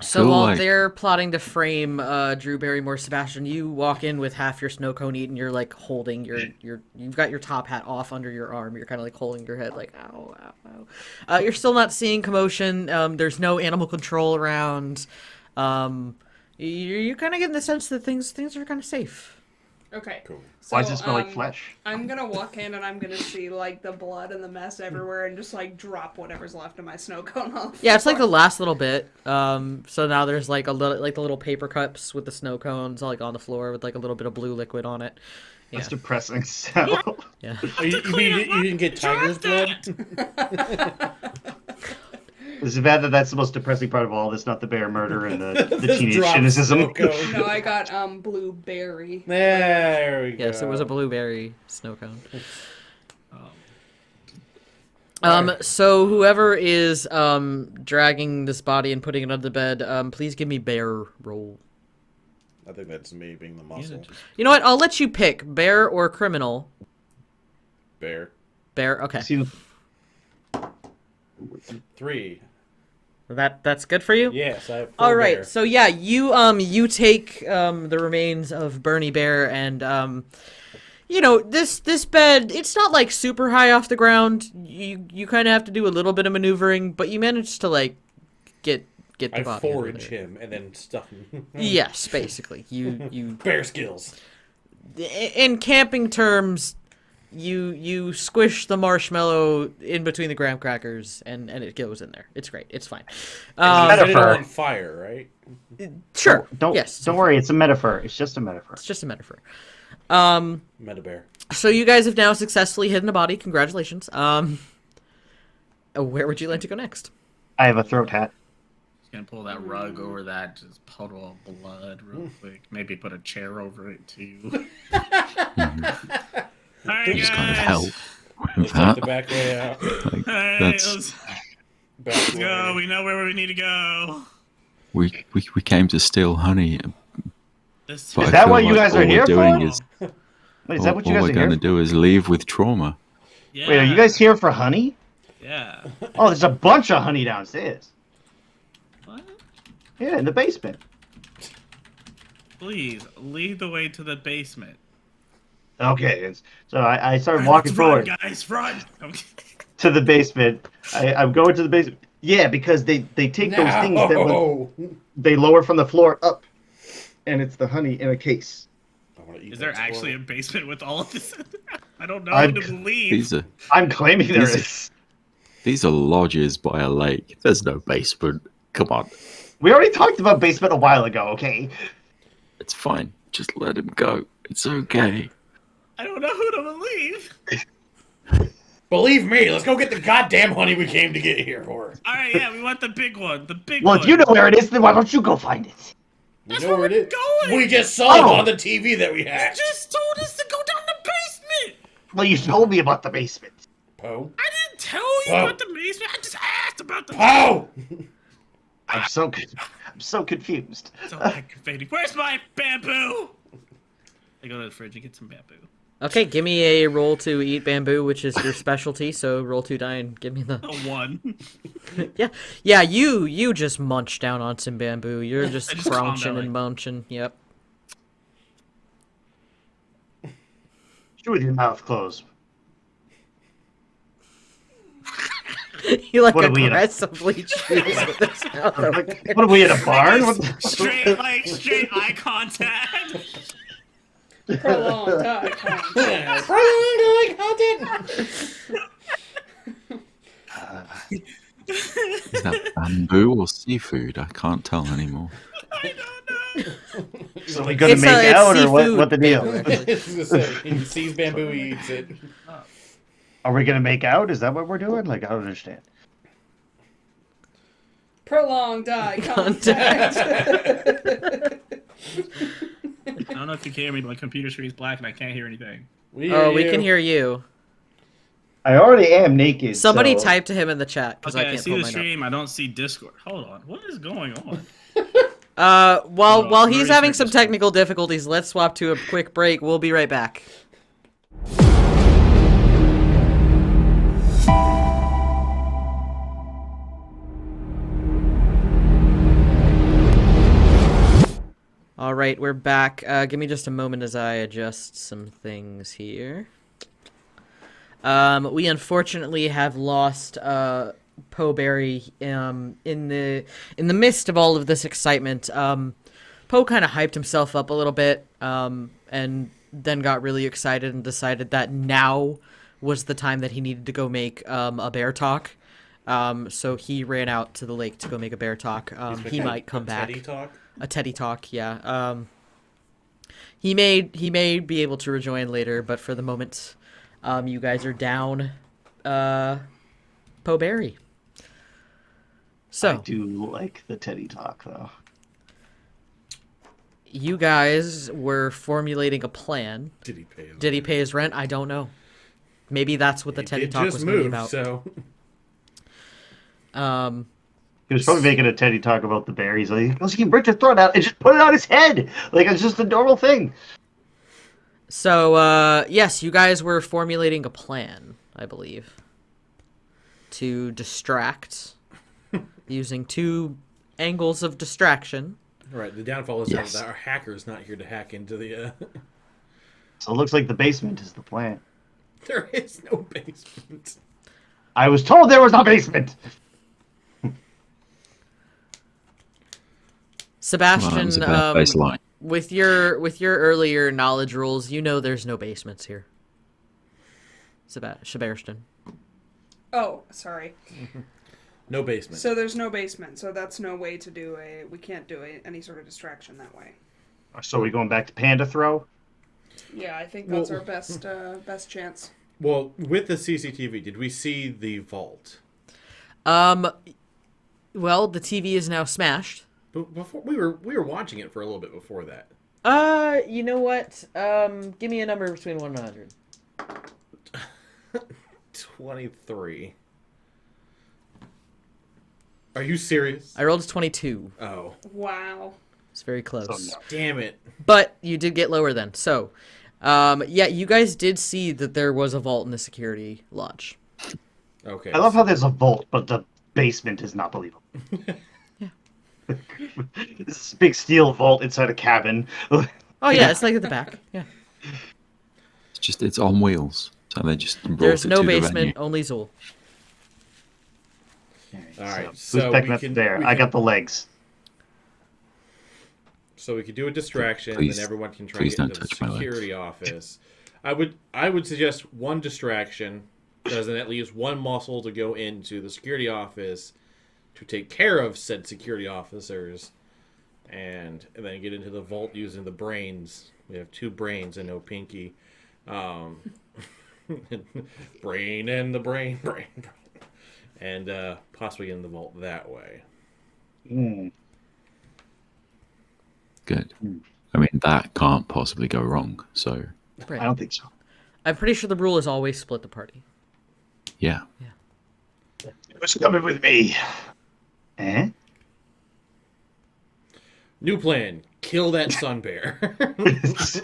So Feel while like- they're plotting to frame Drew Barrymore, Sebastian, you walk in with half your snow cone eaten. You're like holding you've got your top hat off under your arm. You're kind of like holding your head like ow, ow, ow. You're still not seeing commotion. There's no animal control around. You're kind of getting the sense that things are kind of safe. Okay. Cool. So, Why does it smell like flesh? I'm gonna walk in and I'm gonna see like the blood and the mess everywhere and just like drop whatever's left of my snow cone off. Yeah, it's like the last little bit. So now there's like a little, like the little paper cups with the snow cones, like on the floor with like a little bit of blue liquid on it. Yeah, That's depressing. So yeah. Oh, you didn't get tiger's blood? it's bad that that's the most depressing part of all this, not the bear murder and the This teenage dropped cynicism. snow cone. No, I got blueberry. There we go. Yes, it was a blueberry snow cone. Alright. So whoever is dragging this body and putting it under the bed, please give me bear roll. I think that's me being the muscle. You know what? I'll let you pick bear or criminal. Bear. Bear. Okay. See, 3. That's good for you. Yes, I have 4 All right. bear. So yeah, you take the remains of Bernie Bear and you know, this bed, it's not like super high off the ground. You kind of have to do a little bit of maneuvering, but you manage to like get the I body under forage there. him and then stuff him. Yes, basically. You Bear skills. in camping terms, you squish the marshmallow in between the graham crackers and it goes in there. It's great. It's fine. Set it all Metaphor. on fire, right? Sure. don't Yes. don't worry, it's a metaphor. It's just a metaphor. It's just a metaphor. Meta bear. So you guys have now successfully hidden a body. Congratulations. Where would you like to go next? I have a throat hat. Just gonna pull that rug over that, just puddle of blood real quick. Maybe put a chair over it too. Alright, Just kind of guys. help with Let's take the that. back way out. Like, Alright, that's Back let's go. way. We know where we need to go. we came to steal honey. This But Is I that feel what you like guys all are we're here doing for? is Wait, is that what you all guys we're are going here to do is leave with trauma. Yeah. Wait, are you guys here for honey? Yeah. Oh, there's a bunch of honey downstairs. What? Yeah, in the basement. Please lead the way to the basement. Okay, so I started Alright, walking let's run, forward guys, run. to the basement. I'm going to the basement. Yeah, because they take those things that No! they lower from the floor up, and it's the honey in a case. I wanna eat Is there that actually a squirrel. basement with all of this? I don't know I'm- who to believe. I'm claiming there These- is. These are lodges by a lake. There's no basement. Come on. We already talked about basement a while ago, okay? It's fine. Just let him go. It's okay. I don't know who to believe. Believe me, let's go get the goddamn honey we came to get here for. All right, yeah, we want the big one. The big Well, one. if you know where it is, then why don't you go find it? We That's know where where it we're is. going. We just saw it Oh. on the TV that we You hacked. just told us to go down the basement. Well, you told me about the basement. Poe? I didn't tell you Oh. about the basement. I just asked about the. Poe! I'm so confused. So aggravating. Where's my bamboo? I go to the fridge and get some bamboo. Okay, give me a roll to eat bamboo, which is your specialty. So roll 2 die and give me the. A 1. Yeah. You just munch down on some bamboo. You're just I just calm crunching down, and like- munching. Yep. Chew with your mouth closed. You like What are we in a- aggressively choose with this mouth open. What are we in a barn? What the- Straight eye contact. Prolonged eye contact. Is that bamboo or seafood? I can't tell anymore. I don't know. So we gonna It's, make it's out, or seafood what the deal? bamboo, actually. He sees bamboo, he eats it. Are we gonna make out? Is that what we're doing? Like, I don't understand. Prolonged eye contact. I don't know if you can hear me, but my computer screen is black and I can't hear anything. We can hear you. I already am naked. Somebody so... type to him in the chat because Okay, I I can't see pull the mine stream. I don't see Discord. Hold on. What is going on? up. While he's Maurice having Nick some is- technical difficulties, let's swap to a quick break. We'll be right back. All right, we're back. Give me just a moment as I adjust some things here. We unfortunately have lost Poe Berry in the midst of all of this excitement. Poe kind of hyped himself up a little bit, and then got really excited and decided that now was the time that he needed to go make a bear talk. So he ran out to the lake to go make a bear talk. He might come back. Teddy talk? A Teddy talk, yeah. He may be able to rejoin later, but for the moment, you guys are down Poe Berry. So I do like the Teddy talk, though. You guys were formulating a plan. Did he pay his Did he pay his rent? I don't know. Maybe that's what the Teddy talk was going to be about. So He was probably making a Teddy talk about the berries. Like, he goes, he can rip his throat out and just put it on his head. Like, it's just a normal thing. So, yes, you guys were formulating a plan, I believe, to distract using two angles of distraction. right, the downfall is Yes. that our hacker's not here to hack into the. So it looks like the basement is the plan. There is no basement. I was told there was a basement. Sebastian, Well, that was a bad baseline. with your earlier knowledge rules, you know there's no basements here. Sebastian. Oh, sorry. No basement. So there's no basement, so that's no way to do we can't do any sort of distraction that way. So we going back to Panda Throw? Yeah, I think that's Well- our best chance. Well, with the CCTV, did we see the vault? Well, the TV is now smashed. But before we were watching it for a little bit before that. You know what? Give me a number between 1 and 100. 23. Are you serious? I rolled a 22. Oh, Wow. It's very close. Oh, no. damn it. But you did get lower then. So, yeah, you guys did see that there was a vault in the security lodge. Okay. I love how there's a vault, but the basement is not believable. This is a big steel vault inside a cabin. Oh, yeah, it's like at the back. Yeah. It's on wheels. So they just brought There's it no to the basement, venue. only Zool. All right, Who's so picking we up can- there? we I can- got the legs. So we could do a distraction, Please- then everyone can try please and get don't into the touch my legs. security office. I would suggest one distraction, because then at least one muscle to go into the security office to take care of said security officers, and then get into the vault using the brains. We have 2 brains and no pinky. Brain and the brain. And possibly get in the vault that way. Mm. Good. I mean, that can't possibly go wrong. So, Right. I don't think so. I'm pretty sure the rule is always split the party. yeah. Who's coming with me? Eh? New plan: kill that sun bear. This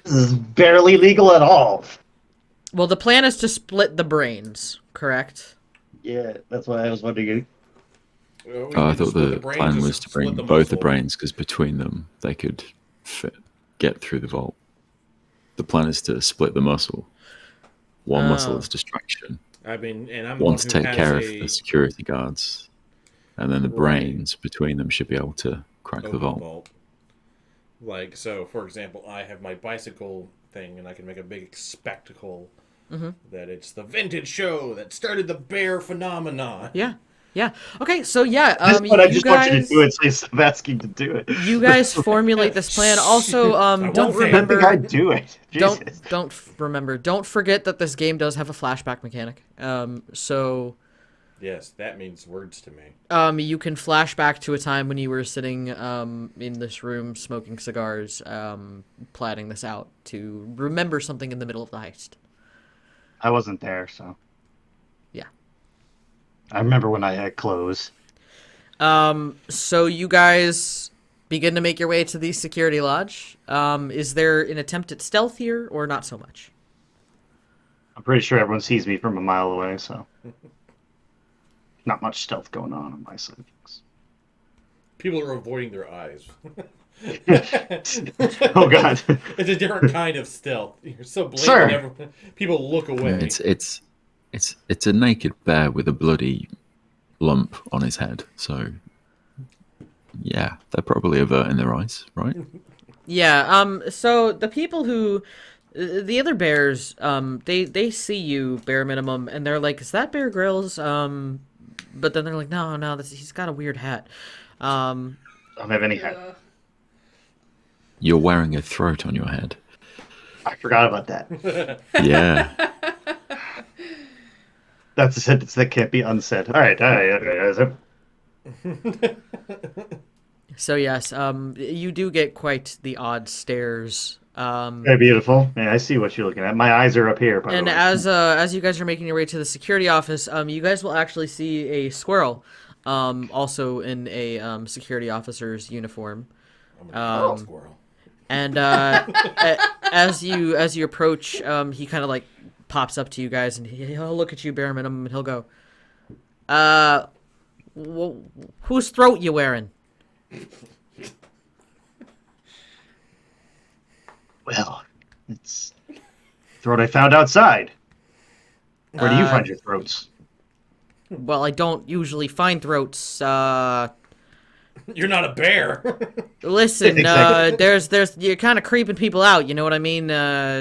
is barely legal at all. Well, the plan is to split the brains, correct? Yeah, that's why I was wondering. Well, we Oh, I can thought split the brains, plan just was to split bring the both the muscle. brains because between them they could get through the vault. The plan is to split the muscle. One muscle Oh. is distraction. I mean, and I'm One the to one who take has care of a the security guards, and then the Right. brains between them should be able to crack the open vault. Like, so, for example, I have my bicycle thing, and I can make a big spectacle that it's the vintage show that started the bear phenomenon. Yeah. Yeah. Okay, so yeah, But I you just want you to guys do it, so I'm asking to do it. you guys formulate this plan. Also, won't don't say it. Let the remember guy do it. Jesus. don't forget that this game does have a flashback mechanic. So Yes, that means words to me. You can flash back to a time when you were sitting in this room smoking cigars, plotting this out to remember something in the middle of the heist. I wasn't there, so. Yeah. I remember when I had clothes. So you guys begin to make your way to the security lodge. Is there an attempt at stealth here, or not so much? I'm pretty sure everyone sees me from a mile away, so. Not much stealth going on my side of things. People are avoiding their eyes. Oh God! It's a different kind of stealth. You're so blatant. Sir. People look away. It's a naked bear with a bloody lump on his head. So yeah, they're probably averting their eyes, right? Yeah. So the people who, the other bears, they see you, bare minimum, and they're like, "Is that Bear Grylls?" But then they're like, "No, he's got a weird hat." I don't have any hat. You're wearing a throat on your head. I forgot about that. Yeah. That's a sentence that can't be unsaid. All right. So yes, you do get quite the odd stares. Very beautiful. Yeah, I see what you're looking at. My eyes are up here. By And the way. as you guys are making your way to the security office, you guys will actually see a squirrel, also in a security officer's uniform. Squirrel. And as you approach, he kind of like pops up to you guys, and he'll look at you bare minimum, and he'll go, whose throat you wearing?" Well, it's throat I found outside. Where do you find your throats? Well, I don't usually find throats. You're not a bear. Listen, Exactly. there's you're kind of creeping people out. You know what I mean?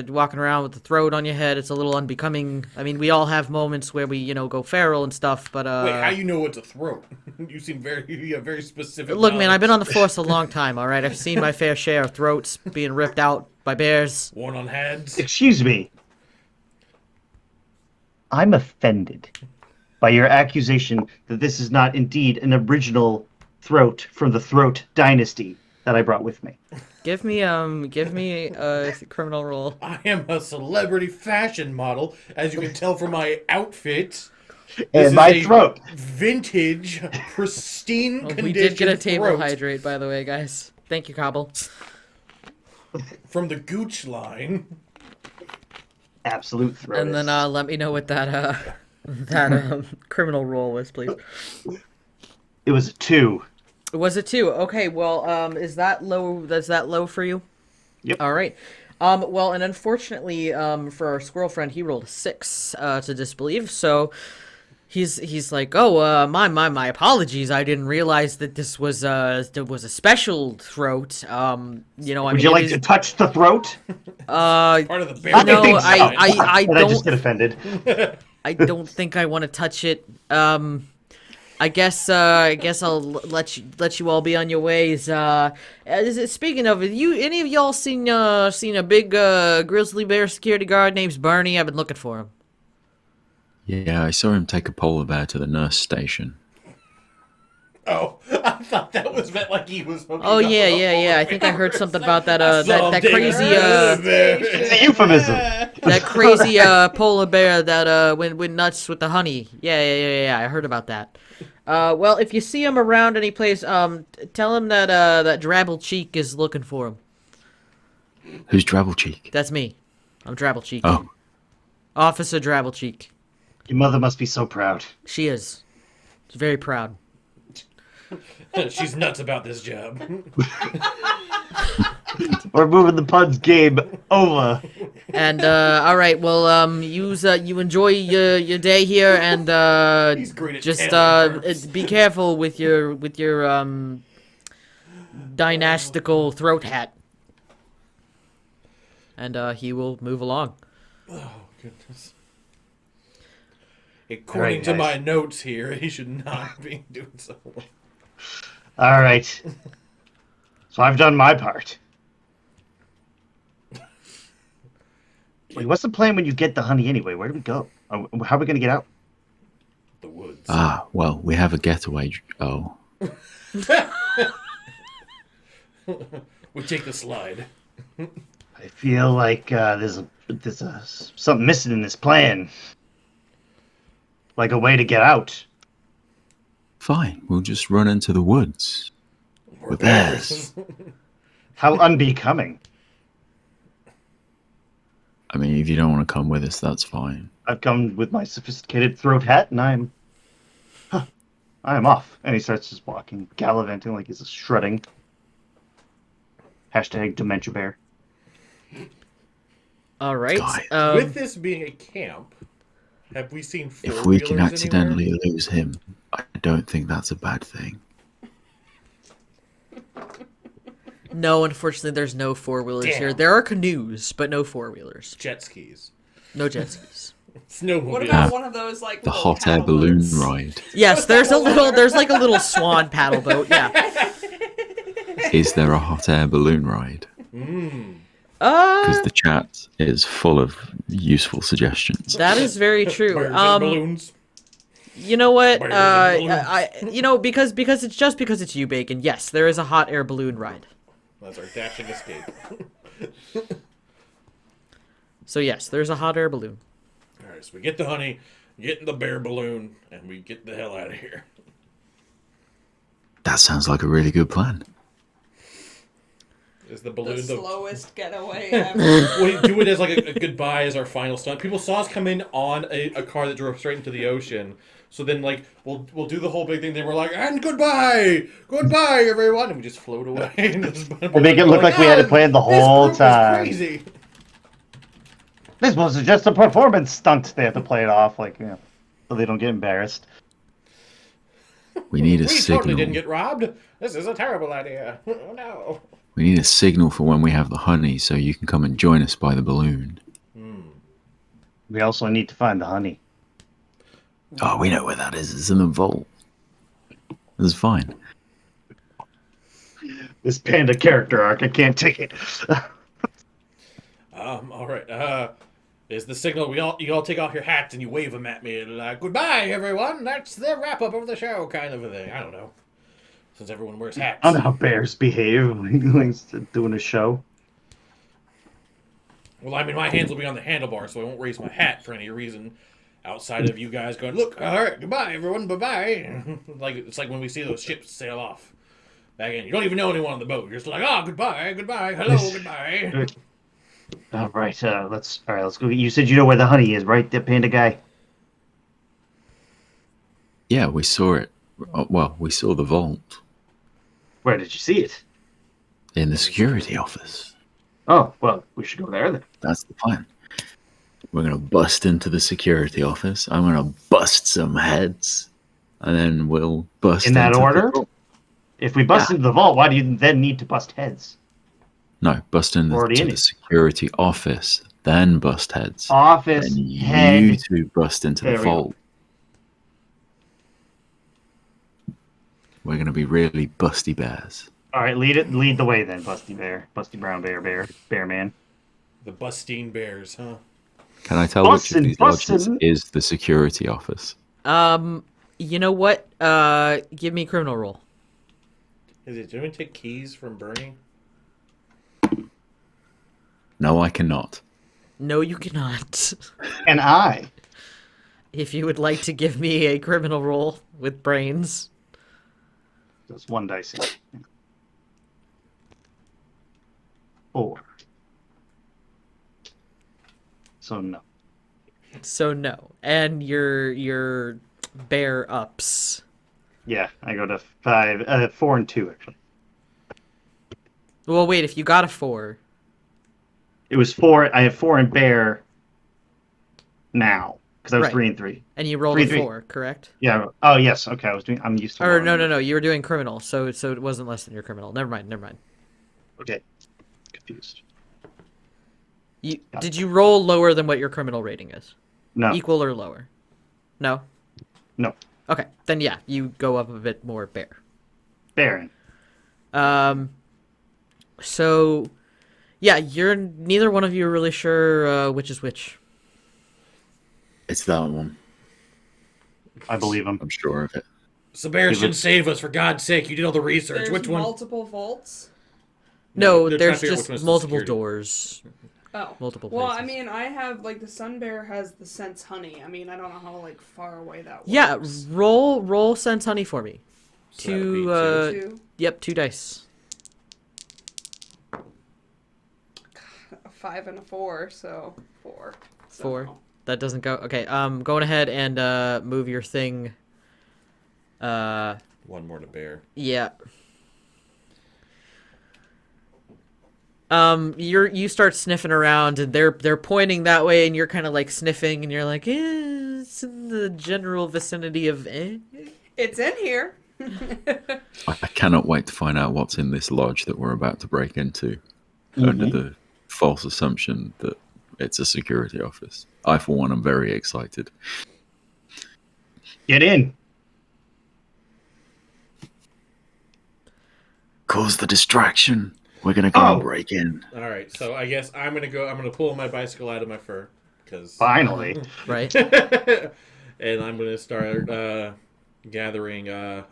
Walking around with the throat on your head, it's a little unbecoming. I mean, we all have moments where we, go feral and stuff. But Wait, how you know it's a throat? You seem very specific. look, man, I've been on the knowledge. force a long time. All right, I've seen my fair share of throats being ripped out by bears. Worn on heads. Excuse me. I'm offended by your accusation that this is not indeed an original throat from the Throat Dynasty that I brought with me. Give me a criminal roll. I am a celebrity fashion model, as you can tell from my outfit. This And is my a throat. Vintage, pristine Oh, condition. we did get a table throat hydrate, by the way, guys. Thank you, Cobble. from the Gooch line. Absolute throat. And then let me know what that criminal roll was, please. It was a 2. Was it 2? Okay, well, is that low? Is that low for you? Yep. All right. Well, and unfortunately, for our squirrel friend, he rolled a 6 to disbelieve. So he's like, "Oh, my apologies. I didn't realize that this was there was a special throat. I Would mean, you it like is- to touch the throat? Part of the bear. I No, think so. I And I just don't. get offended. I don't think I want to touch it. I guess I'll let you all be on your ways. Speaking of it, any of y'all seen a big grizzly bear security guard named Barney? I've been looking for him. Yeah, I saw him take a polar bear to the nurse station. Oh, I thought that was meant like he was. Oh yeah. I think I heard something about that that crazy It's a euphemism. that crazy polar bear that went nuts with the honey. Yeah. I heard about that. Well, if you see him around any place, tell him that that Drabble Cheek is looking for him. Who's Drabble Cheek? That's me. I'm Drabble Cheek. Oh, Officer Drabble Cheek. Your mother must be so proud. She is. She's very proud. She's nuts about this job. We're moving the puns game over. And all right, well, you enjoy your day here, and He's great at just tailoring terms. be careful with your dynastical throat hat. And he will move along. Oh goodness. According to guys. my notes here, he should not be doing so. All right. So I've done my part. Wait, what's the plan when you get the honey anyway? Where do we go? How are we going to get out? The woods. Ah, well, we have a getaway. Oh, We take the slide. I feel like there's something missing in this plan. Like a way to get out. fine. We'll just run into the woods. We're bears. How unbecoming. I mean, if you don't want to come with us, that's fine. I've come with my sophisticated throat hat, and I am off. And he starts just walking, gallivanting like he's shredding. Hashtag Dementia Bear. All right. Guys. With this being a camp, have we seen If we can four-wheelers accidentally anywhere? lose him, I don't think that's a bad thing. No, unfortunately, there's no four-wheelers here. Damn. There are canoes, but no four-wheelers. Jet skis. No jet skis. Snowmobiles. What about one of those like The little hot air paddle balloon boats? ride. Yes, there's like a little swan paddle boat. Yeah. Is there a hot air balloon ride? Because the chat is full of useful suggestions. That is very true. Birds and balloons. You know what? Birds and balloons. Because it's you, Bacon. Yes, there is a hot air balloon ride. That's our dashing escape. So yes, there's a hot air balloon. All right, so we get the honey, get in the bear balloon, and we get the hell out of here. That sounds like a really good plan. Is the The balloon the slowest getaway ever. we do it as like a goodbye as our final stunt. People saw us come in on a car that drove straight into the ocean. So then, like, we'll do the whole big thing. They were like, and goodbye, everyone, and we just float away. We'll make it look like we had it planned the whole time. Crazy. This was just a performance stunt. They have to play it off, like, you know, so they don't get embarrassed. We need a We signal. totally didn't get robbed. This is a terrible idea. Oh no. We need a signal for when we have the honey, so you can come and join us by the balloon. We also need to find the honey. Oh, we know where that is. It's in the vault. It's fine. This panda character arc, I can't take it. All right. Is the signal? You all take off your hats and you wave them at me and like, goodbye, everyone. That's the wrap up of the show, kind of a thing. I don't know. Since everyone wears hats. I don't know how bears behave when doing a show. Well, I mean, my hands will be on the handlebar, so I won't raise my hat for any reason outside of you guys going, look, all right, goodbye, everyone, bye-bye. Like, it's like when we see those ships sail off. Back in, you don't even know anyone on the boat. You're just like, oh, goodbye, hello, goodbye. All right, let's go. You said you know where the honey is, right, the panda guy? Yeah, we saw it. Well, we saw the vault Where did you see it? in the security office. Oh, well, we should go there then. That's the plan. We're going to bust into the security office. I'm going to bust some heads. And then we'll bust In that into the order? vault. If we bust into the vault, why do you then need to bust heads? No, bust into Already in the it. security office, then bust heads. Office, Then you head. two bust into There the we go. vault. We're going to be really busty bears. All right, lead the way then, Busty Bear. Busty Brown Bear Man. The Bustine Bears, huh? Can I tell which of Bussin', these lodges bussin'. is the security office? You know what? Give me a criminal roll. Is it, do we take keys from Bernie? No, I cannot. No, you cannot. And I. If you would like to give me a criminal roll with brains. That's one dice. 4. So no. So no. And your bear ups. Yeah, I go to 5, 4 and 2 actually. Well, wait, if you got a 4. It was 4. I have 4 in bear now because I was Right. 3 and 3. And you rolled Three, a three. 4, correct? Yeah. Oh yes. Okay. I'm used to. Or rolling. no, you were doing criminal, so it wasn't less than your criminal. Never mind. Okay. Confused. Did you roll lower than what your criminal rating is? No. Equal or lower? No? No. Okay, then yeah, you go up a bit more bear. Baron. So yeah, neither one of you are really sure which is which. It's that one. I believe him. I'm sure of it. So bear Give should it- save us, for God's sake. You did all the research. There's Which one? multiple vaults. No, they're trying to there's figure out just which one's the multiple security. doors. Oh. Multiple Well, places. I mean, I have, like, the sun bear has the sense honey. I mean, I don't know how, like, far away that works. Yeah, roll sense honey for me. So that would be Two. Yep, 2 dice. A 5 and a 4, so 4. So 4. That doesn't go. Okay, going ahead and move your thing. One more to bear. Yeah. You start sniffing around and they're pointing that way and you're kind of like sniffing and you're like, it's in the general vicinity of It's in here. I cannot wait to find out what's in this lodge that we're about to break into, under the false assumption that it's a security office. I, for one, am very excited. Get in. Cause the distraction. We're gonna go and break in. All right, so I guess I'm gonna pull my bicycle out of my fur, because Finally. right. and I'm gonna start gathering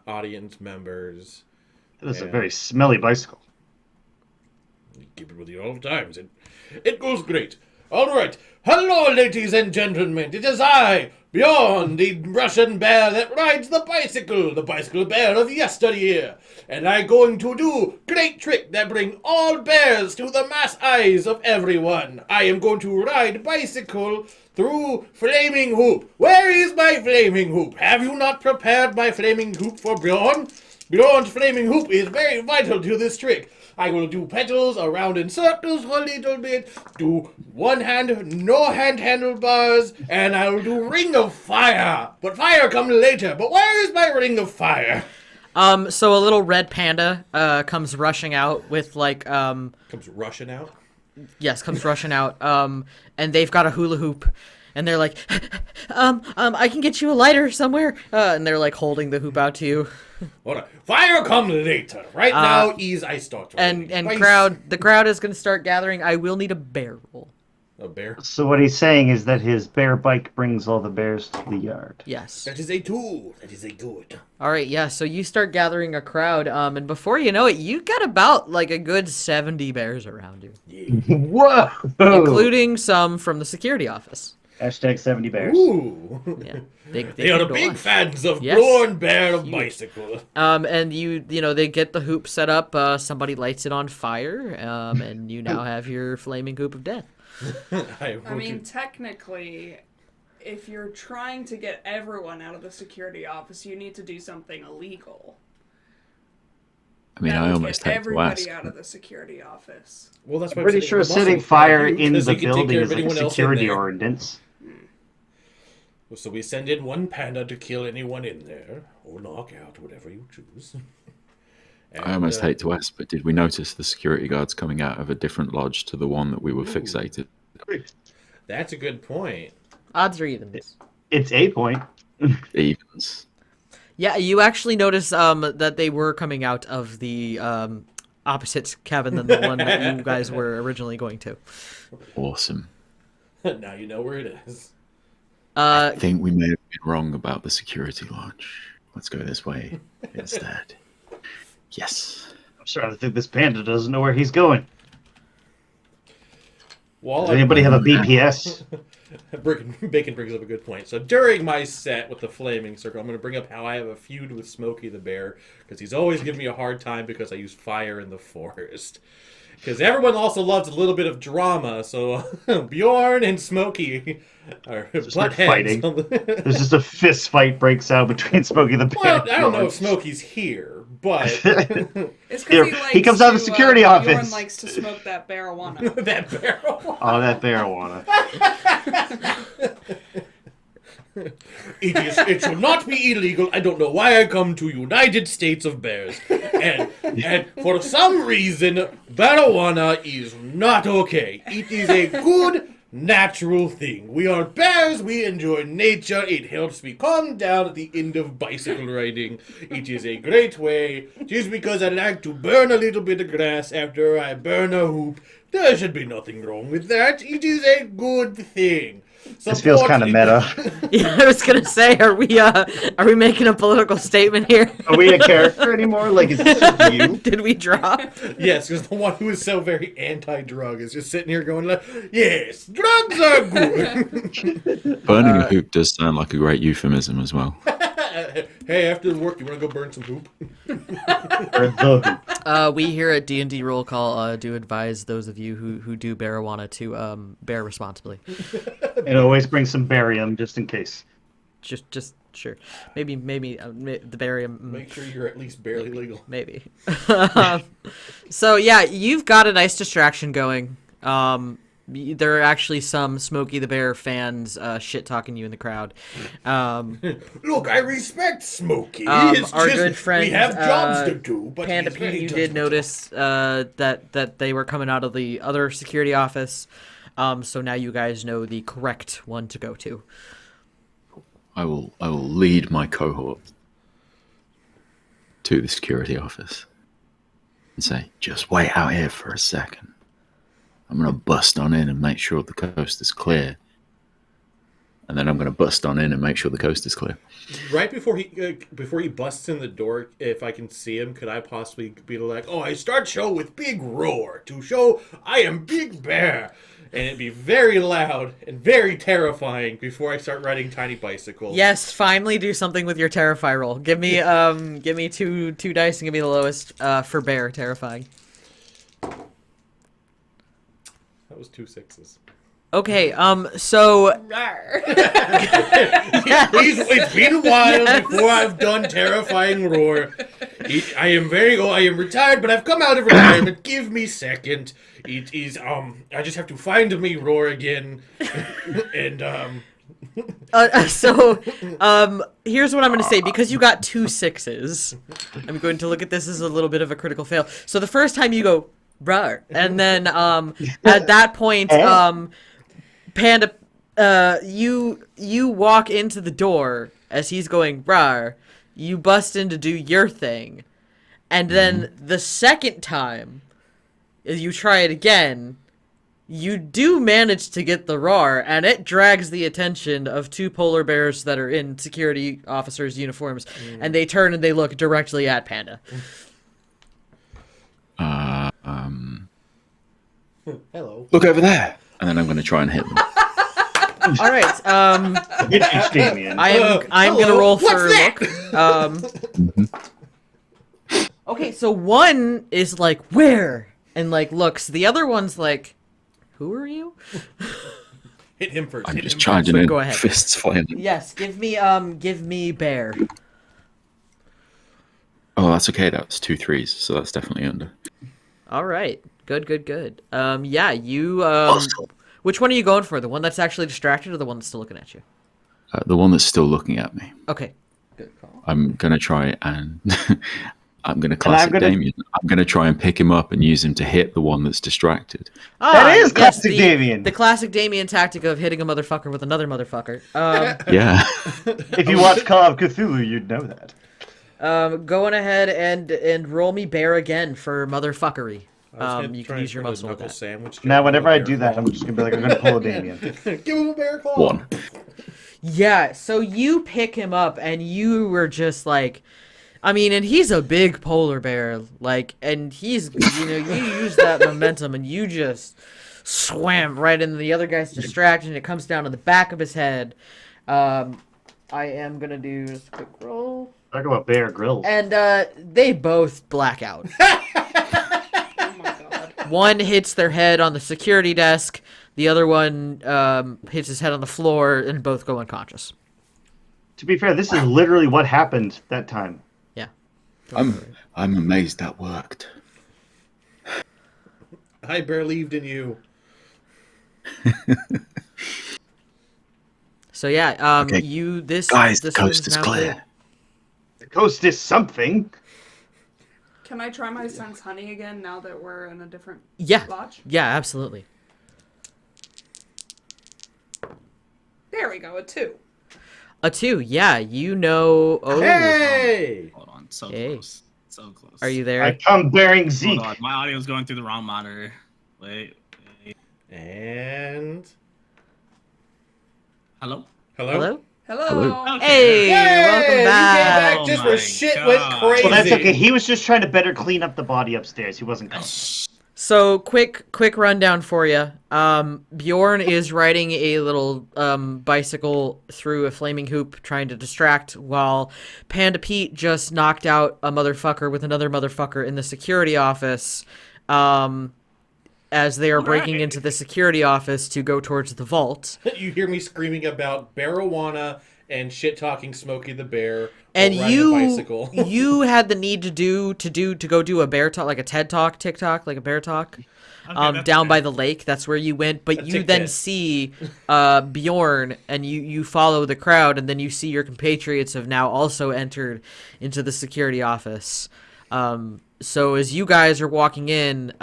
audience members. That is a Yeah. very smelly bicycle. Keep it with you all the times. It goes great. All right. Hello, ladies and gentlemen. It is I, Bjorn, the Russian bear that rides the bicycle bear of yesteryear. And I going to do great trick that bring all bears to the mass eyes of everyone. I am going to ride bicycle through flaming hoop. Where is my flaming hoop? Have you not prepared my flaming hoop for Bjorn? Bjorn's flaming hoop is very vital to this trick. I will do petals around in circles for a little bit, do one hand, no hand handlebars, and I will do ring of fire. But fire comes later. But where is my ring of fire? So a little red panda comes rushing out with like Comes rushing out. yes, comes rushing out. And they've got a hula hoop. And they're like, I can get you a lighter somewhere. And they're like holding the hoop out to you. Hold on. Fire comes later. Right now, I start. And Bice- the crowd is gonna start gathering. I will need a bear roll. A bear. So what he's saying is that his bear bike brings all the bears to the yard. Yes. That is a two. That is a good. All right, yeah. So you start gathering a crowd, and before you know it, you got about like a good 70 bears around you, Whoa! including some from the security office. Hashtag 70 bears. Ooh. Yeah, big. They are can go big on. fans of Yes. Bjorn Bear of Bicycle. And you know, they get the hoop set up. Somebody lights it on fire, and you now have your flaming hoop of death. I mean, technically, if you're trying to get everyone out of the security office, you need to do something illegal. I mean, That I would almost get hate to everybody ask. out of the security office. Well, that's why I'm pretty I'm sure saying the setting muscle fire crowd, in because the he can take building care is of like a anyone else in security there. ordinance. So we send in one panda to kill anyone in there, or knock out, whatever you choose. I almost hate to ask, but did we notice the security guards coming out of a different lodge to the one that we were fixated? That's a good point. Odds or evens? It's a point. Evens. Yeah, you actually notice that they were coming out of the opposite cabin than the one that you guys were originally going to. Awesome. Now you know where it is. I think we may have been wrong about the security lodge. Let's go this way instead. Yes. I'm starting to think this panda doesn't know where he's going. While Does anybody have a BPS? Bacon brings up a good point. So during my set with the flaming circle, I'm going to bring up how I have a feud with Smokey the Bear, because he's always giving me a hard time because I use fire in the forest. Because everyone also loves a little bit of drama, so Bjorn and Smokey are butt fighting. heads. There's just a fist fight breaks out between Smokey the Bear. Well, and I don't know Bjorn. if Smokey's here, but It's Here, because he comes out of the security Bjorn office. likes to smoke that marijuana. that barrel. Oh, that marijuana. It should not be illegal. I don't know why I come to United States of Bears. And for some reason, marijuana is not okay. It is a good, natural thing. We are bears. We enjoy nature. It helps me calm down at the end of bicycle riding. It is a great way. Just because I like to burn a little bit of grass after I burn a hoop There should be nothing wrong with that. It is a good thing. This feels Support- kind of meta. Yeah, I was gonna say, are we making a political statement here? Are we a character anymore? Like, is this just you? Did we drop? Yes, because the one who is so very anti-drug is just sitting here going like, yes, drugs are good. Burning a hoop does sound like a great euphemism as well. Hey, after work, you want to go burn some hoop? Or the hoop? We here at D&D Roll Call do advise those of you who do marijuana to bear responsibly. And always bring some barium just in case. Just sure. Maybe the barium. Make sure you're at least barely legal. Maybe. So yeah, you've got a nice distraction going. There are actually some Smokey the Bear fans shit talking you in the crowd. Look, I respect Smokey. Our It's good friend, we have jobs to do, but Panda he's Pete, very you did judgmental. notice that they were coming out of the other security office. So now you guys know the correct one to go to. I will lead my cohort to the security office and say, just wait out here for a second. I'm going to bust on in and make sure the coast is clear. And then I'm going to bust on in and make sure the coast is clear. Right before he busts in the door, if I can see him, could I possibly be like, "Oh, I start show with big roar to show I am Big Bear," and it'd be very loud and very terrifying before I start riding tiny bicycles. Yes, finally do something with your terrify roll. Give me two dice and give me the lowest for bear terrifying. That was 2 6s. Okay, so It's been a while before I've done terrifying roar. I am retired, but I've come out of retirement. Give me second. It is I just have to find me roar again, and here's what I'm going to say. Because you got 2 6s, I'm going to look at this as a little bit of a critical fail. So the first time you go, rawr, and then at that point, Panda, you walk into the door as he's going, rawr, you bust in to do your thing, and then the second time, as you try it again, you do manage to get the roar, and it drags the attention of 2 polar bears that are in security officers' uniforms, and they turn and they look directly at Panda. hello. Look over there. And then I'm going to try and hit them. All right, It's Damien. I'm gonna hello, roll what's for that? look. Okay, so one is like, where? And like looks. The other one's like, who are you? Hit him first. I'm hit just him charging So in, go ahead. fists flying. Yes, give me bear. Oh, that's okay. That's 2 3s, so that's definitely under. All right, good. Yeah, you Awesome. which one are you going for? The one that's actually distracted, or the one that's still looking at you? The one that's still looking at me. Okay, good call. I'm going to try and... I'm going to classic gonna- Damien. I'm going to try and pick him up and use him to hit the one that's distracted. That is classic Damien. The classic Damien tactic of hitting a motherfucker with another motherfucker. Yeah. If you watch Call of Cthulhu, you'd know that. Going ahead and roll me bear again for motherfuckery. I was gonna You try can and use your put a muscle with knuckle that. sandwich. Now, whenever I Bear do that, claw. I'm just gonna be like, I'm gonna pull a Damien. Give him a bear claw. 1. Yeah, so you pick him up and you were just like, I mean, and he's a big polar bear, like, and he's, you use that momentum and you just swam right into the other guy's distraction. And it comes down to the back of his head. I am gonna do just a quick roll. Talk about Bear Grylls. And they both black out. Oh my god. One hits their head on the security desk. The other one hits his head on the floor, and both go unconscious. To be fair, this is literally what happened that time. Yeah. I'm amazed that worked. I believed in you. So yeah, Okay. this Guys, the this coast one's is now clear. The coast is something. Can I try my sense honey again now that we're in a different Yeah, lodge? yeah, absolutely. There we go, a 2. A 2, yeah, you know. Oh, Hey! Hold on, so Hey. close. So close. are you there? I come bearing Hold Zeek. on, my audio is going through the wrong monitor. Wait. Hello? Hello? Hello? Hello. Okay. Hey, Yay! welcome You came back. back just Oh where my shit God. went crazy. Well, that's okay. He was just trying to better clean up the body upstairs. He wasn't coming. So, quick rundown for you. Bjorn is riding a little bicycle through a flaming hoop trying to distract, while Panda Pete just knocked out a motherfucker with another motherfucker in the security office as they are breaking Alright. into the security office to go towards the vault. You hear me screaming about marijuana and shit talking Smokey the Bear And while riding a bicycle. you had the need to go do a bear talk, like a TED talk, TikTok, like a bear talk. that's Down by fair. the lake. That's where you went. But A you tic then tac. see Bjorn, and you follow the crowd, and then you see your compatriots have now also entered into the security office. So as you guys are walking in,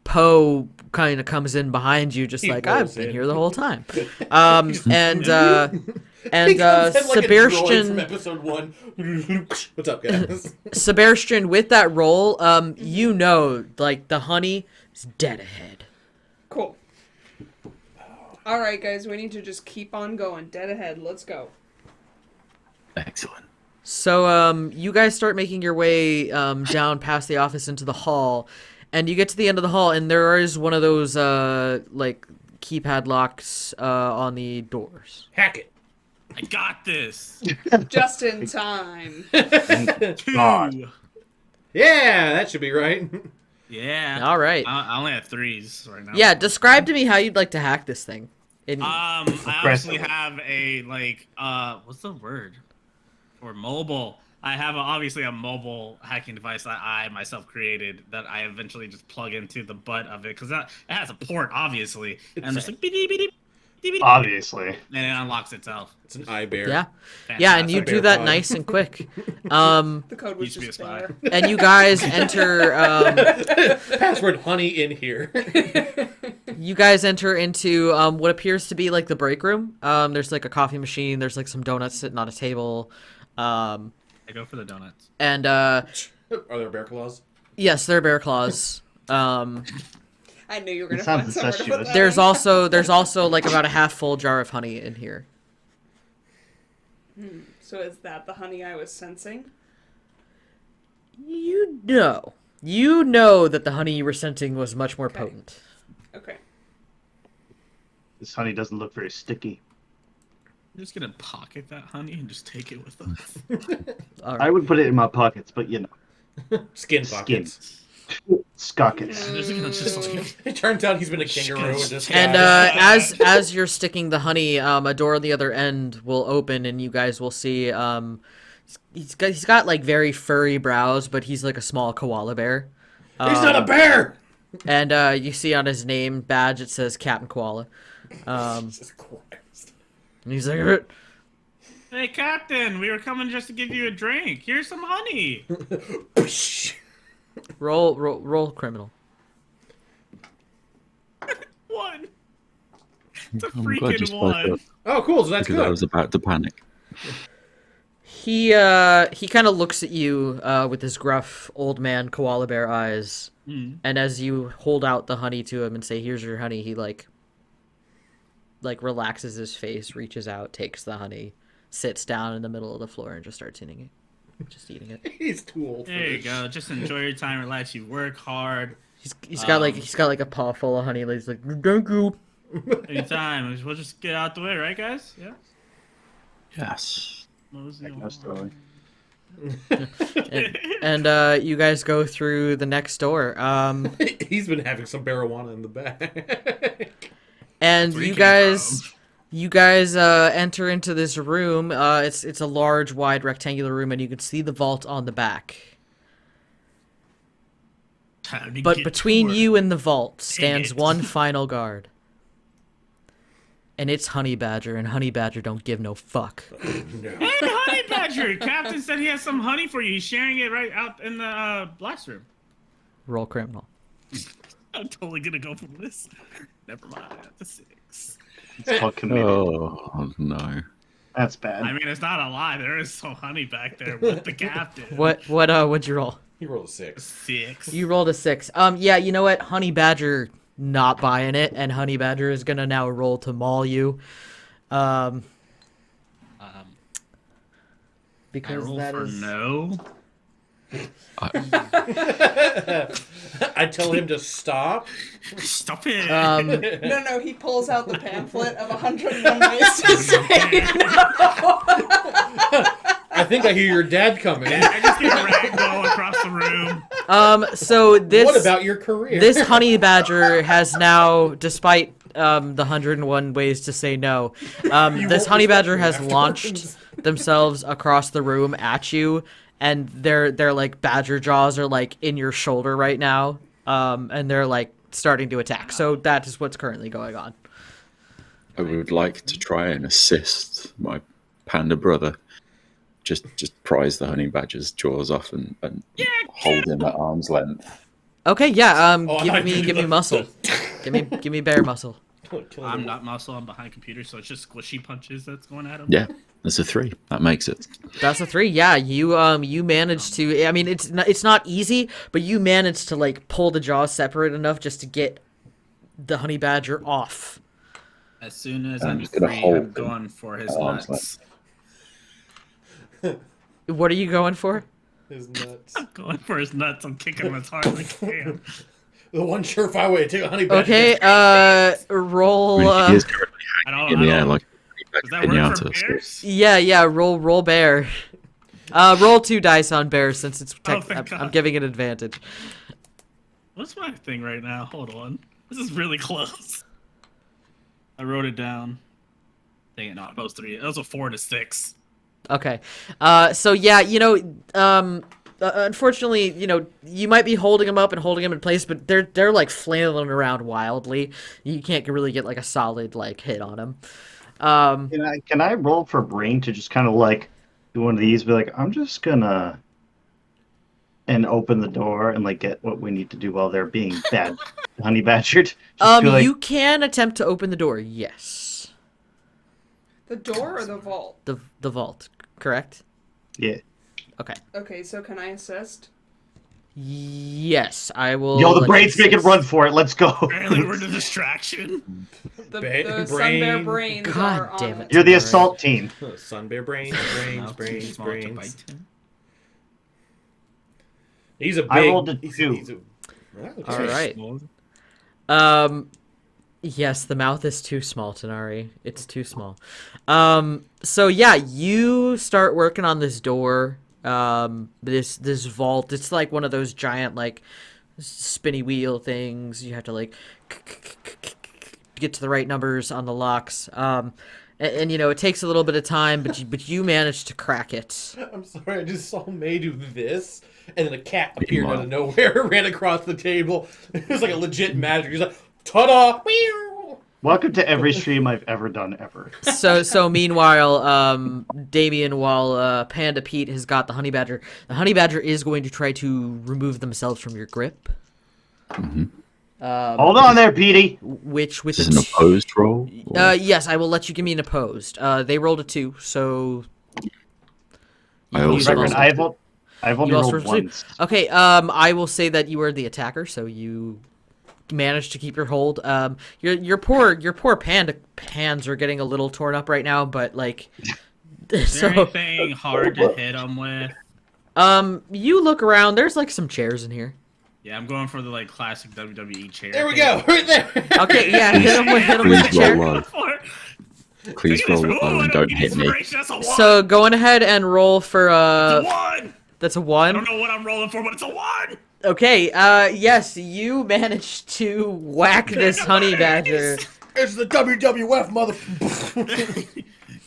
Poe kind of comes in behind you, just He like, rolls I've been in. here the whole time. And He comes in like a droid from Sebastian, episode 1. What's up, guys? Sebastian, with that roll, you know, like, the honey is dead ahead. Cool. All right, guys, we need to just keep on going. Dead ahead. Let's go. Excellent. So, you guys start making your way down past the office into the hall, and you get to the end of the hall, and there is one of those, like, keypad locks on the doors. Hack it. I got this. Just in time. God. 2. Yeah, that should be right. Yeah. All right. I only have 3s right now. Yeah, describe to me how you'd like to hack this thing. I obviously have a, like, what's the word for mobile? I have obviously a mobile hacking device that I myself created that I eventually just plug into the butt of it because it has a port, obviously, and I'm just like, beep, beep, beep, beep, beep, Obviously. and it unlocks itself. It's an eye bear. Yeah. Yeah, and you Fantastic. do that nice and quick. The code was Used to be a just spy. there. And you guys enter Password honey in here. you guys enter into what appears to be like the break room. There's like a coffee machine, there's like some donuts sitting on a table. I go for the donuts. And Are there bear claws? yes, they're bear claws. I knew you were gonna It sounds find somewhere to put incestuous. that. there's also like about a half full jar of honey in here. So is that the honey I was sensing? You know that the honey you were scenting was much more Okay. potent. Okay. This honey doesn't look very sticky. I'm just gonna pocket that honey and just take it with us. All I would put it in my pockets, but you know. Skin pockets. Skockets. I'm just gonna just like It turns out he's been a kangaroo in disguise. And as you're sticking the honey, a door on the other end will open, and you guys will see. He's got like very furry brows, but he's like a small koala bear. He's not a bear! And you see on his name badge it says Captain Koala. Jesus Christ. And he's like, Hey, Captain, we were coming just to give you a drink. Here's some honey. roll criminal. 1. It's a I'm glad you freaking spoke 1. up Oh, cool. So that's because I good. was about to panic. He kind of looks at you with his gruff old man koala bear eyes, and as you hold out the honey to him and say, "Here's your honey," he like relaxes his face, reaches out, takes the honey, sits down in the middle of the floor, and just starts eating it. Just eating it. He's too old for There you this. go. Just enjoy your time, relax. You work hard. He's got like a paw full of honey. And he's like, "Thank you." Anytime. We'll just get out the way, right, guys? Yeah. Yes. Mosey No story. And you guys go through the next door. He's been having some marijuana in the back. And Where he you came guys enter into this room. It's a large, wide, rectangular room, and you can see the vault on the back. Time to But get between to work. you and the vault stands it. one final guard. And it's Honey Badger, and Honey Badger don't give no fuck. No. Hey, Honey Badger! Captain said he has some honey for you. He's sharing it right out in the blast room. Roll criminal. I'm totally gonna go for this. Never mind. That's a 6. It's called committed. Oh no. That's bad. I mean, it's not a lie. There is some honey back there with the captain. What'd you roll? He rolled a 6. 6. You rolled a 6. Yeah, you know what? Honey Badger not buying it, and Honey Badger is gonna now roll to maul you. I Because roll that for is no. I tell him to stop. Stop it. No, he pulls out the pamphlet of 101 ways to say no. I think I hear your dad coming. I just get ragdoll across the room. So this. What about your career? This Honey Badger has now, despite the 101 ways to say no, this won't Honey respect Badger me has afterwards. launched themselves across the room at you, and their like badger jaws are like in your shoulder right now, and they're like starting to attack. So that is what's currently going on. I would like to try and assist my panda brother. Just prise the honey badger's jaws off and hold him at arm's length. Okay, yeah. Oh, I do Give me that. muscle. give me bear muscle. I'm not muscle. I'm behind computer, so it's just squishy punches that's going at him. Yeah, that's a 3. That makes it. That's a 3. Yeah, you managed to. I mean, it's not easy, but you managed to like pull the jaws separate enough just to get the honey badger off. As soon as I'm I'm just gonna free, hold I'm him going for his at arm's nuts. What are you going for? His nuts. I'm going for his nuts. I'm kicking him as hard as I can. The one surefire way to take a honey badger. Okay, roll. I mean, he is currently I don't. in the air I don't like does that work for pinata. So bears? Yeah, roll bear. Roll 2 dice on bear since it's. Thank I'm God. giving it advantage. What's my thing right now? Hold on. This is really close. I wrote it down. Dang it, not those 3. It was a 4 to 6. Okay. So yeah, unfortunately, you might be holding them up and holding them in place, but they're like flailing around wildly. You can't really get like a solid like hit on them. Can I roll for brain to just kind of like do one of these? Be like, I'm just gonna and open the door and like get what we need to do while they're being bad honey badgered. Just be like, You can attempt to open the door. Yes. The door or the vault? The vault, correct? yeah. Okay. Okay, so can I assist? Yes, I will. Yo, the let brains you making assist. run for it. Let's go. Apparently, we're the distraction. The Brain. Sun Bear brains God are on damn it. You're the Alright. assault team. Sun bear brains. Brains. He's a big. I rolled a he's 2. he's a- okay. All right. Yes, the mouth is too small, Tanari. It's too small. So yeah, you start working on this door. This vault. It's like one of those giant like spinny wheel things. You have to like get to the right numbers on the locks. And it takes a little bit of time, but you manage to crack it. I'm sorry, I just saw May do this, and then a cat appeared out of nowhere, ran across the table. It was like a legit magic. He's like, ta-da! Meow! Welcome to every stream I've ever done ever. So meanwhile, Damien, while Panda Pete has got the honey badger, the honey badger is going to try to remove themselves from your grip. Mhm. Hold on there, Petey. Which with Is this an opposed roll? Or- yes, I will let you give me an opposed. They rolled a 2, so I you also can rolled also- I've only you also rolled rolled 2. once. Okay, I will say that you are the attacker, so you managed to keep your hold. Your poor panda hands are getting a little torn up right now, but like, Is there so anything hard to hit him with? you look around. There's like some chairs in here. Yeah, I'm going for the like classic WWE chair. There we thing. go, right there. Okay, yeah, hit him with the Please chair. roll low. Please roll low and don't hit me. That's a 1. So going ahead and roll for It's a 1. that's a I 1. don't know what I'm rolling for, but it's a 1. Okay, yes, you managed to whack this honey badger. It's the WWF, mother.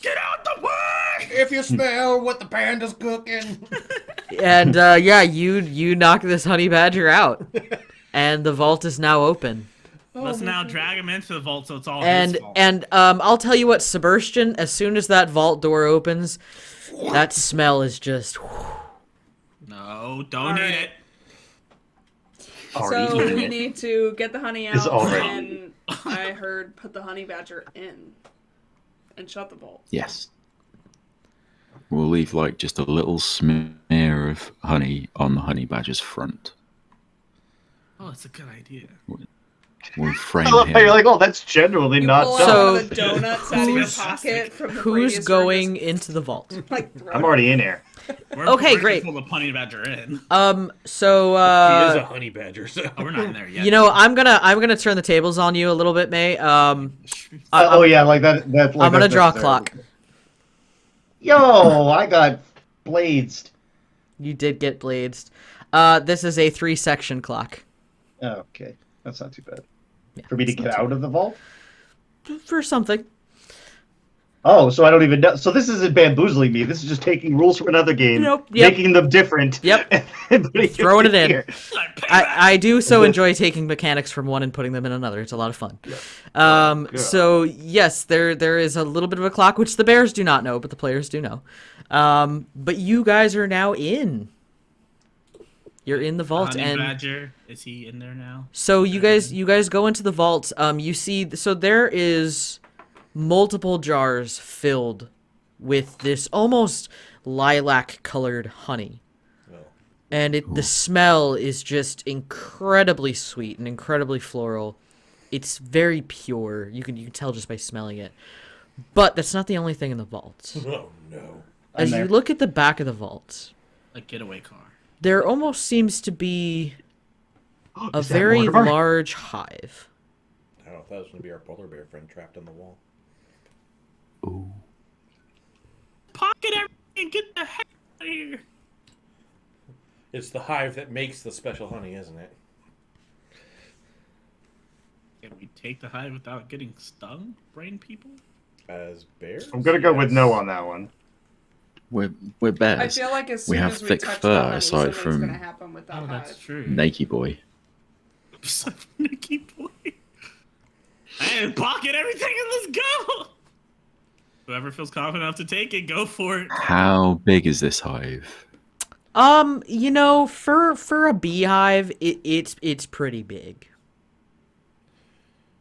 Get out the way! If you smell what the panda's cooking. And yeah, you knock this honey badger out. And the vault is now open. Let's now drag him into the vault so it's all And his fault. I'll tell you what, Sebastian, as soon as that vault door opens, that smell is just No, don't eat Alright. it. Already So eaten we it. need to get the honey It's out, already and I heard put the honey badger in and shut the vault. Yes. We'll leave like just a little smear of honey on the honey badger's front. Oh, it's a good idea. We'll frame I love how you're him. like, oh, that's generally You not pull done. out So- one of the donuts out of your who's- pocket from the Who's previous going room, into the vault? just, like, throw I'm it. already in here. Okay, great. Pull the punny badger in. So He is a honey badger, so. Oh, we're not in there yet. you know, I'm gonna turn the tables on you a little bit, May. Oh yeah, like that. Like I'm gonna that's draw a necessary. clock. Yo, I got blazed. You did get blazed. This is a 3-section clock. Oh, okay, that's not too bad. Yeah, For me to it's get not too out of the vault. bad. For something. Oh, so I don't even know. So this isn't bamboozling me. This is just taking rules from another game, Nope, yep. making them different. Yep. and putting Throwing it in. here. I do so enjoy taking mechanics from one and putting them in another. It's a lot of fun. Yeah. So yes, there is a little bit of a clock, which the bears do not know, but the players do know. But you guys are now in. You're in the vault, Honey and badger, is he in there now? so you guys go into the vault. You see, so there is multiple jars filled with this almost lilac-colored honey. And the smell is just incredibly sweet and incredibly floral. It's very pure. You can tell just by smelling it. But that's not the only thing in the vault. Oh no. As you look at the back of the vault, A getaway car. there almost seems to be a Is that very Mortimer? large hive. Oh, I thought it was going to be our polar bear friend trapped on the wall. Ooh. Pocket everything, get the heck out of here. It's the hive that makes the special honey, isn't it? Can we take the hive without getting stung, brain people? As bears? I'm gonna go with Yes. no on that one. We're I bears. feel like as soon We have as we thick touch fur the honey, aside something's from gonna happen with that Oh, that's hive. true. Nakey boy. So, Nicky boy. Hey, pocket everything and let's go! Whoever feels confident enough to take it, go for it. How big is this hive? You know, for a beehive, it's pretty big.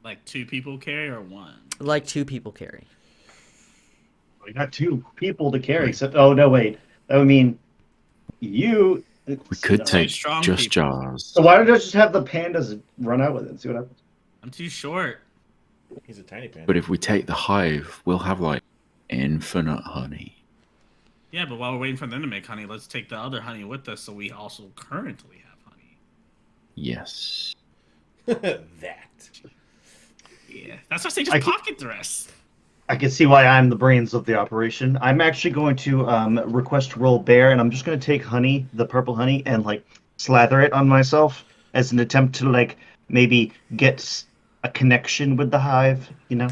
Like 2 people carry or 1? Like 2 people carry. We got 2 people to carry. Except, oh no, wait. That would mean you. We could take strong just people. jars. So why don't I just have the pandas run out with it and see what happens? I'm too short. He's a tiny panda. But if we take the hive, we'll have like infinite honey. Yeah, but while we're waiting for them to make honey, let's take the other honey with us so we also currently have honey. Yes. that. Yeah, that's why I say I just can- pocket the rest. I can see why I'm the brains of the operation. I'm actually going to request roll bear, and I'm just going to take honey, the purple honey, and like slather it on myself as an attempt to like maybe get a connection with the hive. You know,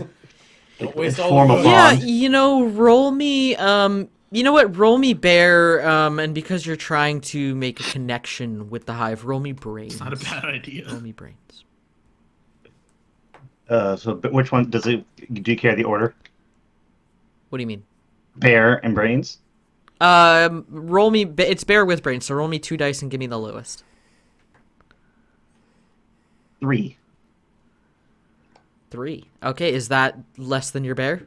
Don't waste form all a the Yeah, bond. you know, roll me. You know what? Roll me bear. And because you're trying to make a connection with the hive, roll me brains. It's not a bad idea. Roll me brains. But which one does it? Do you care the order? What do you mean? Bear and brains. Roll me. It's bear with brains. So roll me 2 dice and give me the lowest. 3. 3. Okay, is that less than your bear?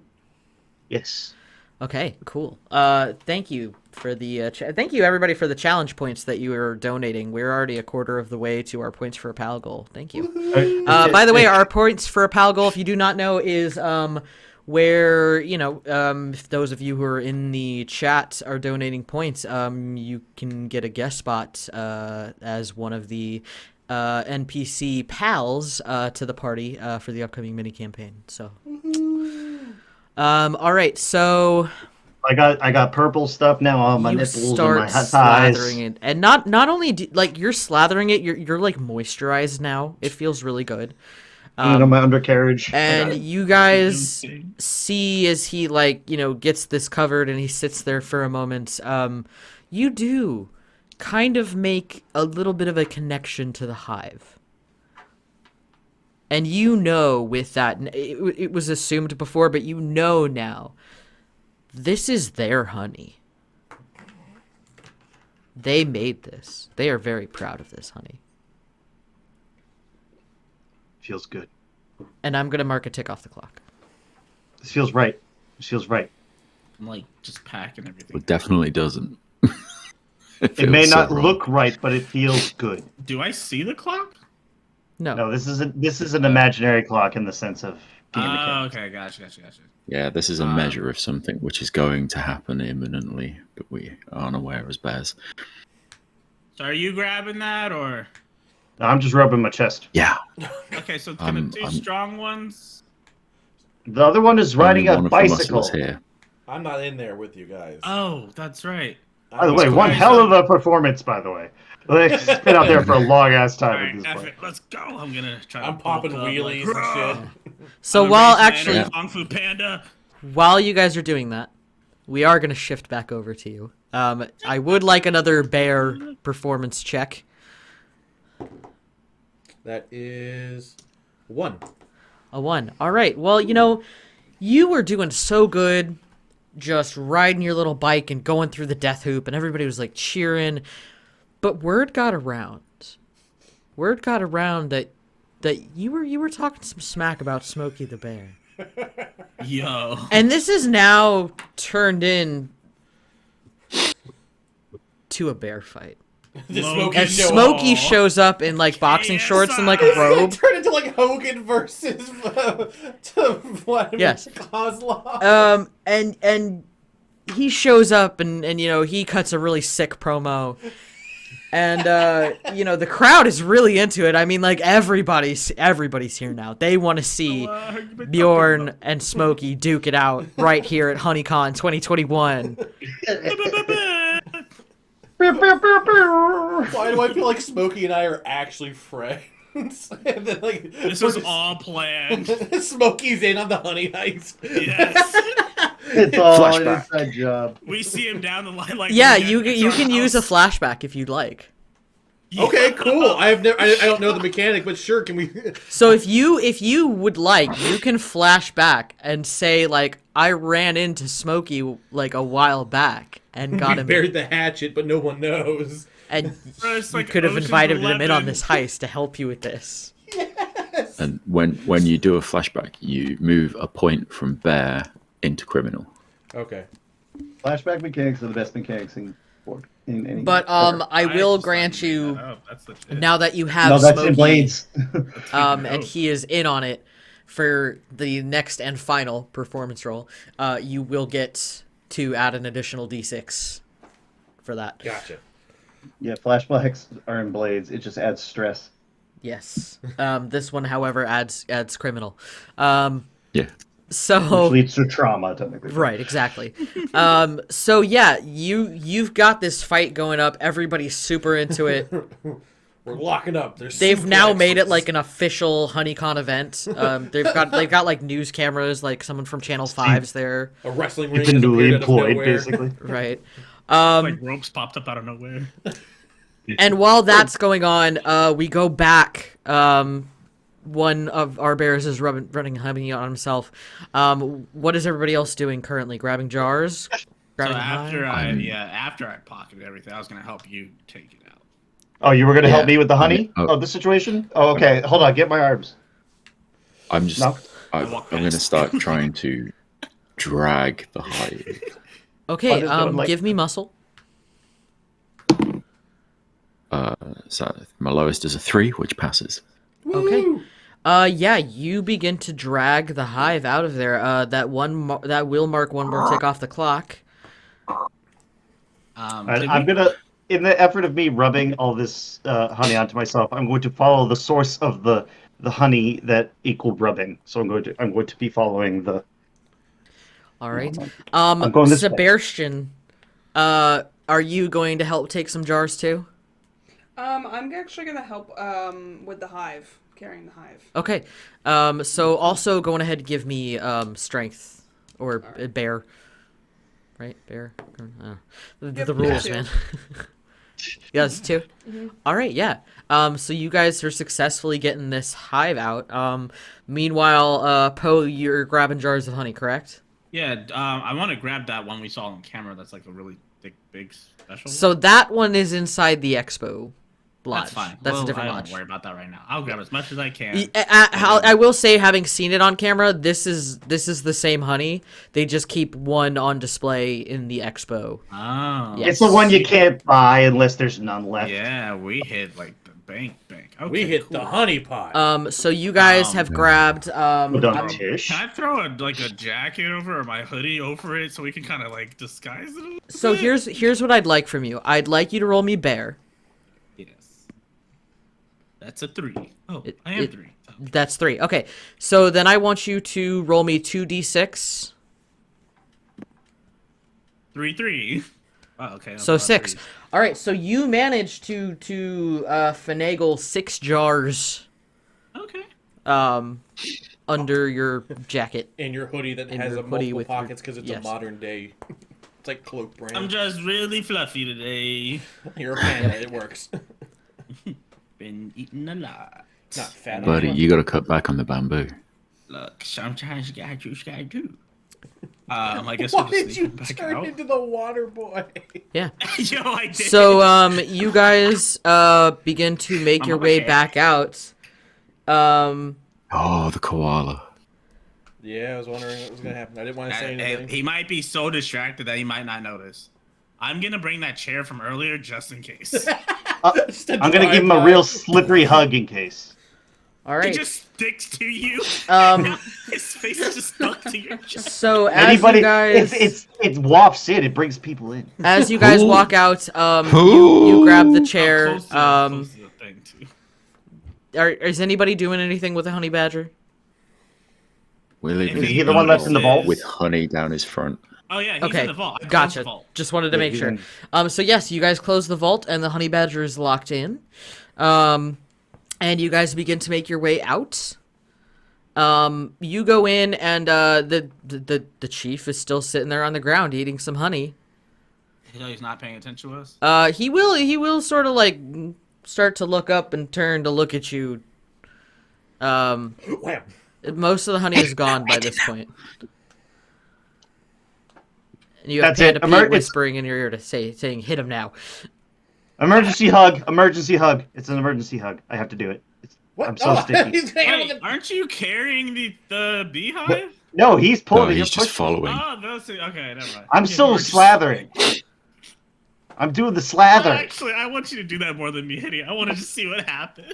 Yes. Okay, cool. Thank you for the thank you everybody for the challenge points that you are donating. We're already a quarter of the way to our points for a pal goal. Thank you. By the way, our points for a pal goal, if you do not know, is where if those of you who are in the chat are donating points, you can get a guest spot as one of the NPC pals to the party for the upcoming mini campaign. So. All right, so I got purple stuff now on my you nipples and start my thighs. slathering it, and not only like you're slathering it, you're like moisturized now. It feels really good. And on my undercarriage. And you guys see as he gets this covered and he sits there for a moment. You do kind of make a little bit of a connection to the hive. And with that, it was assumed before, but now, this is their honey. They made this. They are very proud of this honey. Feels good. And I'm going to mark a tick off the clock. This feels right. This feels right. I'm like just packing everything. It definitely doesn't. It may feels so not wrong. look right, but it feels good. Do I see the clock? No. No, this is an imaginary clock in the sense of game Oh, mechanics. okay, gotcha. Yeah, this is a measure of something which is going to happen imminently, but we aren't aware as bears. So are you grabbing that, or? No, I'm just rubbing my chest. Yeah. Okay, so can the 2 strong ones? The other one is riding Only a one of the bicycle. muscles here. I'm not in there with you guys. Oh, that's right. By the way, one hell of a performance, by the way. It's been out there for a long ass time at Alright, this F point. it, let's go. I'm gonna try. I'm to popping bulk up, wheelies like, and shit. So I'm while racing actually, man, Kung Fu Panda. while you guys are doing that, we are going to shift back over to you. I would like another bear performance check. That is 1. A 1. All right. Well, you know, you were doing so good just riding your little bike and going through the death hoop, and everybody was like cheering. But word got around. Word got around that you were talking some smack about Smokey the Bear. Yo. And this is now turned in to a bear fight. Just Logan, Smokey As show up. Smokey shows up in like boxing shorts and like a robe. Turn into like Hogan versus to Vladimir Yes. Kozlov. And he shows up and you know he cuts a really sick promo. And you know the crowd is really into it. I mean, like everybody's here now. They want to see Bjorn and Smokey duke it out right here at HoneyCon 2021. Why do I feel like Smokey and I are actually friends? And then, like, This was all planned. Smokey's in on the honey heist. Yes. It's all an Flashback. inside job. We see him down the line like. Yeah, we're getting you to can our use a house. flashback if you'd like. Okay, cool. I don't know the mechanic, but sure, can we? So if you would like, you can flash back and say like I ran into Smokey like a while back and got We him, buried the hatchet, but no one knows. and Bro, it's you like could have Ocean's invited him in on 11. this heist to help you with this. And when you do a flashback, you move a point from bear into criminal. Okay. Flashback mechanics are the best mechanics in any. But I will just grant thought you made you that up. That's legit. now that you have no, that's Smokey, in Blades. and he is in on it for the next and final performance roll. You will get to add an additional d6 for that. Gotcha. Yeah, flashbacks are in Blades. It just adds stress. Yes. This one, however, adds criminal. Yeah. So Which leads to trauma, technically. right, exactly. So yeah, you've got this fight going up. Everybody's super into it. We're locking up. They've now made it like an official HoneyCon event. They've got like news cameras, like someone from Channel 5's there, a wrestling ring. You've been has newly appeared out of employed, nowhere. basically. right? Like ropes popped up out of nowhere. And while that's going on, we go back. One of our bears is running honey on himself. What is everybody else doing currently? Grabbing jars? So Grabbing after honey? after I pocketed everything, I was gonna help you take it out. Oh, you were going to help Yeah. me with the honey? Oh. Oh, the situation? Oh, okay. Hold on. Get my arms. I'm just. No. I'm walk going to past. start trying to drag the hive. Okay, What is going, like- give me muscle. So my lowest is a 3, which passes. Okay. Yeah, you begin to drag the hive out of there. That will mark one more tick off the clock. I'm going to, in the effort of me rubbing all this honey onto myself, I'm going to follow the source of the honey that equaled rubbing. So I'm going to be following the. All right. I'm going this way. Sebastian, are you going to help take some jars too? I'm actually gonna help with the hive, carrying the hive. Okay. So also going ahead and give me strength or bear. Right, bear. The Yep, rules, two. man. Yes, 2. All right, yeah. So you guys are successfully getting this hive out. Meanwhile, Poe, you're grabbing jars of honey, correct? Yeah, I want to grab that one we saw on camera. That's like a really big special. So that one is inside the expo lodge. That's fine. That's Well, a different I lodge. don't worry about that right now. I'll grab as much as I can. I will say, having seen it on camera, this is the same honey. They just keep one on display in the expo. Oh. Yeah. It's the one you can't buy unless there's none left. Yeah, we hit like bank. Okay, We hit cool. the honey pot. So you guys have grabbed Well done, I'm- Tish. Can I throw a jacket over or my hoodie over it so we can kind of like disguise it a little so bit? here's what I'd like from you. I'd like you to roll me bear. Yes. That's a 3. Oh, It- I am it- 3. That's 3. Okay. So then I want you to roll me 2d6. 3. Wow, okay. So 6. All right. So you managed to finagle 6 jars Okay. under your jacket. In your hoodie that in has your a hoodie multiple with your- pockets because it's yes. a modern day. It's like cloak brand. I'm just really fluffy today. You're a panda. It works. Been eating a lot. Not fat. Buddy, anymore. you got to cut back on the bamboo. Look, sometimes you gotta do. I guess Why we'll just did you leave him back turn out. into the water boy? Yeah. Yo, I did. So you guys begin to make your I'm way okay. back out. Oh, the koala. Yeah, I was wondering what was gonna happen. I didn't want to say Hey, anything. he might be so distracted that he might not notice. I'm gonna bring that chair from earlier just in case. Just a I'm gonna give him a drive-by. real slippery hug in case. All He right. just sticks to you. Um, His face is just stuck to your chest. So as Anybody, you guys, it wafts in. It brings people in. as you guys Who? walk out, you grab the chair. Close to the thing too. Is anybody doing anything with the honey badger? We're leaving Is he the one left in the vault? with honey down his front. Oh yeah, he's Okay, in the vault. I closed gotcha. the vault. Just wanted to Yeah, make he's sure. in. So yes, you guys close the vault, and the honey badger is locked in. And you guys begin to make your way out. You go in, and the chief is still sitting there on the ground eating some honey. He's not paying attention to us. He will sort of like start to look up and turn to look at you. Wham. Most of the honey is gone by this point. And you have That's it. Panda Pete It's- whispering in your ear to saying, "Hit him now." Emergency hug. Emergency hug. It's an emergency hug. I have to do it. What? I'm so sticky. He's hanging Wait, on the- aren't you carrying the beehive? No, he's No, pulling it. he's You're just pushing. following. Oh, that's it. Okay, never mind. I'm Yeah, still you were just- slathering. I'm doing the Well, slather. actually, I want you to do that more than me hitting. I want to just see what happens.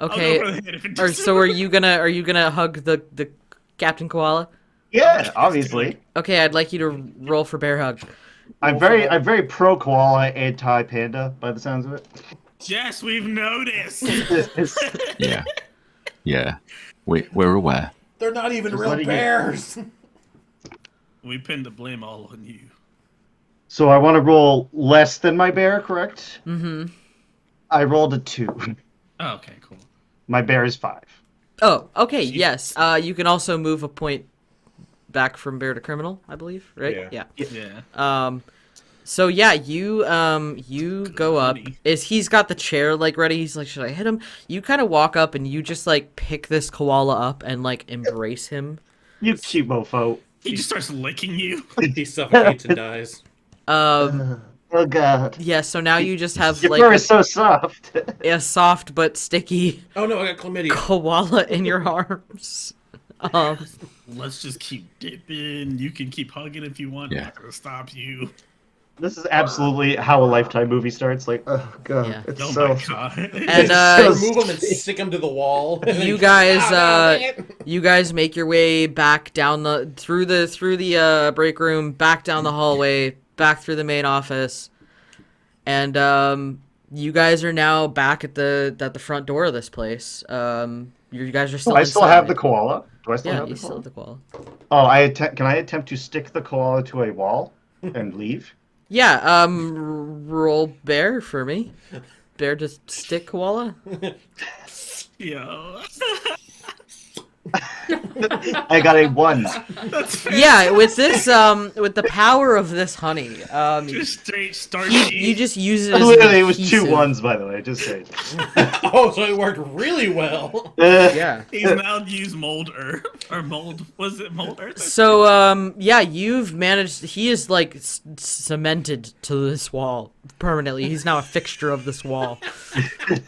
Okay. I'll go for the hit if it Or doesn't so are work. you gonna hug the Captain Koala? Yeah, obviously. Okay, I'd like you to roll for bear hug. I'm very pro koala, anti panda by the sounds of it. Yes, we've noticed. Yeah. Yeah. We're aware. They're not even Just real letting you- bears. We pinned the blame all on you. So I want to roll less than my bear, correct? Mm-hmm. I rolled a 2. Oh, okay, cool. My bear is 5. Oh, okay, yes. You can also move a point back from bear to criminal, I believe, right? Yeah. Yeah. So yeah, you go up. Honey. He's got the chair like ready. He's like, should I hit him? You kind of walk up and you just like pick this koala up and like embrace him. You cute mofo. He just starts licking you. He suffocates and dies. Oh God. yeah. So now you just have Your like fur is so soft. a soft but sticky Oh no, I got chlamydia. koala in your arms. Let's just keep dipping. You can keep hugging if you want. I'm Yeah. not gonna stop you. This is absolutely how a Lifetime movie starts. Like, oh God. Yeah. It's Oh so... my god. And so Remove him and stick him to the wall. and then you just- guys, Ah, dang it. you guys make your way back down through the break room, back down the hallway, back through the main office, and you guys are now back at the front door of this place. You guys are still. Do I still have inside. the koala? Do I still Yeah, have you the still koala? have the koala. Oh, can I attempt to stick the koala to a wall and leave? Yeah. Roll bear for me. Bear to stick koala. Yo. I got a 1. That's fair. Yeah, with this with the power of this honey, Just straight start you just use it as Literally, it was 2 adhesive. 1s, by the way. Just saying. Oh, so it worked really well. Yeah. He's now used mold earth or mold. Was it mold earth? So, yeah, you've managed. He is like cemented to this wall permanently. He's now a fixture of this wall.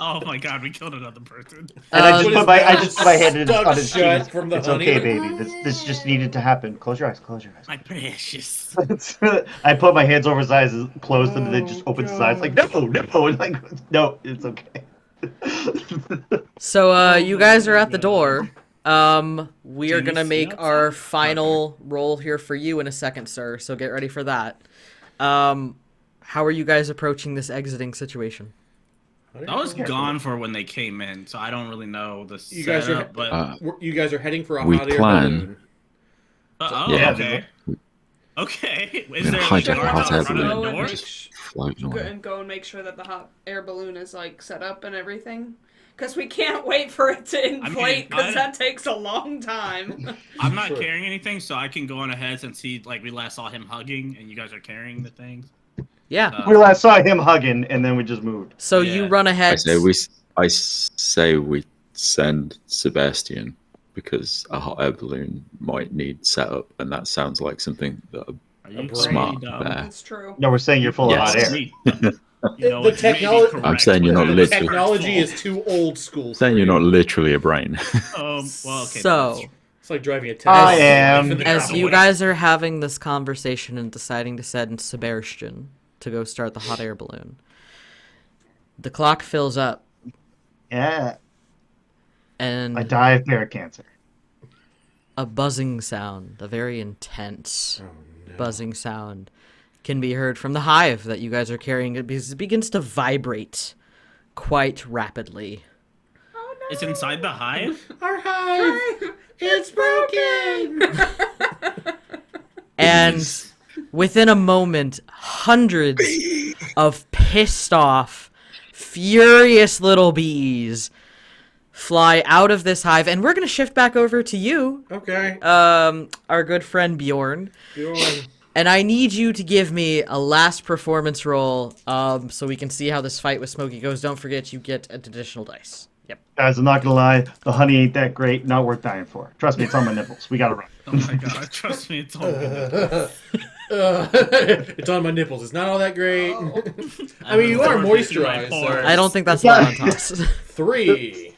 Oh my god, we killed another person. And I Um, just put my hand in, Stuck on his shut cheek. from the It's honey. okay, even- baby. This just needed to happen. Close your eyes. Close your eyes. My precious. I put my hands over his eyes, closed them, and then just Oh, opened his eyes like, no, and like, no, it's okay. So you guys are at the door. We are Can you gonna see make outside? our final roll here for you in a second, sir. So get ready for that. How are you guys approaching this exiting situation? I was gone for when they came in, so I don't really know the You guys are- setup, but You guys are heading for a We hot air plan. balloon. Yeah. okay. Okay. Is We're there gonna like hijack guards hot air out front of the balloon. door? Just floating away. And go and make sure that the hot air balloon is like set up and everything. Because we can't wait for it to inflate, because that takes a long time. I'm not Sure. carrying anything, so I can go on ahead since we last saw him hugging, and you guys are carrying the things. Yeah. We last saw him hugging, and then we just moved. So you Yeah. run ahead. I say we send Sebastian because a hot air balloon might need setup, and that sounds like something that Are you smart crazy, bear. That's true. No, we're saying you're full Yes. of hot air. You know The what, you may be technolo- correct, I'm saying you're not but The literally- technology is too old school. saying for you're you. not literally a brain. Well, okay. So It's like driving a Tesla. I am. as you guys are having this conversation and deciding to send Sebastian to go start the hot air balloon, the clock fills up, Yeah. and I die of bear cancer. a buzzing sound, a very intense buzzing sound, can be heard from the hive that you guys are carrying. It begins to vibrate quite rapidly. It's inside the hive? Our hive, it's broken. And within a moment, hundreds of pissed off, furious little bees fly out of this hive. And we're going to shift back over to you, Okay. our good friend Bjorn. And I need you to give me a last performance roll, so we can see how this fight with Smokey goes. Don't forget, you get an additional dice. Yep. Guys, I'm not gonna lie, the honey ain't that great. Not worth dying for. Trust me, it's on my nipples. We gotta run. Oh my god, trust me, it's all good. It's on my nipples. It's not all that great. I mean, you are moisturized. So I don't think that's allowed on toss. 3.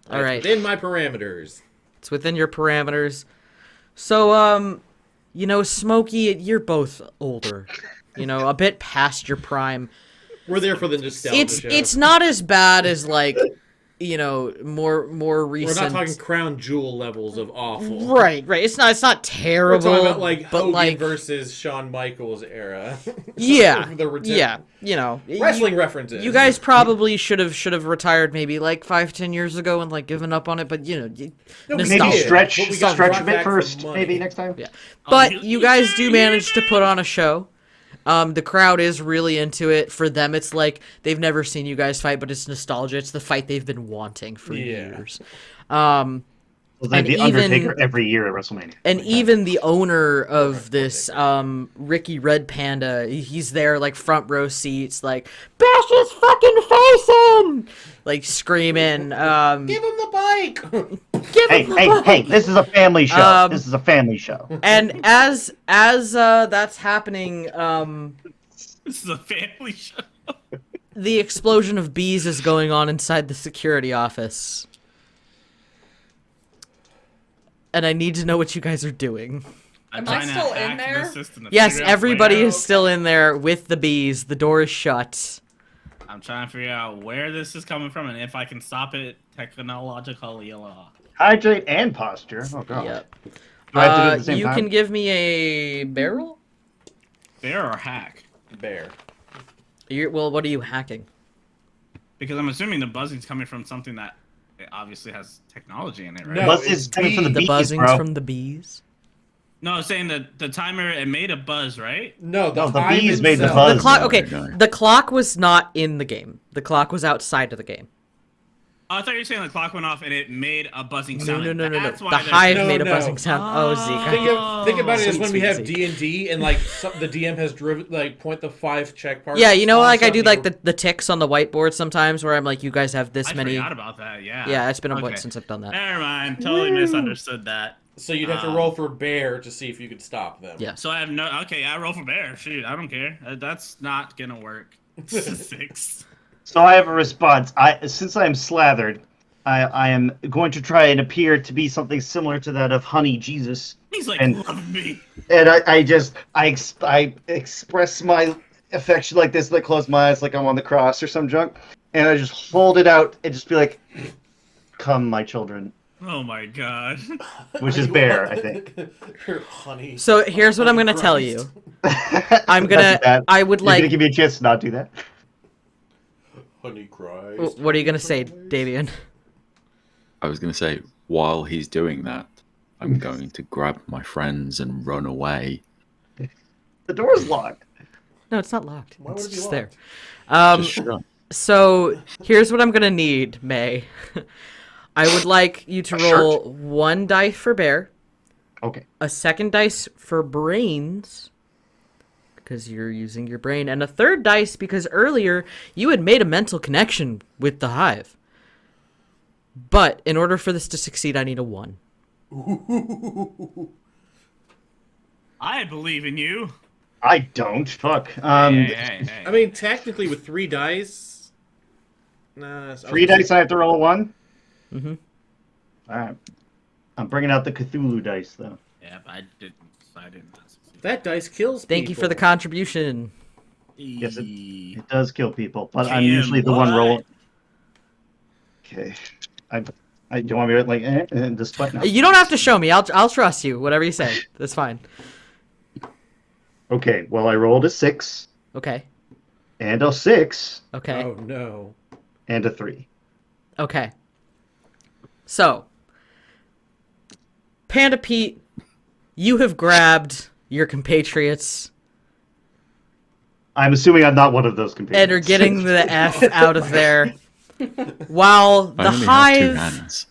All That's right. within my parameters. It's within your parameters. So, you know, Smokey, you're both older. You know, a bit past your prime. We're there for the nostalgia. It's not as bad as like, you know, more We're recent. not talking crown jewel levels of awful. Right. It's not We're terrible. talking about like but Hogan like versus Shawn Michaels era. yeah, The return- yeah. You know, Wrestling references. You guys probably should have retired maybe like 5-10 years ago and like given up on it. But you know, No, we Maybe nostalgia. did, stretch but we got stretch brought a bit back for first, money. maybe next time. Yeah. But you guys do yeah. manage to put on a show. The crowd is really into it. For them, it's like they've never seen you guys fight, but it's nostalgia. It's the fight they've been wanting for years. It's like And the even- Undertaker every year at WrestleMania. And even the owner of this, Ricky Red Panda, he's there like front row seats, like bash his fucking face in, like screaming. Give him the bike. Give Hey, him hey, hey! This is a family show. Um, This is a family show. And as that's happening, This is a family show. the explosion of bees is going on inside the security office. And I need to know what you guys are doing. I'm Am I trying to still in hack there? the system to Yes, figure out everybody where- is still in there with the bees. The door is shut. I'm trying to figure out where this is coming from and if I can stop it technologically. Hydrate and posture. Oh god. Yep. Do I have to do it at the same You time? can give me a barrel? Bear or hack? Bear. Well, what are you hacking? Because I'm assuming the buzzing's coming from something that it obviously has technology in it, right? No, Buzz it's is coming from the The bees, buzzings bro. from the bees? No, I'm saying that the timer, it made a buzz, right? No, No, the hive bees made the itself. buzz. The clock. no, Okay, no. the clock was not in the game. The clock was outside of the game. Oh, I thought you were saying the clock went off and it made a buzzing No, sound. no, no, no, no. That's The why there's- hive No, made a no. buzzing sound. Oh, Zeke. Think about it as Sweet, when we sweet have Zeke. D&D and like the DM has driven like point the 5 check marks. Yeah, you know, on like I do something. like the ticks on the whiteboard sometimes, where I'm like, you guys have this I many. forgot about that, yeah. Yeah, it's been a bit Okay. since I've done that. Never mind, totally misunderstood that. So you'd have to roll for bear to see if you could stop them. Yeah. So I have no. Okay, I roll for bear. Shoot, I don't care. That's not gonna work. 6. So I have a response. Since I'm slathered, I am going to try and appear to be something similar to that of Honey Jesus. He's like, And- love me. And I express my affection like this, like close my eyes like I'm on the cross or some junk, and I just hold it out and just be like, "Come, my children," Oh my god. which is bear, I think. Your honey. So here's what I'm gonna tell you. I'm gonna. I would You're gonna like. give me a chance to not do that. Honey cries. What are you gonna say, Davian? I was going to say, while he's doing that, I'm going to grab my friends and run away. The door's locked. No, it's not locked. Why It's would it be just there. locked? Just shut. So here's what I'm gonna need, May. I would like you to roll 1 die for bear, Okay. a 2nd dice for brains, because you're using your brain, and a 3rd dice because earlier you had made a mental connection with the hive. But in order for this to succeed, I need a 1. I believe in you. I don't. Fuck. Hey. I mean, technically, with 3 dice. Nah, 3 dice. I have to roll a 1. Mm-hmm. All right. I'm bringing out the Cthulhu dice though. Yeah, but I didn't. That dice kills Thank you for the people. contribution. Yes, it does kill people, but I'm Damn, usually the one what? rolling. Okay. I do you want me to like just what now? You don't have to show me. I'll trust you. Whatever you say, that's fine. Okay. Well, I rolled a 6 Okay. and a 6 Okay. Oh no. and a 3. Okay. So, Panda Pete, you have grabbed your compatriots I'm assuming I'm not one of those and compatriots. are getting the F out of there. While I the only have 2 hive, hands.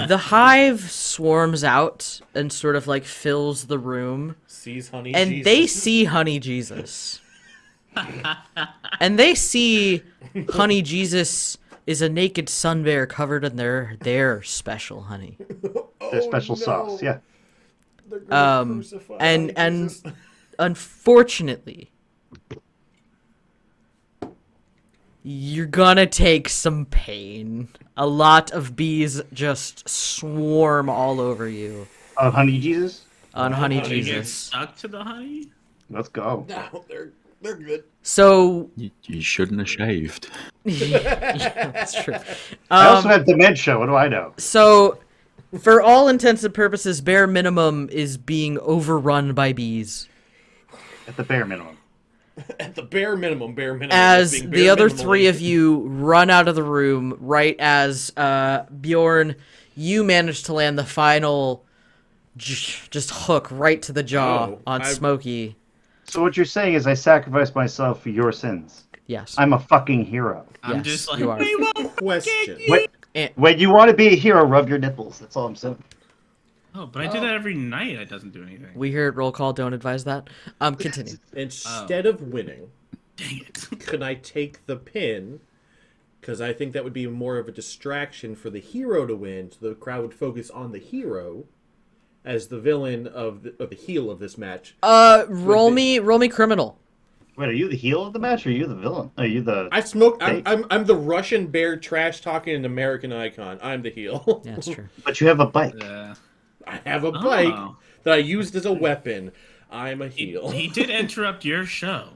the hive swarms out and sort of like fills the room, Sees honey. and Jesus. they see Honey Jesus, and they see Honey Jesus is a naked sun bear covered in their special honey. Their special sauce. Yeah. They're gonna Um, crucify and honey and Jesus. unfortunately, you're gonna take some pain. A lot of bees just swarm all over you Honey Jesus. on Honey Honey You get Jesus. stuck to the honey? Let's go. No, they're good. So You shouldn't have shaved. yeah, that's true. I also have dementia. What do I know? So, for all intents and purposes, bare minimum is being overrun by bees. At the bare minimum. At the bare minimum, As being the bare other minimally. 3 of you run out of the room, right as Bjorn, you manage to land the final just hook right to the jaw Oh, on Smokey. So what you're saying is I sacrificed myself for your sins. Yes. I'm a fucking hero. I'm Yes, just like, you are. we won't Question. forget you. When you want to be a hero, rub your nipples. That's all I'm saying. Oh, but I do that every night. It doesn't do anything. We here at Roll Call don't advise that. Continue. Instead of winning, Dang it. could I take the pin? Because I think that would be more of a distraction for the hero to win, so the crowd would focus on the hero as the villain of the heel of this match. Roll me criminal. Wait, are you the heel of the match, or are you the villain? Are you the? I smoke. Okay. I'm the Russian bear trash talking an American icon. I'm the heel. Yeah, that's true. But you have a bike. Yeah. I have a bike Oh. that I used as a weapon. I'm a He, heel. he did interrupt your show,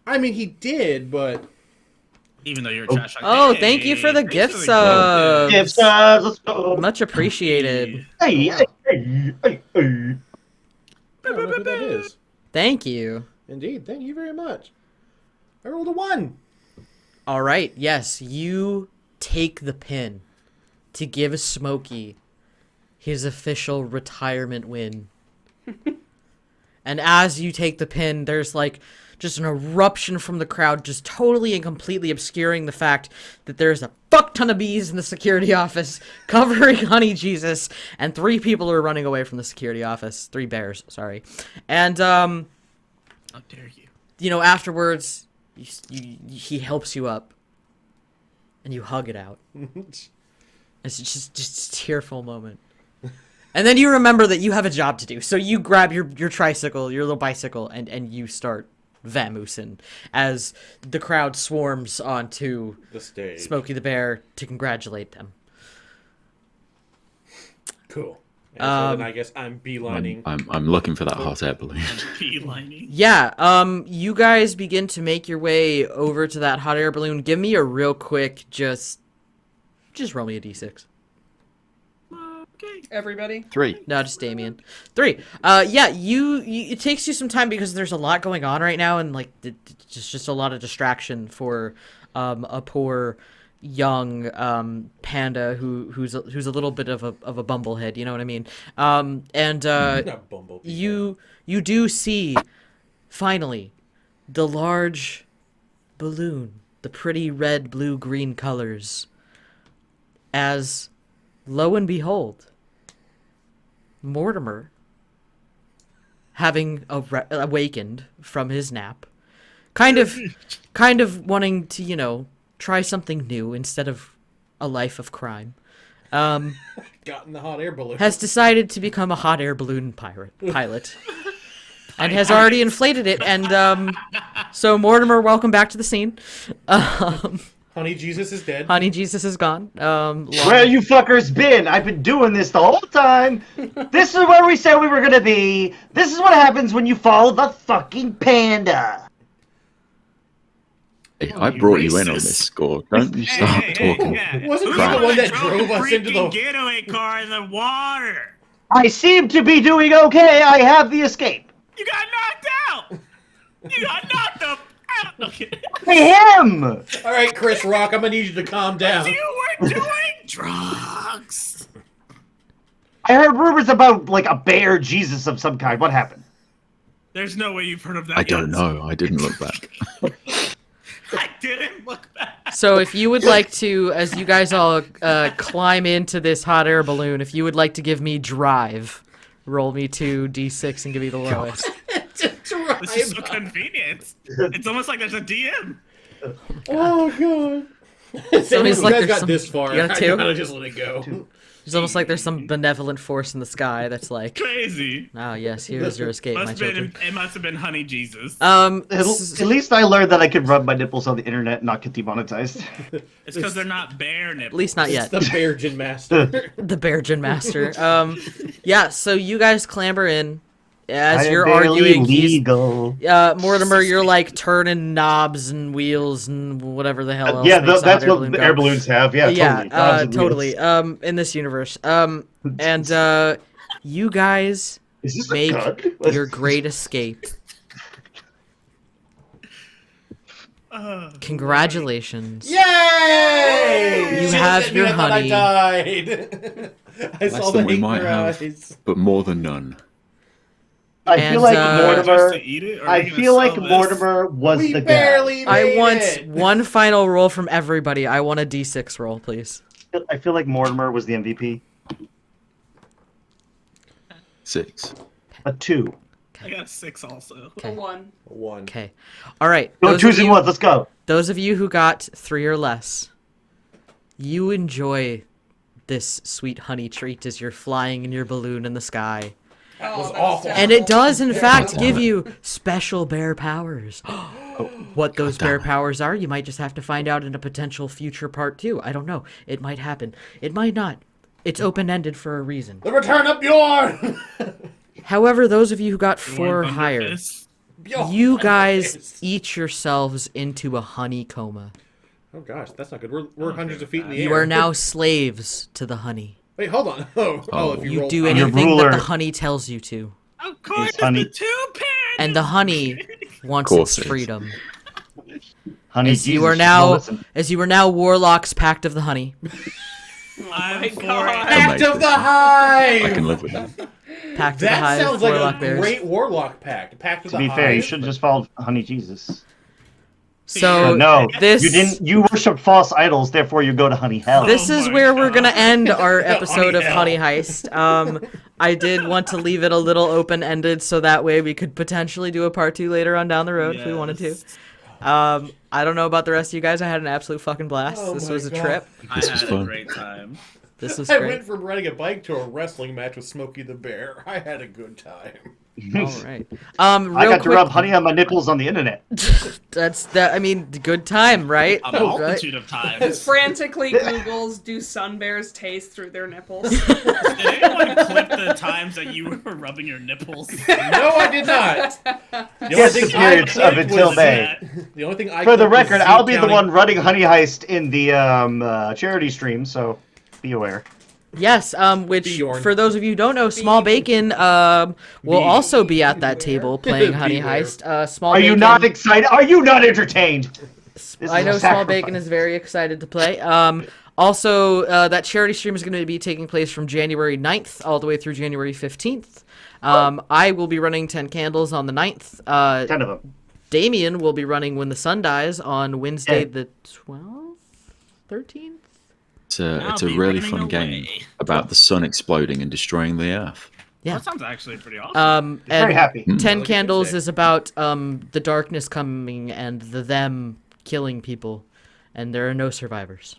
I mean, he did, but even though you're trash. Like, Oh, hey, thank you for the thanks gift for the sub. gift. Gift subs, let's go. Much appreciated. Hey, hey, hey, hey, hey. I don't know who that is. Thank you. Indeed, thank you very much. I rolled a 1. All right, yes, you take the pin to give Smokey his official retirement win. And as you take the pin, there's like just an eruption from the crowd, just totally and completely obscuring the fact that there's a fuck ton of bees in the security office covering Honey Jesus, and 3 people are running away from the security office. 3 bears, sorry. And How dare you? you know, afterwards, he helps you up, and you hug it out. It's just a tearful moment. And then you remember that you have a job to do, so you grab your tricycle, your little bicycle, and you start Vamusen as the crowd swarms onto The stage. Smokey the Bear to congratulate them. Cool. And so then I guess I'm beelining. I'm looking for that hot air balloon. Beelining. Yeah, you guys begin to make your way over to that hot air balloon. Give me a real quick, just roll me a d6. Okay. Everybody. 3. No, just Damien. 3. Yeah, you it takes you some time because there's a lot going on right now, and like just a lot of distraction for a poor young panda who's a little bit of a bumblehead. You know what I mean? Not Bumblebee. You do see finally the large balloon, the pretty red, blue, green colors, as lo and behold, Mortimer, having awakened from his nap, kind of wanting to, try something new instead of a life of crime, Got in the hot air balloon. has decided to become a hot air balloon pilot. And has already inflated it, and so Mortimer, welcome back to the scene. Honey Jesus is dead. Honey Jesus is gone. Where you fuckers been? I've been doing this the whole time. This is where we said we were gonna be. This is what happens when you follow the fucking panda. Hey, I brought you in on this score. Don't you start talking. Wasn't he Crap. the one that drove us into the... getaway car in the water? I seem to be doing okay. I have the escape. You got knocked out. You got knocked up out. Okay. Him. All right, Chris Rock, I'm gonna need you to calm down. You were doing drugs. I heard rumors about like a bear Jesus of some kind. What happened? There's no way you've heard of that. I don't know. I didn't look back. I didn't look back. So if you would like to, as you guys all climb into this hot air balloon, if you would like to give me drive, roll me 2d6 and give me the lowest. This is so convenient. It's almost like there's a DM. Oh god. Somebody's You like, guys there's got some- this far. you got a I 2? gotta just let it go. It's almost like there's some benevolent force in the sky that's like, Crazy. ah, yes, here's your escape, my children. It must have been Honey Jesus. At least I learned that I could rub my nipples on the internet and not get demonetized. It's because they're not bear nipples. At least not yet. It's the Beargin Master. The Beargin Master. Yeah, so you guys clamber in. As I you're am barely arguing, legal. Mortimer, you're like turning knobs and wheels and whatever the hell else. Yeah, makes a that's hot air what balloon the go. air balloons have. Yeah, totally. Knobs and totally. wheels. In this universe. And you guys Is this make a gun? your great escape. Congratulations. Yay! You She have looked at me your and I thought honey. I died. I Less saw the than we hate in might her have, eyes. but more than none. I And, feel like Mortimer. Just to eat it, or are I we gonna feel like sell this? Mortimer was We the guy. barely I made want it. one final roll from everybody. I want a d6 roll, please. I feel like Mortimer was the MVP. 6. A 2. I got a 6 also. A 1. One. Okay. All right. Go those of 2s and you- 1s. Let's go. Those of you who got 3 or less, you enjoy this sweet honey treat as you're flying in your balloon in the sky. That was that's awful. And it does, in fact, give you special bear powers. What those bear powers are, you might just have to find out in a potential future part 2. I don't know. It might happen. It might not. It's open-ended for a reason. The return of Bjorn! However, those of you who got 4 or Thunder higher, Fist. Bjorn you Thunder guys Fist. eat yourselves into a honey coma. Oh gosh, that's not good. We're hundreds of feet in the air. You are now slaves to the honey. Wait, hold on. Oh, if you, You roll do high- Your anything that ruler- the honey tells you to. Of course, It's honey. the 2 parents. And the honey wants Course its it is. freedom. Honey, As you Jesus, are now, listen. warlocks, pact of the honey. I'm for God. it. Pact of the I can Hive! live with that. Pact of the That hive, sounds like warlock a bears. great warlock pact. Pact of To the be Hive. fair, you should have just followed Honey Jesus. So No, this you didn't. You worship false idols, therefore you go to Honey Hell. This Oh is my where we're God. gonna end our episode of Honey Honey Heist. I did want to leave it a little open-ended so that way we could potentially do a part 2 later on down the road if we wanted to. Yes. I don't know about the rest of you guys. I had an absolute fucking blast. Oh This my was a God. trip. I This was had fun. a great time. This was I great. went from riding a bike to a wrestling match with Smokey the Bear. I had a good time. All right. I Real got to quick, rub honey on my nipples on the internet. that's that. I mean, good time, right? A Right? multitude of times. Frantically Googles, do sun bears taste through their nipples? Did anyone clip the times that you were rubbing your nipples? No, I did not. The Yes, only the thing I periods of clicked Until was May. The only thing I For the clicked was record, Zeak I'll be the counting- one running Honey Heist in the charity stream, so be aware. Yes. Which Bjorn. for those of you who don't know, Small Bacon will also be at that table playing Honey Beware. Heist. Small Are you Bacon, not excited? Are you not entertained? This I is a know Small Bacon sacrifice. is very excited to play. Also, that charity stream is going to be taking place from January 9th all the way through January 15th. I will be running 10 Candles on the 9th. 10 of them. Damien will be running When the Sun Dies on Wednesday Yeah. the 12th? 13th? It's a I'll be really running fun game away. about the sun exploding and destroying the earth. Yeah. That sounds actually pretty awesome. Very And happy. 10 Like a Candles Tuesday. is about the darkness coming and the them killing people, and there are no survivors.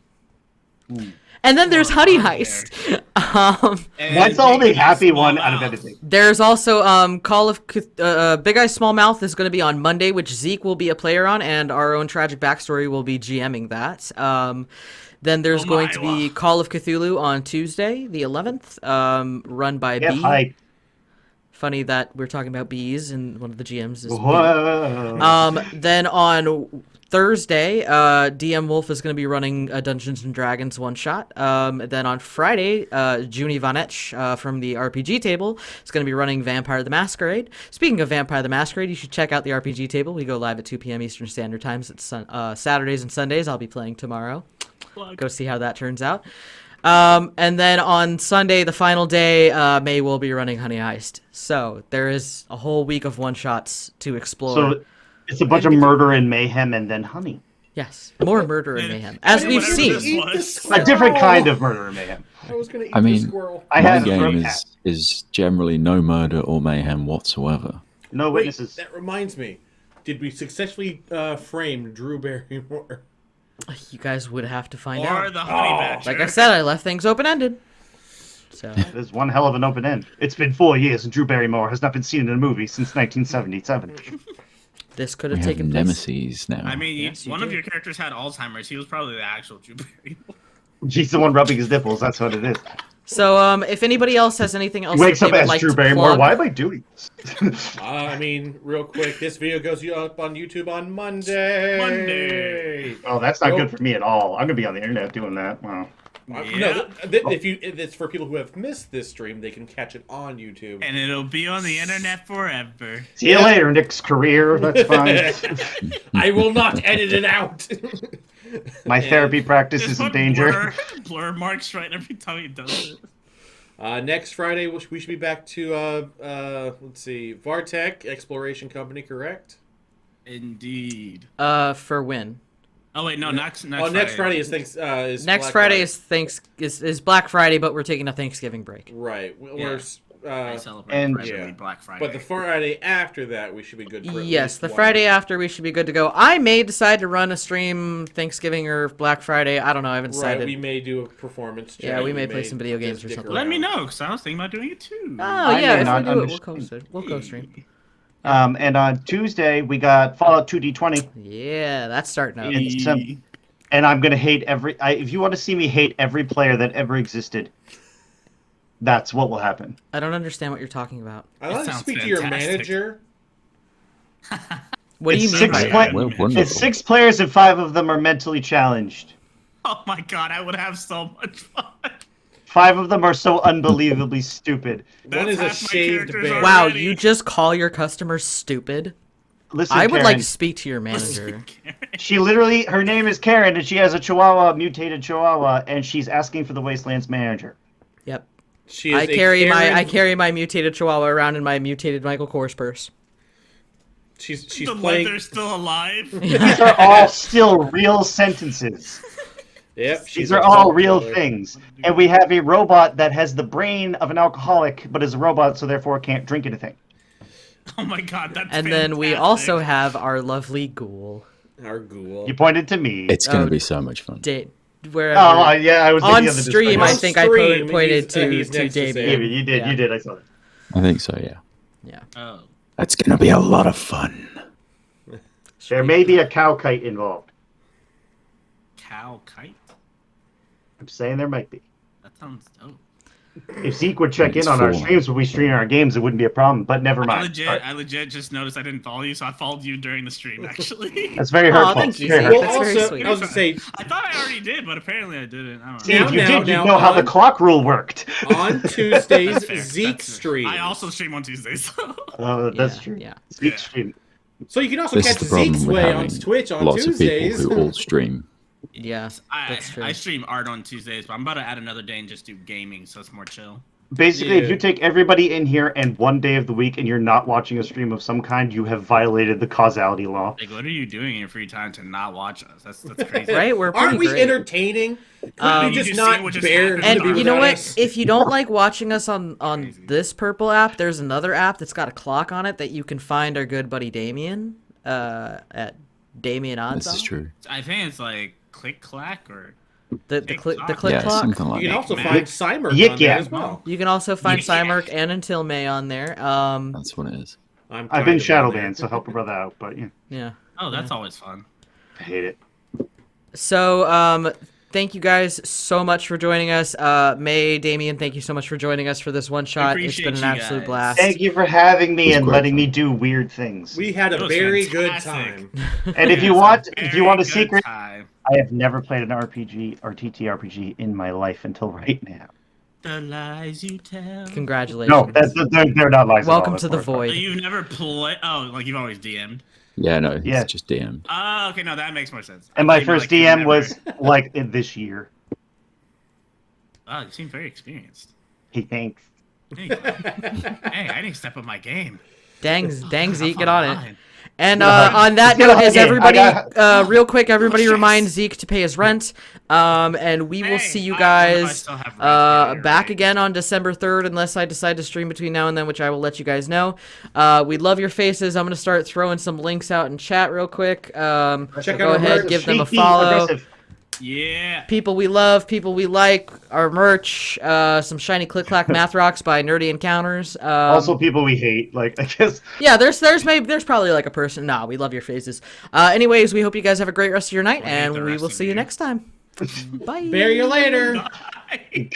And then there's Honey Heist. And That's the only Big Eye happy Small one out of Mouth. everything. There's also Call of Big Eye Small Mouth is going to be on Monday, which Zeek will be a player on, and our own tragic backstory will be GMing that. Then there's Oh going my, to be wow. Call of Cthulhu on Tuesday, the 11th, run by Yeah, B. hi. Funny that we're talking about bees, and one of the GMs is B. Whoa. Then on Thursday, DM Wolf is going to be running a Dungeons and Dragons one shot. Then on Friday, Junie Vanetch from the RPG table is going to be running Vampire the Masquerade. Speaking of Vampire the Masquerade, you should check out the RPG table. We go live at 2 p.m. Eastern Standard Times. It's Saturdays and Sundays. I'll be playing tomorrow. Go see how that turns out. And then on Sunday, the final day, May will be running Honey Heist. So there is a whole week of one shots to explore. So it's a bunch of murder and mayhem and then honey. Yes, more murder and mayhem, as we've Whatever seen. this Eat the was. A different squirrel. kind of murder and mayhem. I was gonna eat I the mean- squirrel. I My had a throat game cat. is generally no murder or mayhem whatsoever. No Wait, witnesses. that reminds me. Did we successfully frame Drew Barrymore? You guys would have to find Or out. the Honey Badger. Like I said, I left things open ended. So There's one hell of an open end. It's been 4 years and Drew Barrymore has not been seen in a movie since 1977. this could We have have taken place. nemesis now. I mean, Yes, you one of did. your characters had Alzheimer's. He was probably the actual Drew Barrymore. She's the one rubbing his nipples. That's what it is. So if anybody else has anything else Wakes that up they would as like Drew to Barrymore. plug, Why am I doing this? I mean, real quick, this video goes up on YouTube on Monday. Monday. Oh, that's not Nope. good for me at all. I'm gonna be on the internet doing that. Wow. No, Yeah. if it's for people who have missed this stream, they can catch it on YouTube. And it'll be on the internet forever. See you later, Nick's career. That's fine. I will not edit it out. My therapy practice Just is in put danger. blur marks right every time he does it. Next Friday, we should be back to let's see, Vartech Exploration Company, correct? Indeed. for when? Oh wait, no, next Next Friday is thanks. Is Next Black Friday is Black Friday, but we're taking a Thanksgiving break. right. I celebrate and- presently yeah. Black Friday. But the Friday after that, we should be good. For at Yes, least the one Friday week. after we should be good to go. I may decide to run a stream Thanksgiving or Black Friday. I don't know. I haven't Right, decided. we may do a performance. Yeah, chat, we may play some video games just or dick something. Let me around. know, because I was thinking about doing it too. Oh I yeah, may if not we do it, we'll understand. co-host it. We'll co-stream. And on Tuesday we got Fallout 2D20. Yeah, that's starting out. It's, and I'm gonna hate if you want to see me hate every player that ever existed, that's what will happen. I don't understand what you're talking about. I'd like to sounds speak to your fantastic. manager. What do you It's mean six by pla- that? Well, It's wonderful. 6 players and 5 of them are mentally challenged. Oh my god, I would have so much fun. 5 of them are so unbelievably stupid. One That's is a half my shaved characters bear. Wow, already. you just call your customers stupid? Listen, I would Karen, like to speak to your manager. she literally, her name is Karen, and she has a Chihuahua, mutated Chihuahua, and she's asking for the Wastelands manager. Yep. She is I a carry Karen- my mutated Chihuahua around in my mutated Michael Kors purse. She's the playing. leather's still alive. These are all still real sentences. Yep, she's These are a all salt real brother. things. And we have a robot that has the brain of an alcoholic, but is a robot, so therefore can't drink anything. Oh my god, that's And then we fantastic. also have our lovely ghoul. Our ghoul. You pointed to me. It's going Oh. to be so much fun. Wherever. Yeah, I was On thinking of the stream, I display. think I stream, pointed he's to next to Damien. Sam. You did, Yeah. you did. I saw that. I think so, yeah. Yeah. Oh. That's gonna be a lot of fun. There may be a cow kite involved. Cow kite? I'm saying there might be. That sounds dope. If Zeke would check It's in on our full. streams when we stream our games, it wouldn't be a problem. But never mind. I legit just noticed I didn't follow you, so I followed you during the stream, actually. That's very Aw, hurtful. thank you, Very Zeke. hurtful. That's very also, sweet. I was gonna say I thought I already did, but apparently I didn't. I don't know. See, if you Now, did, you now, know how the on- clock rule worked. on Tuesdays, That's fair, Zeke that's fair. streams. I also stream on Tuesdays. That's Yeah, true. yeah. Zeke Yeah. stream. So you can also This catch is the problem Zeke's with way on having Twitch on lots Tuesdays. of people who all stream. Yeah, that's true. I stream art on Tuesdays, but I'm about to add another day and just do gaming, so it's more chill. Basically, if Yeah. you take everybody in here and one day of the week and you're not watching a stream of some kind, you have violated the causality law. Like, what are you doing in your free time to not watch us? That's crazy. Right? We're pretty Aren't we great. entertaining? Could we You just see not what just bear happened to And be you know without what? us? If you don't like watching us on Crazy. this purple app, there's another app that's got a clock on it that you can find our good buddy Damien at Damianoddson. This is true. I think it's like click clack or The TikTok. click Yeah, clock. something like You can that. also Mac. find Cymer Yik on there yak. as well. You can also find Yeah. Cymerk and Until May on there. That's what it is. I've kind been of shadow on there. banned, so help a brother out. But yeah, Yeah. Oh, that's always fun. I hate it. So, thank you guys so much for joining us. May, Damien, thank you so much for joining us for this one shot. It's appreciate been an you absolute guys. blast. Thank you for having me It was and great letting fun. me do weird things. We had It a was very good fantastic. time. And if Yeah, you it's want a good secret, time. I have never played an RPG or TTRPG in my life until right now. The lies you tell. Congratulations. No, they're not lies. Welcome at to all. the That's more void. So you've never played? Oh, like you've always DM'd. Yeah, no, Yeah. it's just DM'd. Oh, okay, no, that makes more sense. And I my thought you meant, first like, you DM never- was like in this year. Oh, you seem very experienced. He thinks. There you go. Hey, I didn't step up my game. Dang Zeke, get I'm on it. fine. And Yeah. on that Get note, on is it. everybody, real quick, everybody Yes. remind Zeke to pay his rent. And we will Hey, see you I don't know if I guys still have rent. Yeah, you're back right. again on December 3rd, unless I decide to stream between now and then, which I will let you guys know. We love your faces. I'm going to start throwing some links out in chat real quick. Check out Go our ahead, merch. give them a Sneaky, follow. aggressive. Yeah. People we love, people we like, our merch, some shiny click clack math rocks by Nerdy Encounters. Also, people we hate. Like I guess. Yeah, there's probably like a person. Nah, we love your faces. Anyways, we hope you guys have a great rest of your night, I hate and the we rest will of see you you. next time. Bye. Bear you later. Bye.